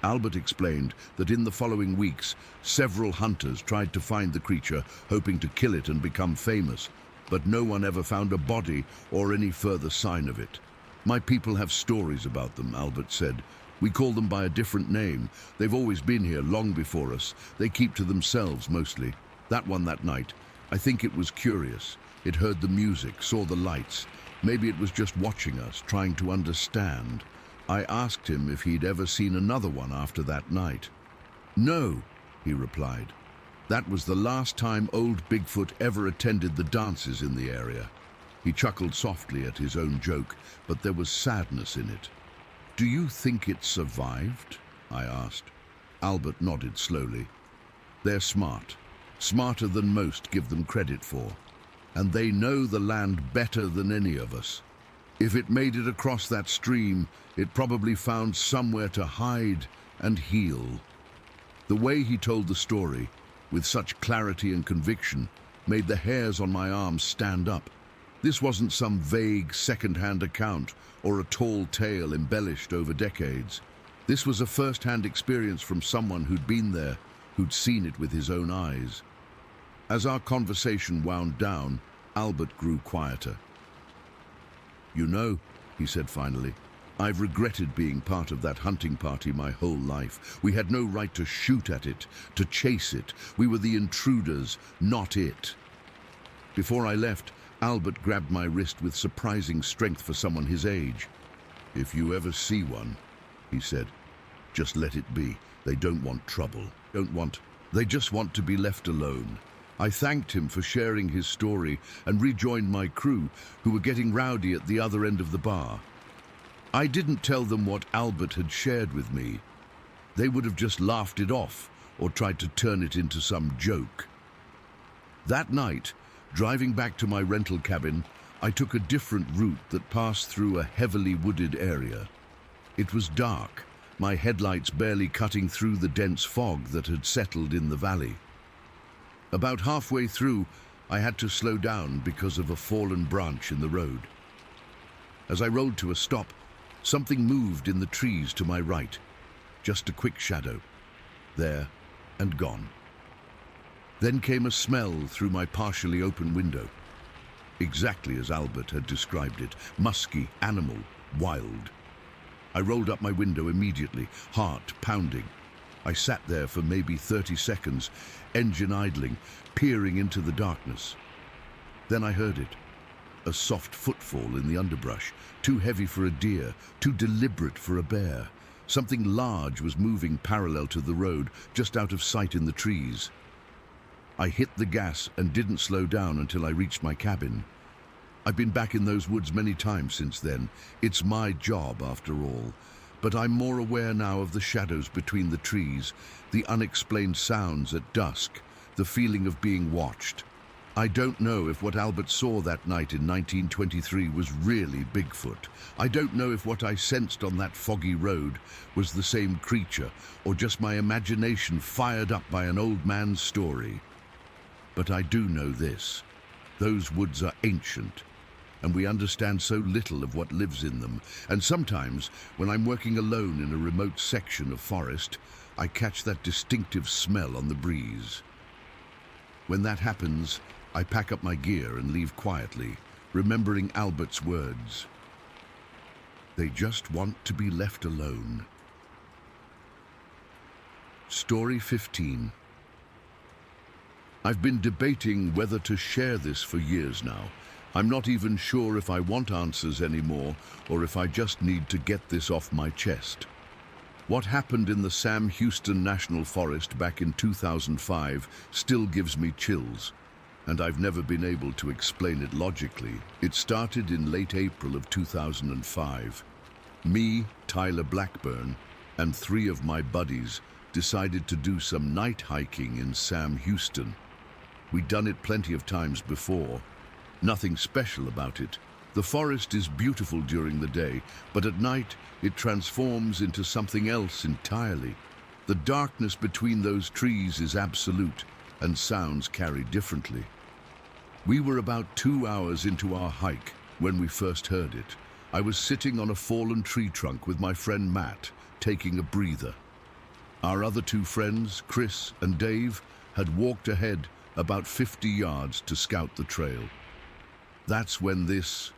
Albert explained that in the following weeks, several hunters tried to find the creature, hoping to kill it and become famous, but no one ever found a body or any further sign of it. My people have stories about them, Albert said. We call them by a different name. They've always been here long before us. They keep to themselves mostly. That one that night, I think it was curious. It heard the music, saw the lights. Maybe it was just watching us, trying to understand. I asked him if he'd ever seen another one after that night. No, he replied. That was the last time old Bigfoot ever attended the dances in the area. He chuckled softly at his own joke, but there was sadness in it. "Do you think it survived?" I asked. Albert nodded slowly. "They're smart, smarter than most give them credit for, and they know the land better than any of us. If it made it across that stream, it probably found somewhere to hide and heal." The way he told the story, with such clarity and conviction, made the hairs on my arms stand up. This wasn't some vague second-hand account or a tall tale embellished over decades. This was a first-hand experience from someone who'd been there, who'd seen it with his own eyes. As our conversation wound down, Albert grew quieter. "You know," he said finally, "I've regretted being part of that hunting party my whole life. We had no right to shoot at it, to chase it. We were the intruders, not it." Before I left, Albert grabbed my wrist with surprising strength for someone his age. "If you ever see one," he said, "just let it be. They don't want trouble. They just want to be left alone." I thanked him for sharing his story and rejoined my crew, who were getting rowdy at the other end of the bar. I didn't tell them what Albert had shared with me. They would have just laughed it off or tried to turn it into some joke. That night, driving back to my rental cabin, I took a different route that passed through a heavily wooded area. It was dark, my headlights barely cutting through the dense fog that had settled in the valley. About halfway through, I had to slow down because of a fallen branch in the road. As I rolled to a stop, something moved in the trees to my right. Just a quick shadow. There and gone. Then came a smell through my partially open window. Exactly as Albert had described it. Musky, animal, wild. I rolled up my window immediately, heart pounding. I sat there for maybe 30 seconds, engine idling, peering into the darkness. Then I heard it. A soft footfall in the underbrush, too heavy for a deer, too deliberate for a bear. Something large was moving parallel to the road, just out of sight in the trees. I hit the gas and didn't slow down until I reached my cabin. I've been back in those woods many times since then. It's my job, after all. But I'm more aware now of the shadows between the trees, the unexplained sounds at dusk, the feeling of being watched. I don't know if what Albert saw that night in 1923 was really Bigfoot. I don't know if what I sensed on that foggy road was the same creature, or just my imagination fired up by an old man's story. But I do know this. Those woods are ancient, and we understand so little of what lives in them. And sometimes, when I'm working alone in a remote section of forest, I catch that distinctive smell on the breeze. When that happens, I pack up my gear and leave quietly, remembering Albert's words. They just want to be left alone. Story 15. I've been debating whether to share this for years now. I'm not even sure if I want answers anymore or if I just need to get this off my chest. What happened in the Sam Houston National Forest back in 2005 still gives me chills, and I've never been able to explain it logically. It started in late April of 2005. Me, Tyler Blackburn, and 3 of my buddies decided to do some night hiking in Sam Houston. We'd done it plenty of times before. Nothing special about it. The forest is beautiful during the day, but at night it transforms into something else entirely. The darkness between those trees is absolute, and sounds carry differently. We were about 2 hours into our hike when we first heard it. I was sitting on a fallen tree trunk with my friend Matt, taking a breather. Our other 2 friends, Chris and Dave, had walked ahead about 50 yards to scout the trail. That's when this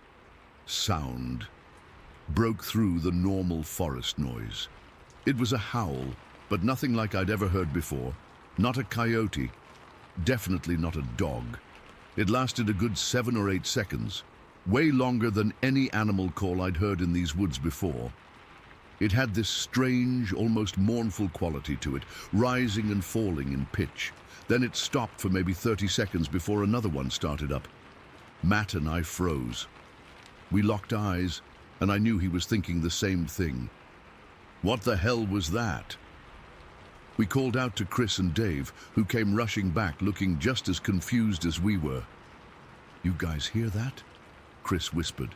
sound broke through the normal forest noise. It was a howl, but nothing like I'd ever heard before. Not a coyote, definitely not a dog. It lasted a good 7 or 8 seconds, way longer than any animal call I'd heard in these woods before. It had this strange, almost mournful quality to it, rising and falling in pitch, Then it stopped for maybe 30 seconds before another one started up. Matt and I froze. We locked eyes, and I knew he was thinking the same thing. What the hell was that? We called out to Chris and Dave, who came rushing back looking just as confused as we were. "You guys hear that?" Chris whispered.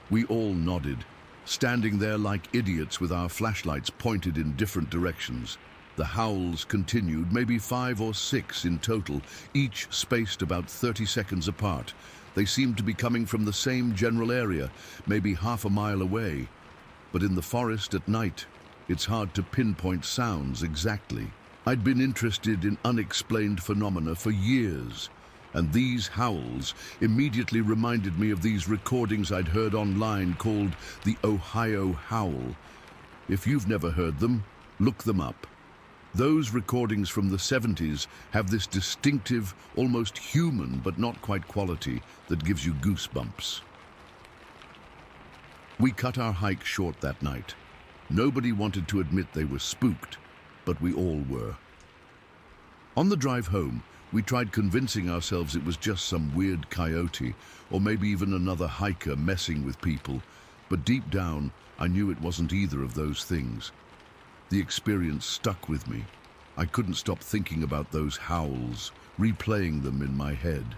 We all nodded, standing there like idiots with our flashlights pointed in different directions. The howls continued, maybe 5 or 6 in total, each spaced about 30 seconds apart. They seemed to be coming from the same general area, maybe half a mile away. But in the forest at night, it's hard to pinpoint sounds exactly. I'd been interested in unexplained phenomena for years, and these howls immediately reminded me of these recordings I'd heard online called the Ohio Howl. If you've never heard them, look them up. Those recordings from the 70s have this distinctive, almost human but not quite quality that gives you goosebumps. We cut our hike short that night. Nobody wanted to admit they were spooked, but we all were. On the drive home, we tried convincing ourselves it was just some weird coyote, or maybe even another hiker messing with people, but deep down, I knew it wasn't either of those things. The experience stuck with me. I couldn't stop thinking about those howls, replaying them in my head.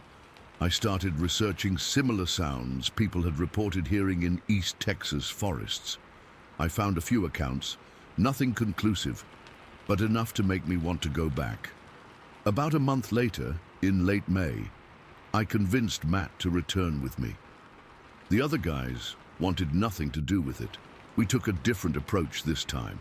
I started researching similar sounds people had reported hearing in East Texas forests. I found a few accounts, nothing conclusive, but enough to make me want to go back. About a month later, in late May, I convinced Matt to return with me. The other guys wanted nothing to do with it. We took a different approach this time.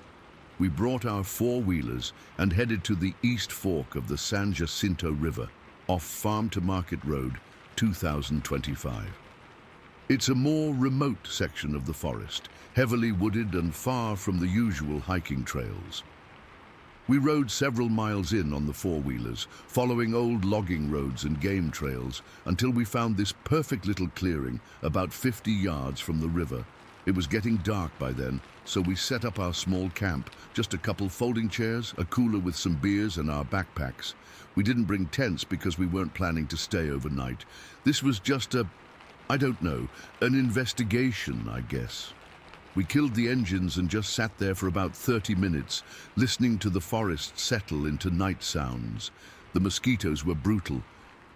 We brought our four-wheelers and headed to the East Fork of the San Jacinto River, off Farm to Market Road, 2025. It's a more remote section of the forest, heavily wooded and far from the usual hiking trails. We rode several miles in on the four-wheelers, following old logging roads and game trails, until we found this perfect little clearing about 50 yards from the river. It was getting dark by then, so we set up our small camp, just a couple folding chairs, a cooler with some beers, and our backpacks. We didn't bring tents because we weren't planning to stay overnight. This was just an investigation, I guess. We killed the engines and just sat there for about 30 minutes, listening to the forest settle into night sounds. The mosquitoes were brutal,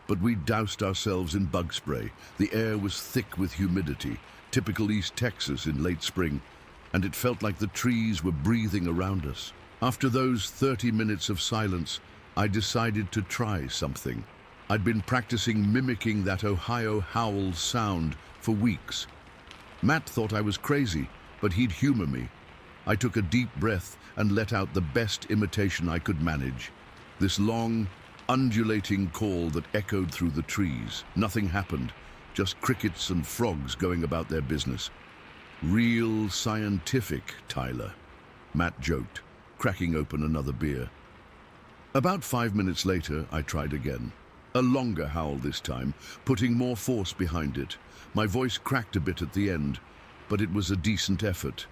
but we doused ourselves in bug spray. The air was thick with humidity, typical East Texas in late spring, and it felt like the trees were breathing around us. After those 30 minutes of silence, I decided to try something. I'd been practicing mimicking that Ohio howl sound for weeks. Matt thought I was crazy, but he'd humor me. I took a deep breath and let out the best imitation I could manage. This long, undulating call that echoed through the trees. Nothing happened, just crickets and frogs going about their business. "Real scientific, Tyler," Matt joked, cracking open another beer. About 5 minutes later, I tried again. A longer howl this time, putting more force behind it. My voice cracked a bit at the end, but it was a decent effort.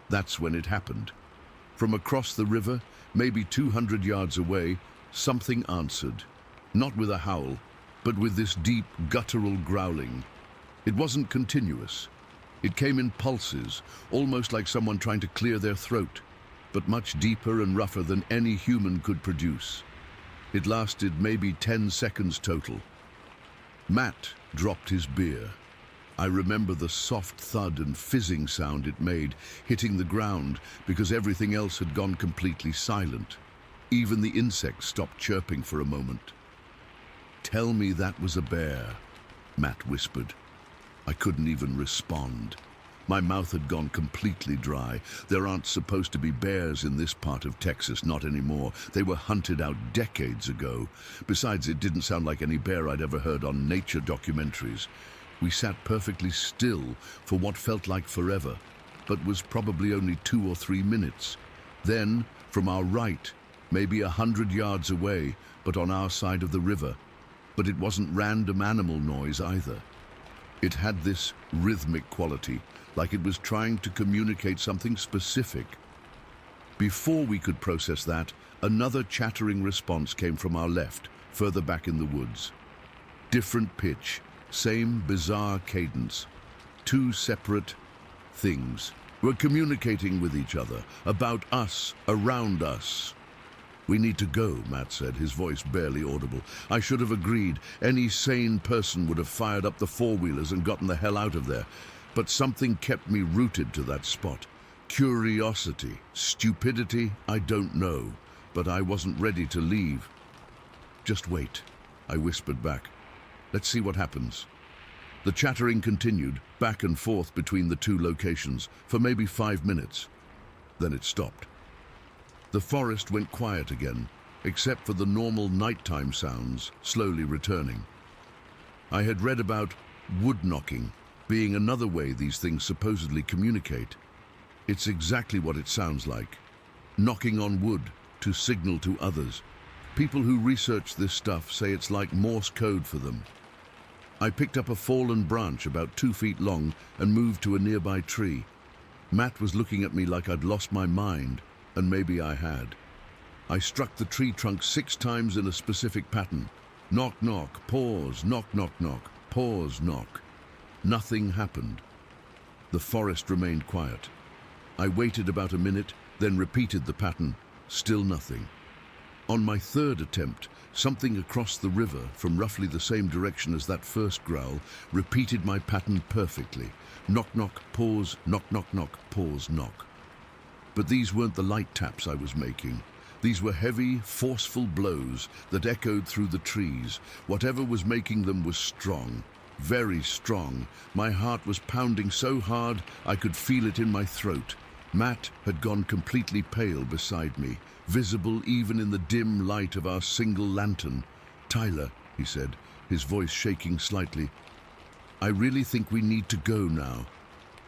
That's when it happened. From across the river, maybe 200 yards away, something answered. Not with a howl, but with this deep, guttural growling. It wasn't continuous. It came in pulses, almost like someone trying to clear their throat, but much deeper and rougher than any human could produce. It lasted maybe 10 seconds total. Matt dropped his beer. I remember the soft thud and fizzing sound it made, hitting the ground, because everything else had gone completely silent. Even the insects stopped chirping for a moment. "Tell me that was a bear," Matt whispered. I couldn't even respond. My mouth had gone completely dry. There aren't supposed to be bears in this part of Texas, not anymore. They were hunted out decades ago. Besides, it didn't sound like any bear I'd ever heard on nature documentaries. We sat perfectly still for what felt like forever, but was probably only 2 or 3 minutes. Then, from our right, maybe 100 yards away, but on our side of the river. But it wasn't random animal noise either. It had this rhythmic quality, like it was trying to communicate something specific. Before we could process that, another chattering response came from our left, further back in the woods. Different pitch, same bizarre cadence. Two separate things were communicating with each other, about us, around us. "We need to go," Matt said, his voice barely audible. I should have agreed. Any sane person would have fired up the four-wheelers and gotten the hell out of there. But something kept me rooted to that spot. Curiosity, stupidity, I don't know. But I wasn't ready to leave. "Just wait," I whispered back. "Let's see what happens." The chattering continued, back and forth between the two locations, for maybe 5 minutes. Then it stopped. The forest went quiet again, except for the normal nighttime sounds slowly returning. I had read about wood knocking being another way these things supposedly communicate. It's exactly what it sounds like. Knocking on wood to signal to others. People who research this stuff say it's like Morse code for them. I picked up a fallen branch about 2 feet long and moved to a nearby tree. Matt was looking at me like I'd lost my mind, and maybe I had. I struck the tree trunk 6 times in a specific pattern. Knock, knock, pause, knock, knock, knock, pause, knock. Nothing happened. The forest remained quiet. I waited about a minute, then repeated the pattern. Still nothing. On my 3rd attempt, something across the river from roughly the same direction as that first growl repeated my pattern perfectly. Knock, knock, pause, knock, knock, knock, pause, knock. But these weren't the light taps I was making. These were heavy, forceful blows that echoed through the trees. Whatever was making them was strong, very strong. My heart was pounding so hard I could feel it in my throat. Matt had gone completely pale beside me, visible even in the dim light of our single lantern. "Tyler," he said, his voice shaking slightly, "I really think we need to go now."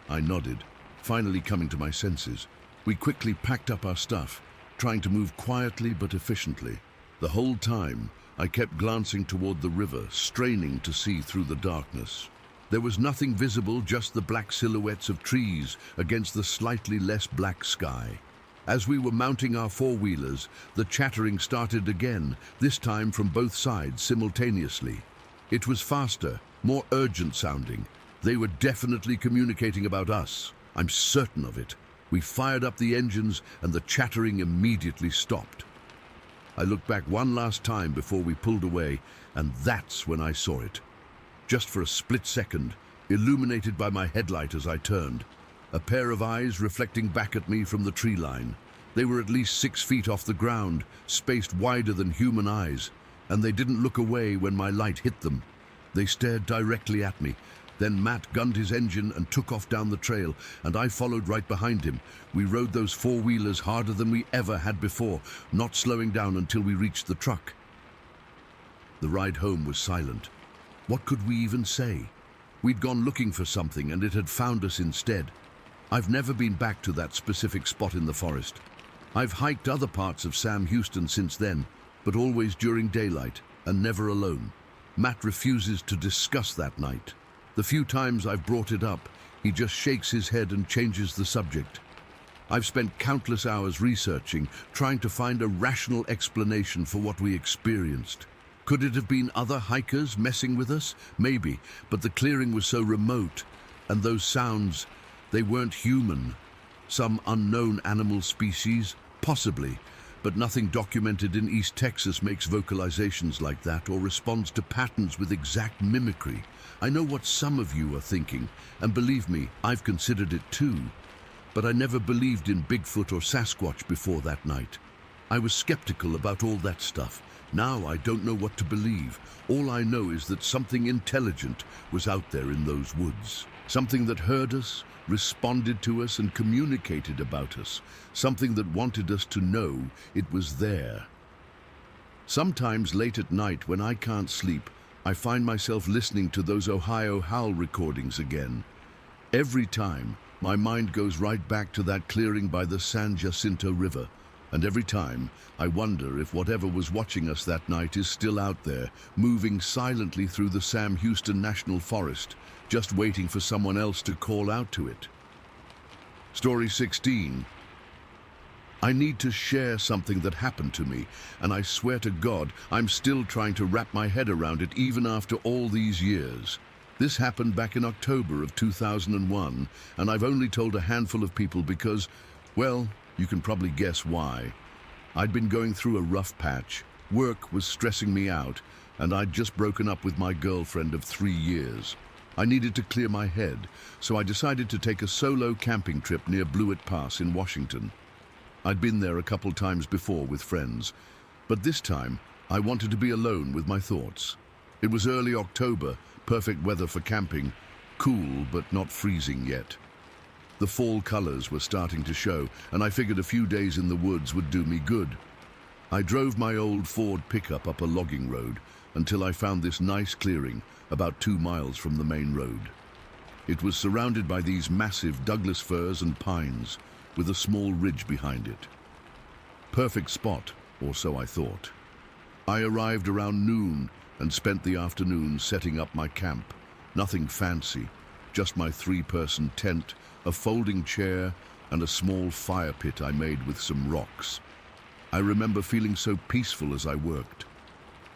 I nodded, finally coming to my senses. We quickly packed up our stuff, trying to move quietly but efficiently. The whole time, I kept glancing toward the river, straining to see through the darkness. There was nothing visible, just the black silhouettes of trees against the slightly less black sky. As we were mounting our four-wheelers, the chattering started again, this time from both sides simultaneously. It was faster, more urgent sounding. They were definitely communicating about us. I'm certain of it. We fired up the engines and the chattering immediately stopped. I looked back one last time before we pulled away, and that's when I saw it. Just for a split second, illuminated by my headlight as I turned. A pair of eyes reflecting back at me from the tree line. They were at least 6 feet off the ground, spaced wider than human eyes, and they didn't look away when my light hit them. They stared directly at me. Then Matt gunned his engine and took off down the trail, and I followed right behind him. We rode those four-wheelers harder than we ever had before, not slowing down until we reached the truck. The ride home was silent. What could we even say? We'd gone looking for something, and it had found us instead. I've never been back to that specific spot in the forest. I've hiked other parts of Sam Houston since then, but always during daylight, and never alone. Matt refuses to discuss that night. The few times I've brought it up, he just shakes his head and changes the subject. I've spent countless hours researching, trying to find a rational explanation for what we experienced. Could it have been other hikers messing with us? Maybe, but the clearing was so remote, and those sounds, they weren't human. Some unknown animal species? Possibly, but nothing documented in East Texas makes vocalizations like that or responds to patterns with exact mimicry. I know what some of you are thinking, and believe me, I've considered it too. But I never believed in Bigfoot or Sasquatch before that night. I was skeptical about all that stuff. Now I don't know what to believe. All I know is that something intelligent was out there in those woods. Something that heard us, responded to us, and communicated about us. Something that wanted us to know it was there. Sometimes late at night when I can't sleep, I find myself listening to those Ohio Howl recordings again. Every time, my mind goes right back to that clearing by the San Jacinto River. And every time, I wonder if whatever was watching us that night is still out there, moving silently through the Sam Houston National Forest, just waiting for someone else to call out to it. Story 16. I need to share something that happened to me, and I swear to God, I'm still trying to wrap my head around it even after all these years. This happened back in October of 2001, and I've only told a handful of people because, well, you can probably guess why. I'd been going through a rough patch, work was stressing me out, and I'd just broken up with my girlfriend of 3 years. I needed to clear my head, so I decided to take a solo camping trip near Blewett Pass in Washington. I'd been there a couple times before with friends, but this time I wanted to be alone with my thoughts. It was early October, perfect weather for camping, cool but not freezing yet. The fall colors were starting to show, and I figured a few days in the woods would do me good. I drove my old Ford pickup up a logging road until I found this nice clearing about 2 miles from the main road. It was surrounded by these massive Douglas firs and pines, with a small ridge behind it. Perfect spot, or so I thought. I arrived around noon and spent the afternoon setting up my camp. Nothing fancy, just my 3-person tent, a folding chair, and a small fire pit I made with some rocks. I remember feeling so peaceful as I worked.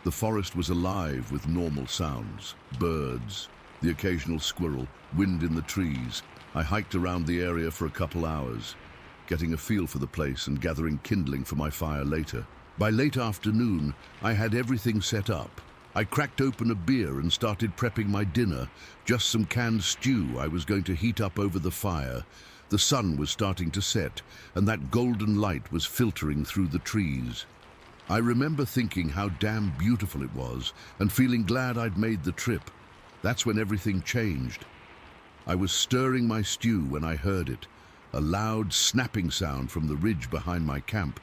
The forest was alive with normal sounds, birds, the occasional squirrel, wind in the trees. I hiked around the area for a couple hours, getting a feel for the place and gathering kindling for my fire later. By late afternoon, I had everything set up. I cracked open a beer and started prepping my dinner, just some canned stew I was going to heat up over the fire. The sun was starting to set, and that golden light was filtering through the trees. I remember thinking how damn beautiful it was and feeling glad I'd made the trip. That's when everything changed. I was stirring my stew when I heard it, a loud snapping sound from the ridge behind my camp.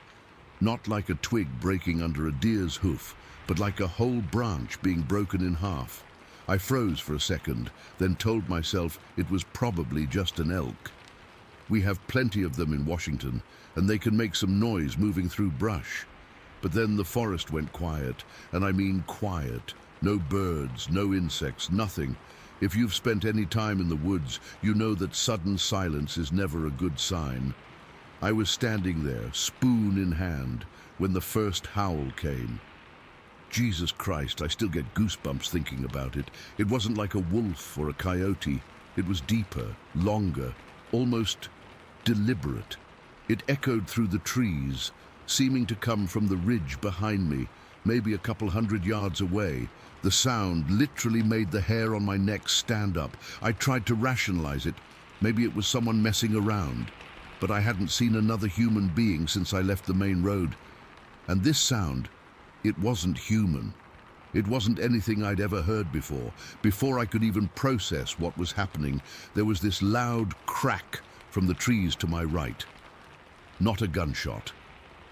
Not like a twig breaking under a deer's hoof, but like a whole branch being broken in half. I froze for a second, then told myself it was probably just an elk. We have plenty of them in Washington, and they can make some noise moving through brush. But then the forest went quiet, and I mean quiet. No birds, no insects, nothing. If you've spent any time in the woods, you know that sudden silence is never a good sign. I was standing there, spoon in hand, when the first howl came. Jesus Christ, I still get goosebumps thinking about it. It wasn't like a wolf or a coyote. It was deeper, longer, almost deliberate. It echoed through the trees, seeming to come from the ridge behind me, maybe a couple 100 yards away. The sound literally made the hair on my neck stand up. I tried to rationalize it. Maybe it was someone messing around. But I hadn't seen another human being since I left the main road. And this sound, it wasn't human. It wasn't anything I'd ever heard before. Before I could even process what was happening, there was this loud crack from the trees to my right. Not a gunshot.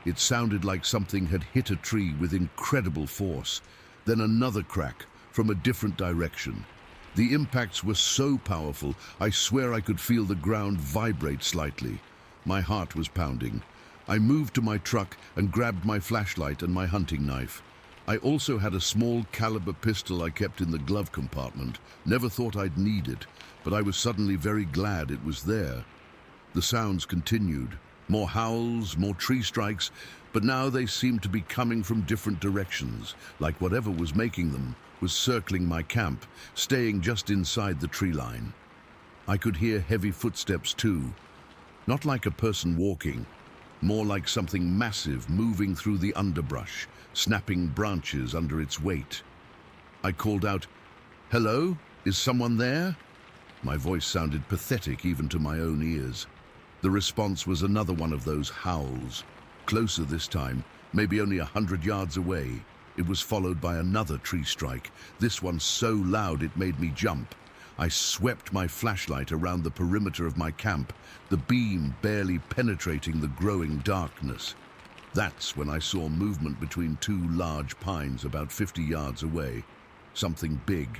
It sounded like something had hit a tree with incredible force. Then another crack from a different direction. The impacts were so powerful, I swear I could feel the ground vibrate slightly. My heart was pounding. I moved to my truck and grabbed my flashlight and my hunting knife. I also had a small caliber pistol I kept in the glove compartment. Never thought I'd need it, but I was suddenly very glad it was there. The sounds continued. More howls, more tree strikes, but now they seemed to be coming from different directions, like whatever was making them was circling my camp, staying just inside the tree line. I could hear heavy footsteps too, not like a person walking, more like something massive moving through the underbrush, snapping branches under its weight. I called out, "Hello? Is someone there?" My voice sounded pathetic even to my own ears. The response was another one of those howls, closer this time, maybe only 100 yards away. It was followed by another tree strike, this one so loud it made me jump. I swept my flashlight around the perimeter of my camp, the beam barely penetrating the growing darkness. That's when I saw movement between 2 large pines about 50 yards away. Something big.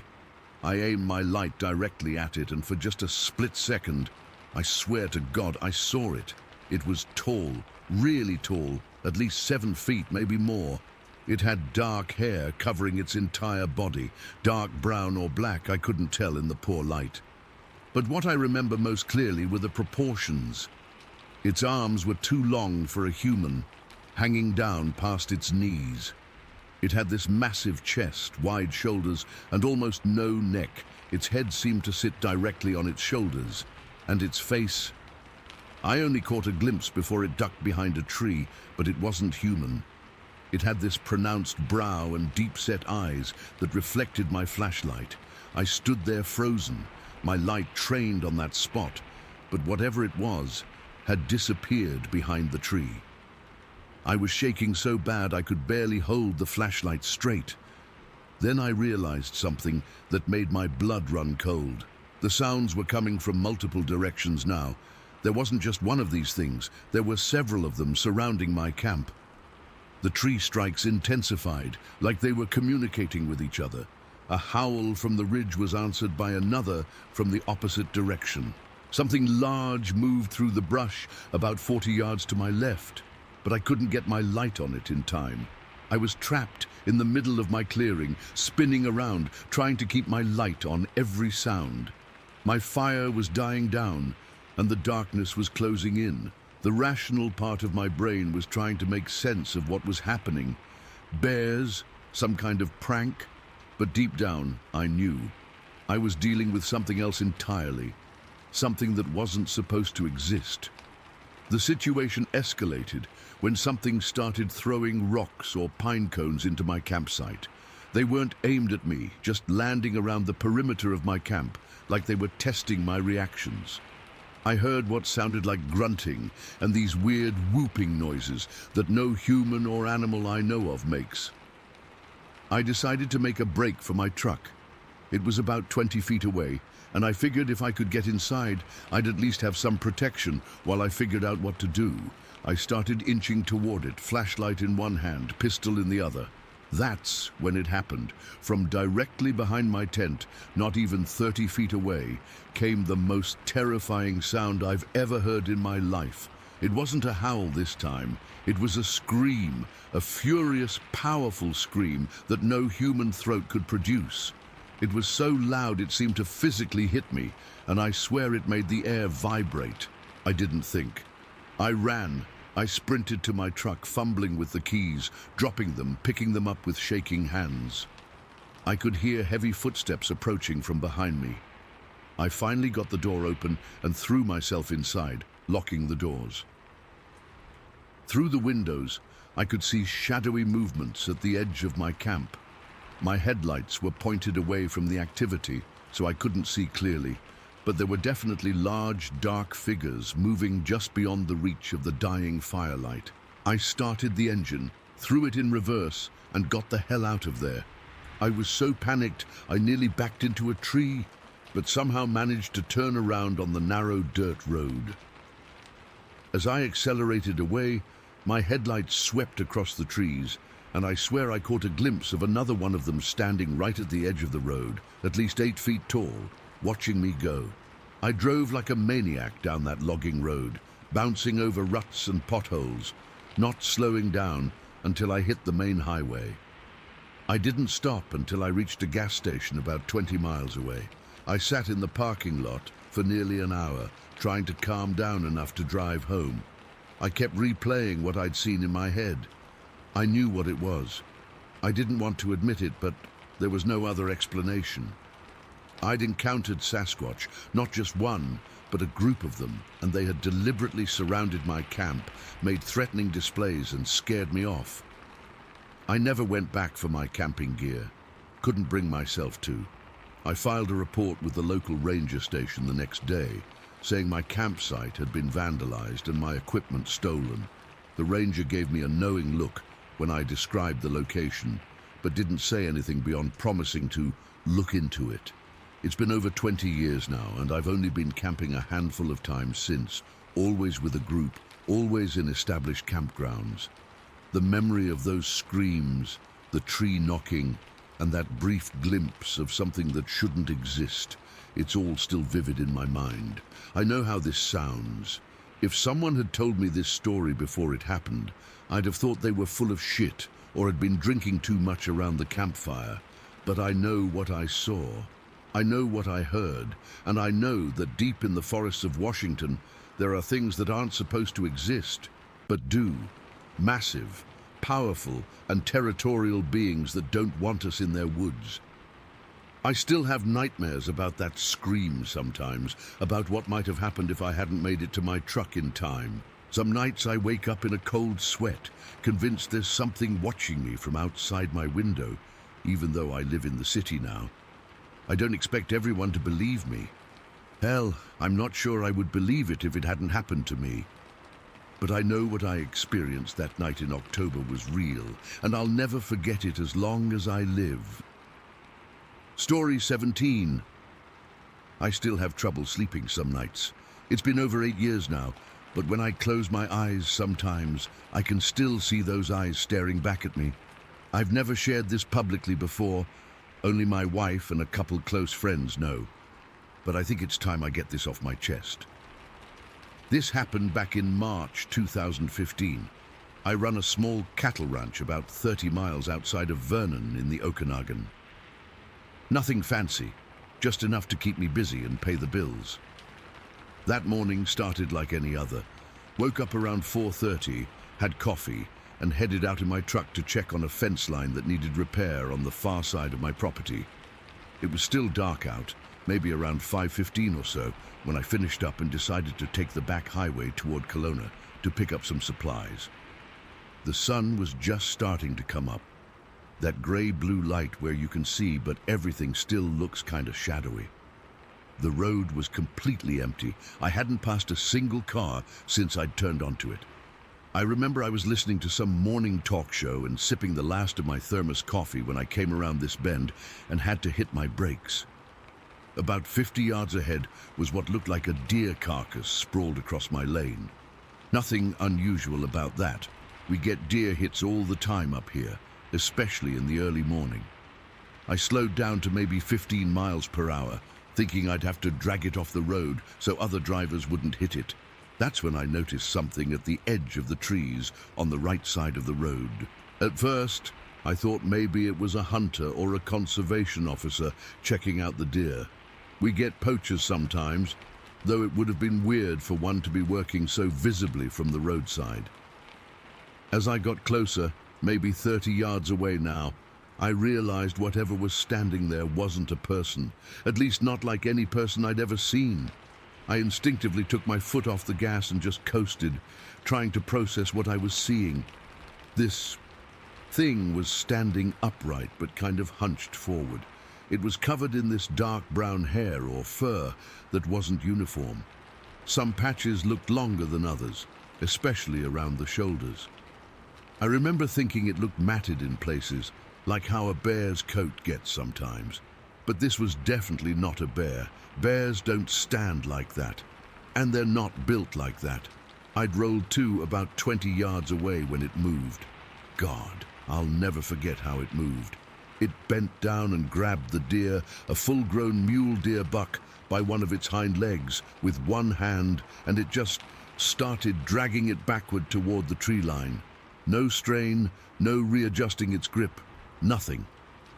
I aimed my light directly at it, and for just a split second, I swear to God, I saw it. It was tall, really tall, at least 7 feet, maybe more. It had dark hair covering its entire body, dark brown or black, I couldn't tell in the poor light. But what I remember most clearly were the proportions. Its arms were too long for a human, hanging down past its knees. It had this massive chest, wide shoulders, and almost no neck. Its head seemed to sit directly on its shoulders, and its face... I only caught a glimpse before it ducked behind a tree, but it wasn't human. It had this pronounced brow and deep-set eyes that reflected my flashlight. I stood there frozen, my light trained on that spot, but whatever it was had disappeared behind the tree. I was shaking so bad I could barely hold the flashlight straight. Then I realized something that made my blood run cold. The sounds were coming from multiple directions now. There wasn't just one of these things, there were several of them surrounding my camp. The tree strikes intensified, like they were communicating with each other. A howl from the ridge was answered by another from the opposite direction. Something large moved through the brush about 40 yards to my left, but I couldn't get my light on it in time. I was trapped in the middle of my clearing, spinning around, trying to keep my light on every sound. My fire was dying down, and the darkness was closing in. The rational part of my brain was trying to make sense of what was happening. Bears, some kind of prank, but deep down, I knew. I was dealing with something else entirely, something that wasn't supposed to exist. The situation escalated when something started throwing rocks or pine cones into my campsite. They weren't aimed at me, just landing around the perimeter of my camp, like they were testing my reactions. I heard what sounded like grunting and these weird whooping noises that no human or animal I know of makes. I decided to make a break for my truck. It was about 20 feet away, and I figured if I could get inside, I'd at least have some protection while I figured out what to do. I started inching toward it, flashlight in one hand, pistol in the other. That's when it happened. From directly behind my tent, not even 30 feet away, came the most terrifying sound I've ever heard in my life. It wasn't a howl this time. It was a scream, a furious, powerful scream that no human throat could produce. It was so loud it seemed to physically hit me, and I swear it made the air vibrate. I didn't think. I ran. I sprinted to my truck, fumbling with the keys, dropping them, picking them up with shaking hands. I could hear heavy footsteps approaching from behind me. I finally got the door open and threw myself inside, locking the doors. Through the windows, I could see shadowy movements at the edge of my camp. My headlights were pointed away from the activity, so I couldn't see clearly, but there were definitely large, dark figures moving just beyond the reach of the dying firelight. I started the engine, threw it in reverse, and got the hell out of there. I was so panicked I nearly backed into a tree, but somehow managed to turn around on the narrow dirt road. As I accelerated away, my headlights swept across the trees, and I swear I caught a glimpse of another one of them standing right at the edge of the road, at least 8 feet tall, watching me go. I drove like a maniac down that logging road, bouncing over ruts and potholes, not slowing down until I hit the main highway. I didn't stop until I reached a gas station about 20 miles away. I sat in the parking lot for nearly an hour, trying to calm down enough to drive home. I kept replaying what I'd seen in my head. I knew what it was. I didn't want to admit it, but there was no other explanation. I'd encountered Sasquatch, not just one, but a group of them, and they had deliberately surrounded my camp, made threatening displays, and scared me off. I never went back for my camping gear. Couldn't bring myself to. I filed a report with the local ranger station the next day, saying my campsite had been vandalized and my equipment stolen. The ranger gave me a knowing look when I described the location, but didn't say anything beyond promising to look into it. It's been over 20 years now, and I've only been camping a handful of times since, always with a group, always in established campgrounds. The memory of those screams, the tree knocking, and that brief glimpse of something that shouldn't exist, it's all still vivid in my mind. I know how this sounds. If someone had told me this story before it happened, I'd have thought they were full of shit or had been drinking too much around the campfire. But I know what I saw. I know what I heard, and I know that deep in the forests of Washington, There are things that aren't supposed to exist, but do. Massive, powerful, and territorial beings that don't want us in their woods. I still have nightmares about that scream sometimes, about what might have happened if I hadn't made it to my truck in time. Some nights I wake up in a cold sweat, convinced there's something watching me from outside my window, even though I live in the city now. I don't expect everyone to believe me. Hell, I'm not sure I would believe it if it hadn't happened to me. But I know what I experienced that night in October was real, and I'll never forget it as long as I live. Story 17. I still have trouble sleeping some nights. It's been over 8 years now, but when I close my eyes sometimes, I can still see those eyes staring back at me. I've never shared this publicly before. Only my wife and a couple close friends know. But I think it's time I get this off my chest. This happened back in March 2015. I run a small cattle ranch about 30 miles outside of Vernon in the Okanagan. Nothing fancy, just enough to keep me busy and pay the bills. That morning started like any other. Woke up around 4:30, had coffee, and headed out in my truck to check on a fence line that needed repair on the far side of my property. It was still dark out, maybe around 5:15 or so, when I finished up and decided to take the back highway toward Kelowna to pick up some supplies. The sun was just starting to come up. That gray-blue light where you can see, but everything still looks kind of shadowy. The road was completely empty. I hadn't passed a single car since I'd turned onto it. I remember I was listening to some morning talk show and sipping the last of my thermos coffee when I came around this bend and had to hit my brakes. About 50 yards ahead was what looked like a deer carcass sprawled across my lane. Nothing unusual about that. We get deer hits all the time up here, especially in the early morning. I slowed down to maybe 15 miles per hour, thinking I'd have to drag it off the road so other drivers wouldn't hit it. That's when I noticed something at the edge of the trees on the right side of the road. At first, I thought maybe it was a hunter or a conservation officer checking out the deer. We get poachers sometimes, though it would have been weird for one to be working so visibly from the roadside. As I got closer, maybe 30 yards away now, I realized whatever was standing there wasn't a person, at least not like any person I'd ever seen. I instinctively took my foot off the gas and just coasted, trying to process what I was seeing. This thing was standing upright but kind of hunched forward. It was covered in this dark brown hair or fur that wasn't uniform. Some patches looked longer than others, especially around the shoulders. I remember thinking it looked matted in places, like how a bear's coat gets sometimes. But this was definitely not a bear. Bears don't stand like that, and they're not built like that. I'd rolled to about 20 yards away when it moved. God, I'll never forget how it moved. It bent down and grabbed the deer, a full-grown mule deer buck, by one of its hind legs with one hand, and it just started dragging it backward toward the tree line. No strain, no readjusting its grip, nothing,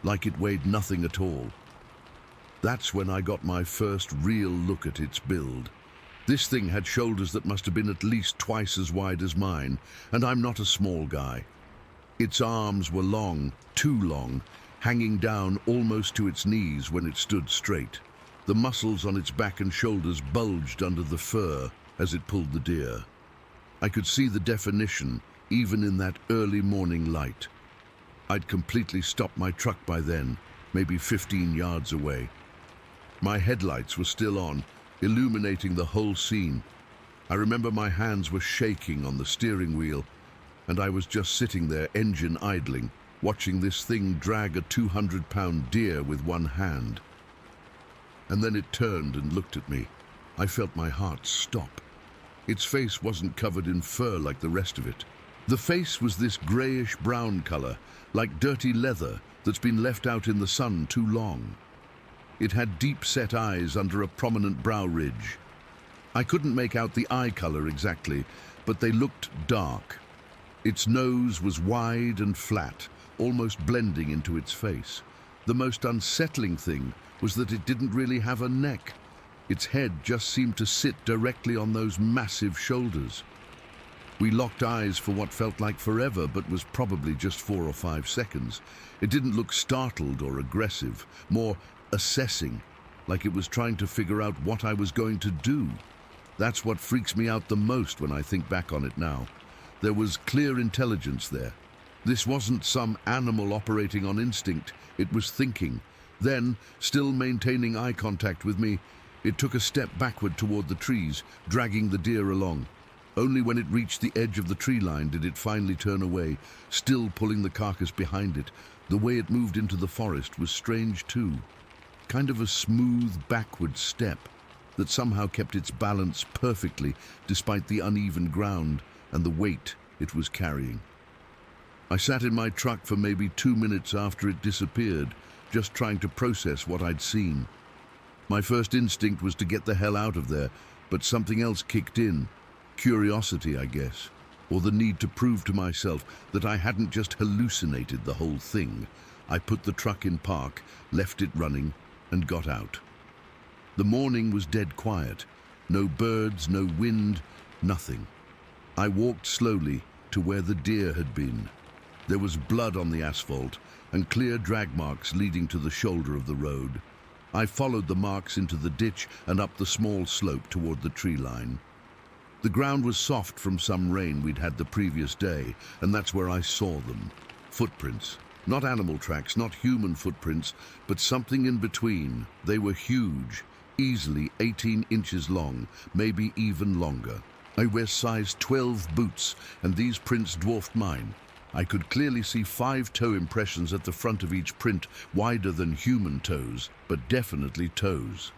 like it weighed nothing at all. That's when I got my first real look at its build. This thing had shoulders that must have been at least twice as wide as mine, and I'm not a small guy. Its arms were long, too long, hanging down almost to its knees when it stood straight. The muscles on its back and shoulders bulged under the fur as it pulled the deer. I could see the definition, even in that early morning light. I'd completely stopped my truck by then, maybe 15 yards away. My headlights were still on, illuminating the whole scene. I remember my hands were shaking on the steering wheel, and I was just sitting there, engine idling, watching this thing drag a 200-pound deer with one hand. And then it turned and looked at me. I felt my heart stop. Its face wasn't covered in fur like the rest of it. The face was this grayish-brown color, like dirty leather that's been left out in the sun too long. It had deep-set eyes under a prominent brow ridge. I couldn't make out the eye color exactly, but they looked dark. Its nose was wide and flat, almost blending into its face. The most unsettling thing was that it didn't really have a neck. Its head just seemed to sit directly on those massive shoulders. We locked eyes for what felt like forever, but was probably just 4 or 5 seconds. It didn't look startled or aggressive, more assessing, like it was trying to figure out what I was going to do. That's what freaks me out the most when I think back on it now. There was clear intelligence there. This wasn't some animal operating on instinct, it was thinking. Then, still maintaining eye contact with me, it took a step backward toward the trees, dragging the deer along. Only when it reached the edge of the tree line did it finally turn away, still pulling the carcass behind it. The way it moved into the forest was strange too. Kind of a smooth backward step that somehow kept its balance perfectly despite the uneven ground and the weight it was carrying. I sat in my truck for maybe 2 minutes after it disappeared, just trying to process what I'd seen. My first instinct was to get the hell out of there, but something else kicked in. Curiosity, I guess, or the need to prove to myself that I hadn't just hallucinated the whole thing. I put the truck in park, left it running, and got out. The morning was dead quiet. No birds, no wind, nothing. I walked slowly to where the deer had been. There was blood on the asphalt and clear drag marks leading to the shoulder of the road. I followed the marks into the ditch and up the small slope toward the tree line. The ground was soft from some rain we'd had the previous day, and that's where I saw them. Footprints. Not animal tracks, not human footprints, but something in between. They were huge, easily 18 inches long, maybe even longer. I wear size 12 boots, and these prints dwarfed mine. I could clearly see 5 toe impressions at the front of each print, wider than human toes, but definitely toes.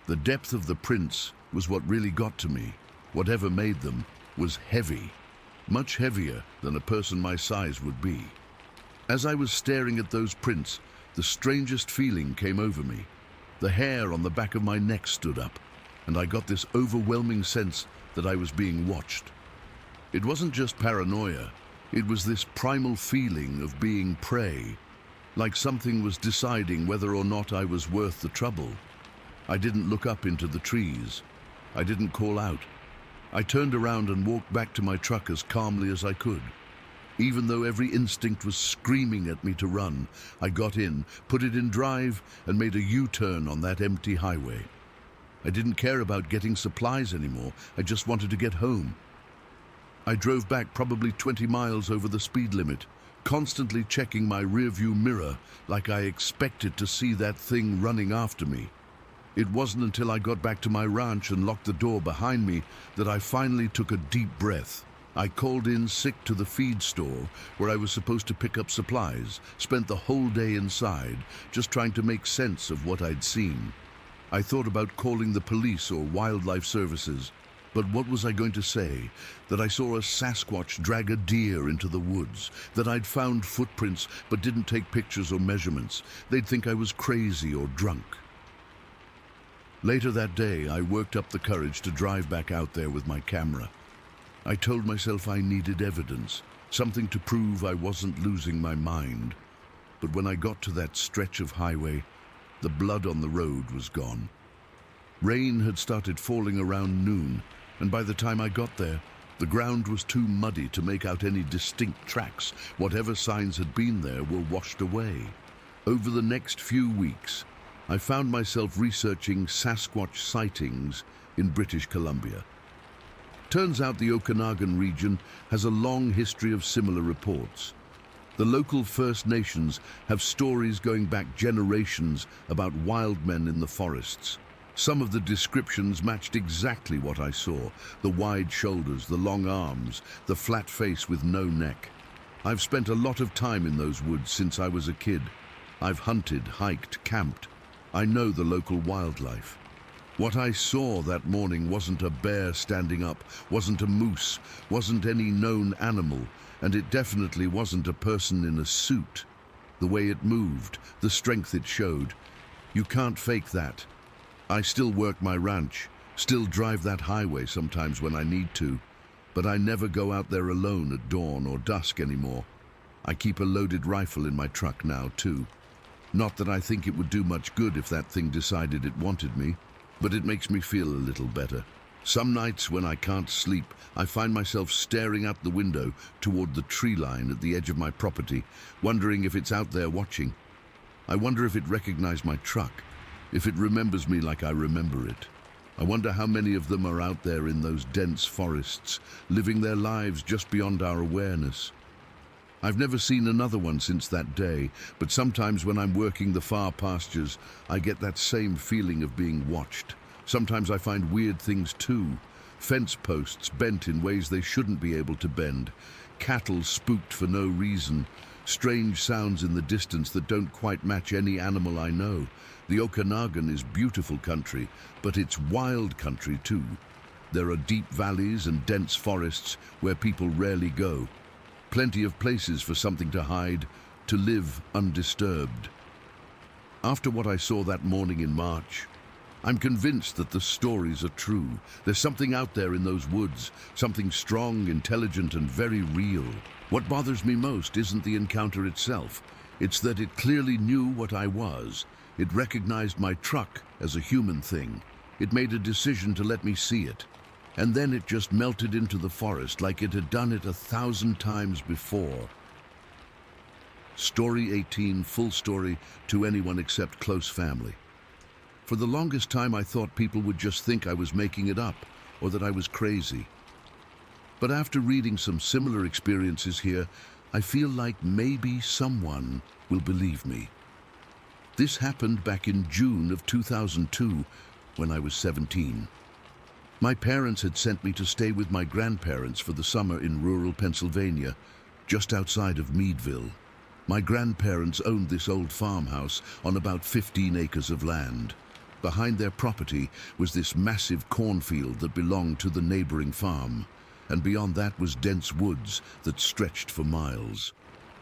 The depth of the prints was what really got to me. Whatever made them was heavy, much heavier than a person my size would be. As I was staring at those prints, the strangest feeling came over me. The hair on the back of my neck stood up, and I got this overwhelming sense that I was being watched. It wasn't just paranoia, it was this primal feeling of being prey, like something was deciding whether or not I was worth the trouble. I didn't look up into the trees. I didn't call out. I turned around and walked back to my truck as calmly as I could. Even though every instinct was screaming at me to run, I got in, put it in drive, and made a U-turn on that empty highway. I didn't care about getting supplies anymore. I just wanted to get home. I drove back probably 20 miles over the speed limit, constantly checking my rearview mirror like I expected to see that thing running after me. It wasn't until I got back to my ranch and locked the door behind me that I finally took a deep breath. I called in sick to the feed store where I was supposed to pick up supplies, spent the whole day inside, just trying to make sense of what I'd seen. I thought about calling the police or wildlife services, but what was I going to say? That I saw a Sasquatch drag a deer into the woods, that I'd found footprints but didn't take pictures or measurements. They'd think I was crazy or drunk. Later that day, I worked up the courage to drive back out there with my camera. I told myself I needed evidence, something to prove I wasn't losing my mind. But when I got to that stretch of highway, the blood on the road was gone. Rain had started falling around noon, and by the time I got there, the ground was too muddy to make out any distinct tracks. Whatever signs had been there were washed away. Over the next few weeks, I found myself researching Sasquatch sightings in British Columbia. Turns out the Okanagan region has a long history of similar reports. The local First Nations have stories going back generations about wild men in the forests. Some of the descriptions matched exactly what I saw: the wide shoulders, the long arms, the flat face with no neck. I've spent a lot of time in those woods since I was a kid. I've hunted, hiked, camped. I know the local wildlife. What I saw that morning wasn't a bear standing up, wasn't a moose, wasn't any known animal, and it definitely wasn't a person in a suit. The way it moved, the strength it showed, you can't fake that. I still work my ranch, still drive that highway sometimes when I need to, but I never go out there alone at dawn or dusk anymore. I keep a loaded rifle in my truck now too. Not that I think it would do much good if that thing decided it wanted me. but it makes me feel a little better. Some nights when I can't sleep, I find myself staring out the window toward the tree line at the edge of my property, wondering if it's out there watching. I wonder if it recognized my truck, if it remembers me like I remember it. I wonder how many of them are out there in those dense forests, living their lives just beyond our awareness. I've never seen another one since that day, but sometimes when I'm working the far pastures, I get that same feeling of being watched. Sometimes I find weird things too. Fence posts bent in ways they shouldn't be able to bend. Cattle spooked for no reason. Strange sounds in the distance that don't quite match any animal I know. The Okanagan is beautiful country, but it's wild country too. There are deep valleys and dense forests where people rarely go. Plenty of places for something to hide, to live undisturbed. After what I saw that morning in March, I'm convinced that the stories are true. There's something out there in those woods, something strong, intelligent, and very real. What bothers me most isn't the encounter itself. It's that it clearly knew what I was. It recognized my truck as a human thing. It made a decision to let me see it. And then it just melted into the forest like it had done it 1,000 times before. Story 18, full story to anyone except close family. For the longest time I thought people would just think I was making it up or that I was crazy. But after reading some similar experiences here, I feel like maybe someone will believe me. This happened back in June of 2002 when I was 17. My parents had sent me to stay with my grandparents for the summer in rural Pennsylvania, just outside of Meadville. My grandparents owned this old farmhouse on about 15 acres of land. Behind their property was this massive cornfield that belonged to the neighboring farm, and beyond that was dense woods that stretched for miles.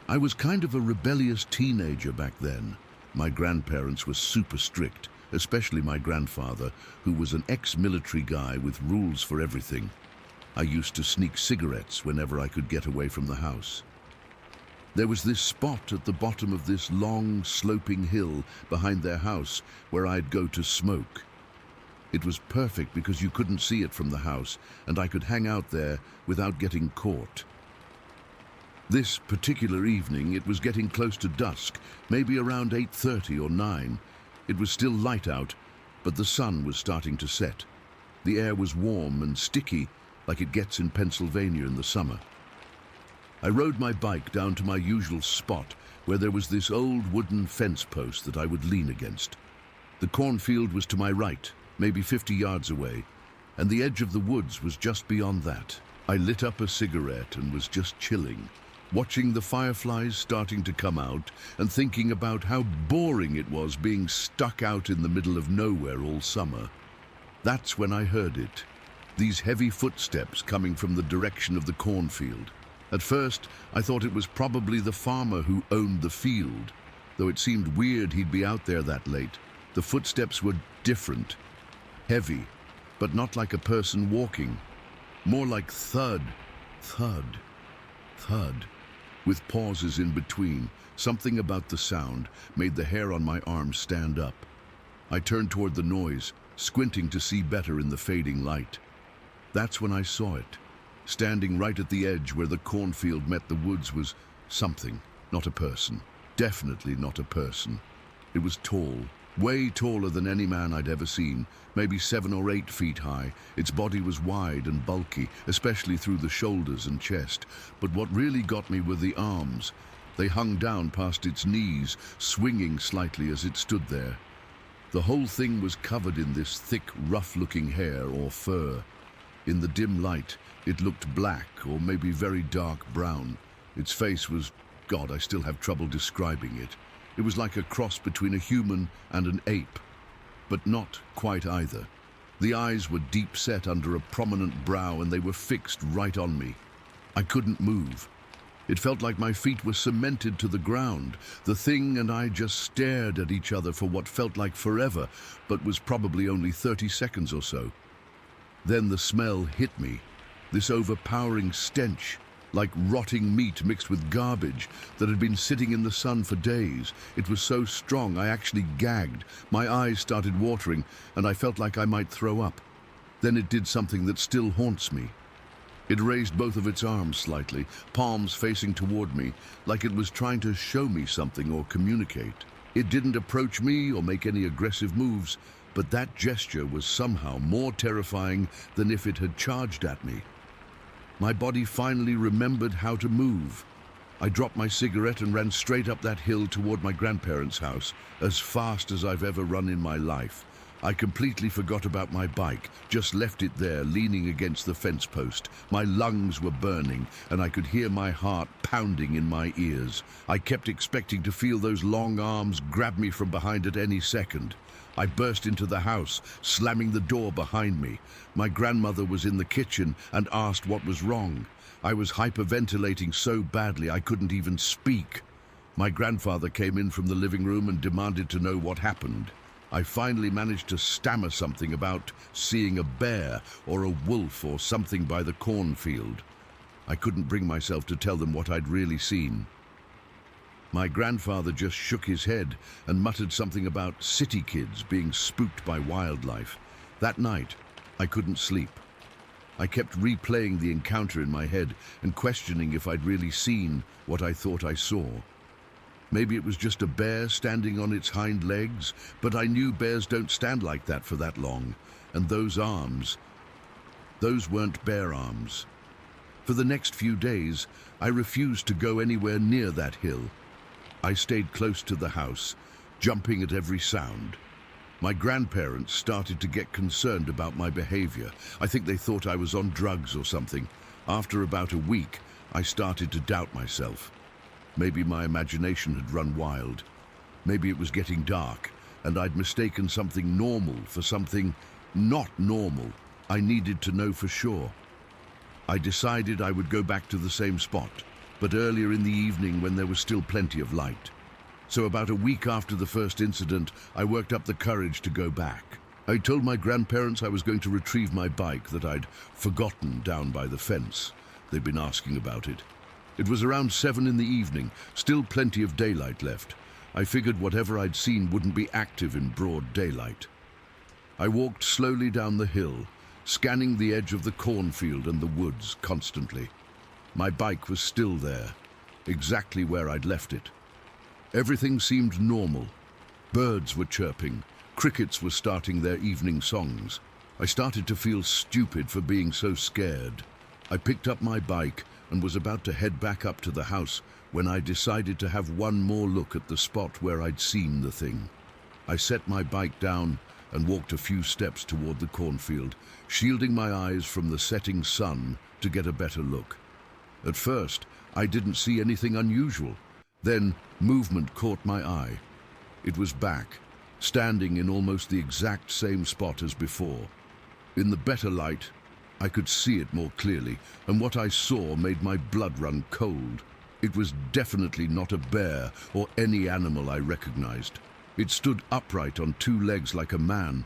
I was kind of a rebellious teenager back then. My grandparents were super strict, especially my grandfather, who was an ex-military guy with rules for everything. I used to sneak cigarettes whenever I could get away from the house. There was this spot at the bottom of this long, sloping hill behind their house where I'd go to smoke. It was perfect because you couldn't see it from the house, and I could hang out there without getting caught. This particular evening, it was getting close to dusk, maybe around 8:30 or 9. It was still light out, but the sun was starting to set. The air was warm and sticky, like it gets in Pennsylvania in the summer. I rode my bike down to my usual spot, where there was this old wooden fence post that I would lean against. The cornfield was to my right, maybe 50 yards away, and the edge of the woods was just beyond that. I lit up a cigarette and was just chilling, watching the fireflies starting to come out and thinking about how boring it was being stuck out in the middle of nowhere all summer. That's when I heard it, these heavy footsteps coming from the direction of the cornfield. At first, I thought it was probably the farmer who owned the field, though it seemed weird he'd be out there that late. The footsteps were different, heavy, but not like a person walking. More like thud, thud, thud, with pauses in between. Something about the sound made the hair on my arms stand up. I turned toward the noise, squinting to see better in the fading light. That's when I saw it. Standing right at the edge where the cornfield met the woods was something, not a person. Definitely not a person. It was tall, way taller than any man I'd ever seen, maybe 7 or 8 feet high. Its body was wide and bulky, especially through the shoulders and chest. But what really got me were the arms. They hung down past its knees, swinging slightly as it stood there. The whole thing was covered in this thick, rough-looking hair or fur. In the dim light, it looked black or maybe very dark brown. Its face was, God, I still have trouble describing it. It was like a cross between a human and an ape, but not quite either. The eyes were deep set under a prominent brow and they were fixed right on me. I couldn't move. It felt like my feet were cemented to the ground. The thing and I just stared at each other for what felt like forever, but was probably only 30 seconds or so. Then the smell hit me, this overpowering stench. like rotting meat mixed with garbage that had been sitting in the sun for days. It was so strong I actually gagged. My eyes started watering and I felt like I might throw up. Then it did something that still haunts me. It raised both of its arms slightly, palms facing toward me, like it was trying to show me something or communicate. It didn't approach me or make any aggressive moves, but that gesture was somehow more terrifying than if it had charged at me. My body finally remembered how to move. I dropped my cigarette and ran straight up that hill toward my grandparents' house, as fast as I've ever run in my life. I completely forgot about my bike, just left it there, leaning against the fence post. My lungs were burning, and I could hear my heart pounding in my ears. I kept expecting to feel those long arms grab me from behind at any second. I burst into the house, slamming the door behind me. My grandmother was in the kitchen and asked what was wrong. I was hyperventilating so badly I couldn't even speak. My grandfather came in from the living room and demanded to know what happened. I finally managed to stammer something about seeing a bear or a wolf or something by the cornfield. I couldn't bring myself to tell them what I'd really seen. My grandfather just shook his head and muttered something about city kids being spooked by wildlife. That night, I couldn't sleep. I kept replaying the encounter in my head and questioning if I'd really seen what I thought I saw. Maybe it was just a bear standing on its hind legs, but I knew bears don't stand like that for that long. And those arms, those weren't bear arms. For the next few days, I refused to go anywhere near that hill. I stayed close to the house, jumping at every sound. My grandparents started to get concerned about my behavior. I think they thought I was on drugs or something. After about a week, I started to doubt myself. Maybe my imagination had run wild. Maybe it was getting dark, and I'd mistaken something normal for something not normal. I needed to know for sure. I decided I would go back to the same spot, but earlier in the evening when there was still plenty of light. So about a week after the first incident, I worked up the courage to go back. I told my grandparents I was going to retrieve my bike that I'd forgotten down by the fence. They'd been asking about it. It was around 7 in the evening, still plenty of daylight left. I figured whatever I'd seen wouldn't be active in broad daylight. I walked slowly down the hill, scanning the edge of the cornfield and the woods constantly. My bike was still there, exactly where I'd left it. Everything seemed normal. Birds were chirping, crickets were starting their evening songs. I started to feel stupid for being so scared. I picked up my bike and was about to head back up to the house when I decided to have one more look at the spot where I'd seen the thing. I set my bike down and walked a few steps toward the cornfield, shielding my eyes from the setting sun to get a better look. At first, I didn't see anything unusual. Then, movement caught my eye. It was back, standing in almost the exact same spot as before. In the better light, I could see it more clearly, and what I saw made my blood run cold. It was definitely not a bear or any animal I recognized. It stood upright on 2 legs like a man,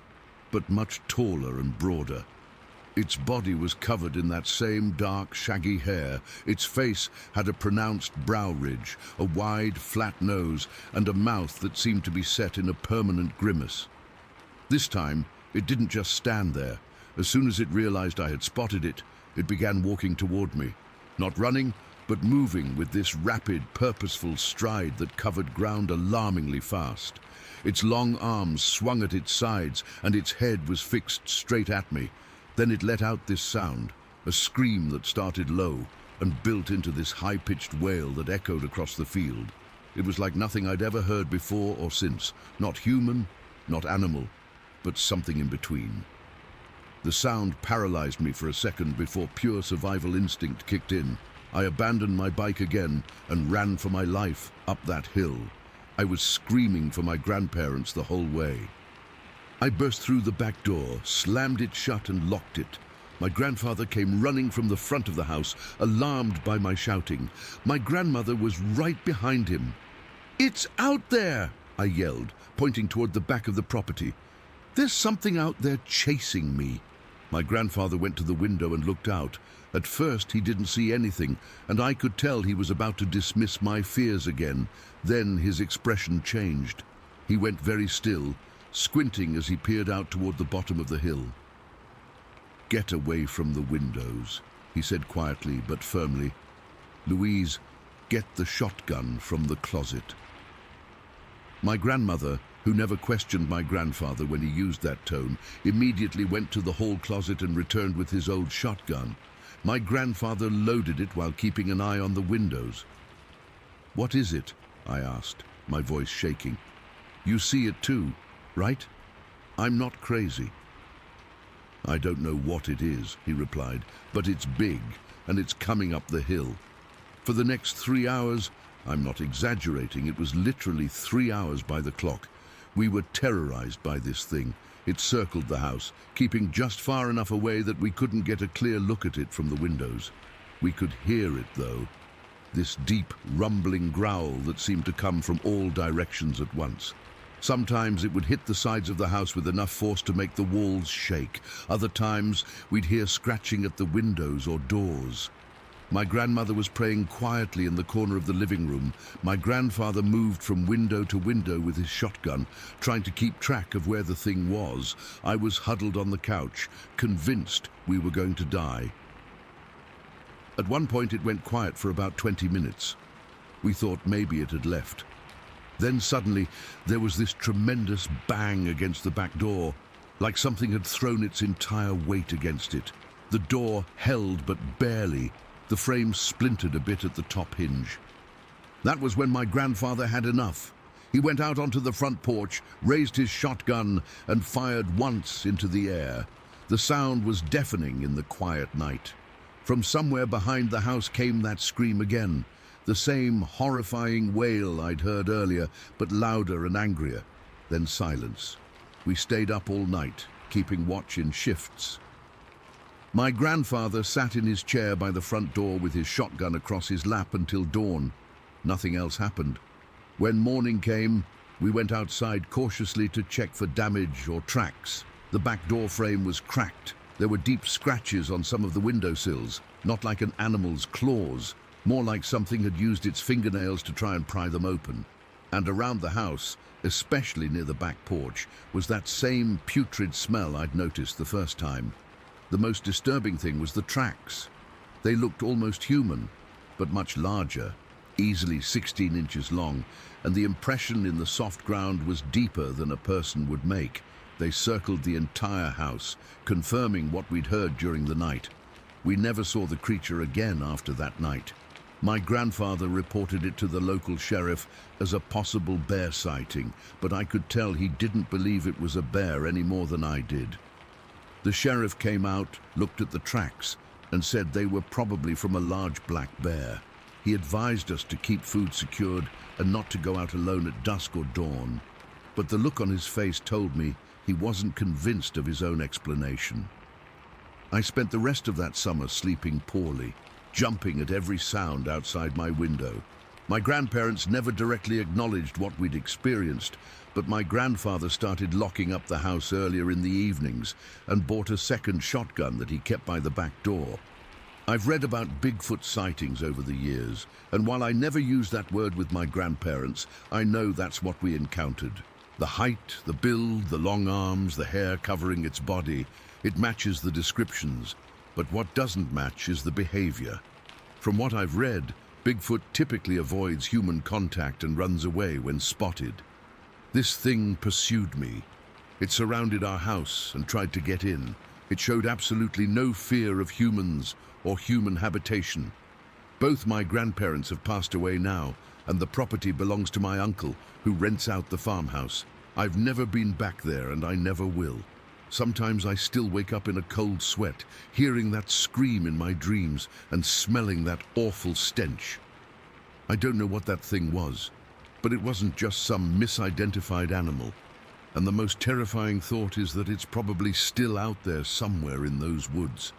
but much taller and broader. Its body was covered in that same dark, shaggy hair. Its face had a pronounced brow ridge, a wide, flat nose, and a mouth that seemed to be set in a permanent grimace. This time, it didn't just stand there. As soon as it realized I had spotted it, it began walking toward me. Not running, but moving with this rapid, purposeful stride that covered ground alarmingly fast. Its long arms swung at its sides, and its head was fixed straight at me. Then it let out this sound, a scream that started low and built into this high-pitched wail that echoed across the field. It was like nothing I'd ever heard before or since. Not human, not animal, but something in between. The sound paralyzed me for a second before pure survival instinct kicked in. I abandoned my bike again and ran for my life up that hill. I was screaming for my grandparents the whole way. I burst through the back door, slammed it shut and locked it. My grandfather came running from the front of the house, alarmed by my shouting. My grandmother was right behind him. "It's out there!" I yelled, pointing toward the back of the property. "There's something out there chasing me." My grandfather went to the window and looked out. At first he didn't see anything, and I could tell he was about to dismiss my fears again. Then his expression changed. He went very still, squinting as he peered out toward the bottom of the hill. "Get away from the windows," he said quietly but firmly. "Louise, get the shotgun from the closet." My grandmother, who never questioned my grandfather when he used that tone, immediately went to the hall closet and returned with his old shotgun. My grandfather loaded it while keeping an eye on the windows. "What is it?" I asked, my voice shaking. "You see it too, right? I'm not crazy." "I don't know what it is," he replied, "but it's big, and it's coming up the hill. For the next 3 hours, I'm not exaggerating, it was literally 3 hours by the clock, we were terrorized by this thing. It circled the house, keeping just far enough away that we couldn't get a clear look at it from the windows. We could hear it, though. This deep, rumbling growl that seemed to come from all directions at once. Sometimes it would hit the sides of the house with enough force to make the walls shake. Other times, we'd hear scratching at the windows or doors. My grandmother was praying quietly in the corner of the living room. My grandfather moved from window to window with his shotgun, trying to keep track of where the thing was. I was huddled on the couch, convinced we were going to die. At one point it went quiet for about 20 minutes. We thought maybe it had left. Then suddenly there was this tremendous bang against the back door, like something had thrown its entire weight against it. The door held but barely. The frame splintered a bit at the top hinge. That was when my grandfather had enough. He went out onto the front porch, raised his shotgun, and fired once into the air. The sound was deafening in the quiet night. From somewhere behind the house came that scream again, the same horrifying wail I'd heard earlier, but louder and angrier. Then silence. We stayed up all night, keeping watch in shifts. My grandfather sat in his chair by the front door with his shotgun across his lap until dawn. Nothing else happened. When morning came, we went outside cautiously to check for damage or tracks. The back door frame was cracked. There were deep scratches on some of the windowsills, not like an animal's claws, more like something had used its fingernails to try and pry them open. And around the house, especially near the back porch, was that same putrid smell I'd noticed the first time. The most disturbing thing was the tracks. They looked almost human, but much larger, easily 16 inches long, and the impression in the soft ground was deeper than a person would make. They circled the entire house, confirming what we'd heard during the night. We never saw the creature again after that night. My grandfather reported it to the local sheriff as a possible bear sighting, but I could tell he didn't believe it was a bear any more than I did. The sheriff came out, looked at the tracks, and said they were probably from a large black bear. He advised us to keep food secured and not to go out alone at dusk or dawn. But the look on his face told me he wasn't convinced of his own explanation. I spent the rest of that summer sleeping poorly, jumping at every sound outside my window. My grandparents never directly acknowledged what we'd experienced, but my grandfather started locking up the house earlier in the evenings and bought a second shotgun that he kept by the back door. I've read about Bigfoot sightings over the years, and while I never used that word with my grandparents, I know that's what we encountered. The height, the build, the long arms, the hair covering its body, it matches the descriptions, but what doesn't match is the behavior. From what I've read, Bigfoot typically avoids human contact and runs away when spotted. This thing pursued me. It surrounded our house and tried to get in. It showed absolutely no fear of humans or human habitation. Both my grandparents have passed away now, and the property belongs to my uncle, who rents out the farmhouse. I've never been back there, and I never will. Sometimes I still wake up in a cold sweat, hearing that scream in my dreams and smelling that awful stench. I don't know what that thing was, but it wasn't just some misidentified animal. And the most terrifying thought is that it's probably still out there somewhere in those woods.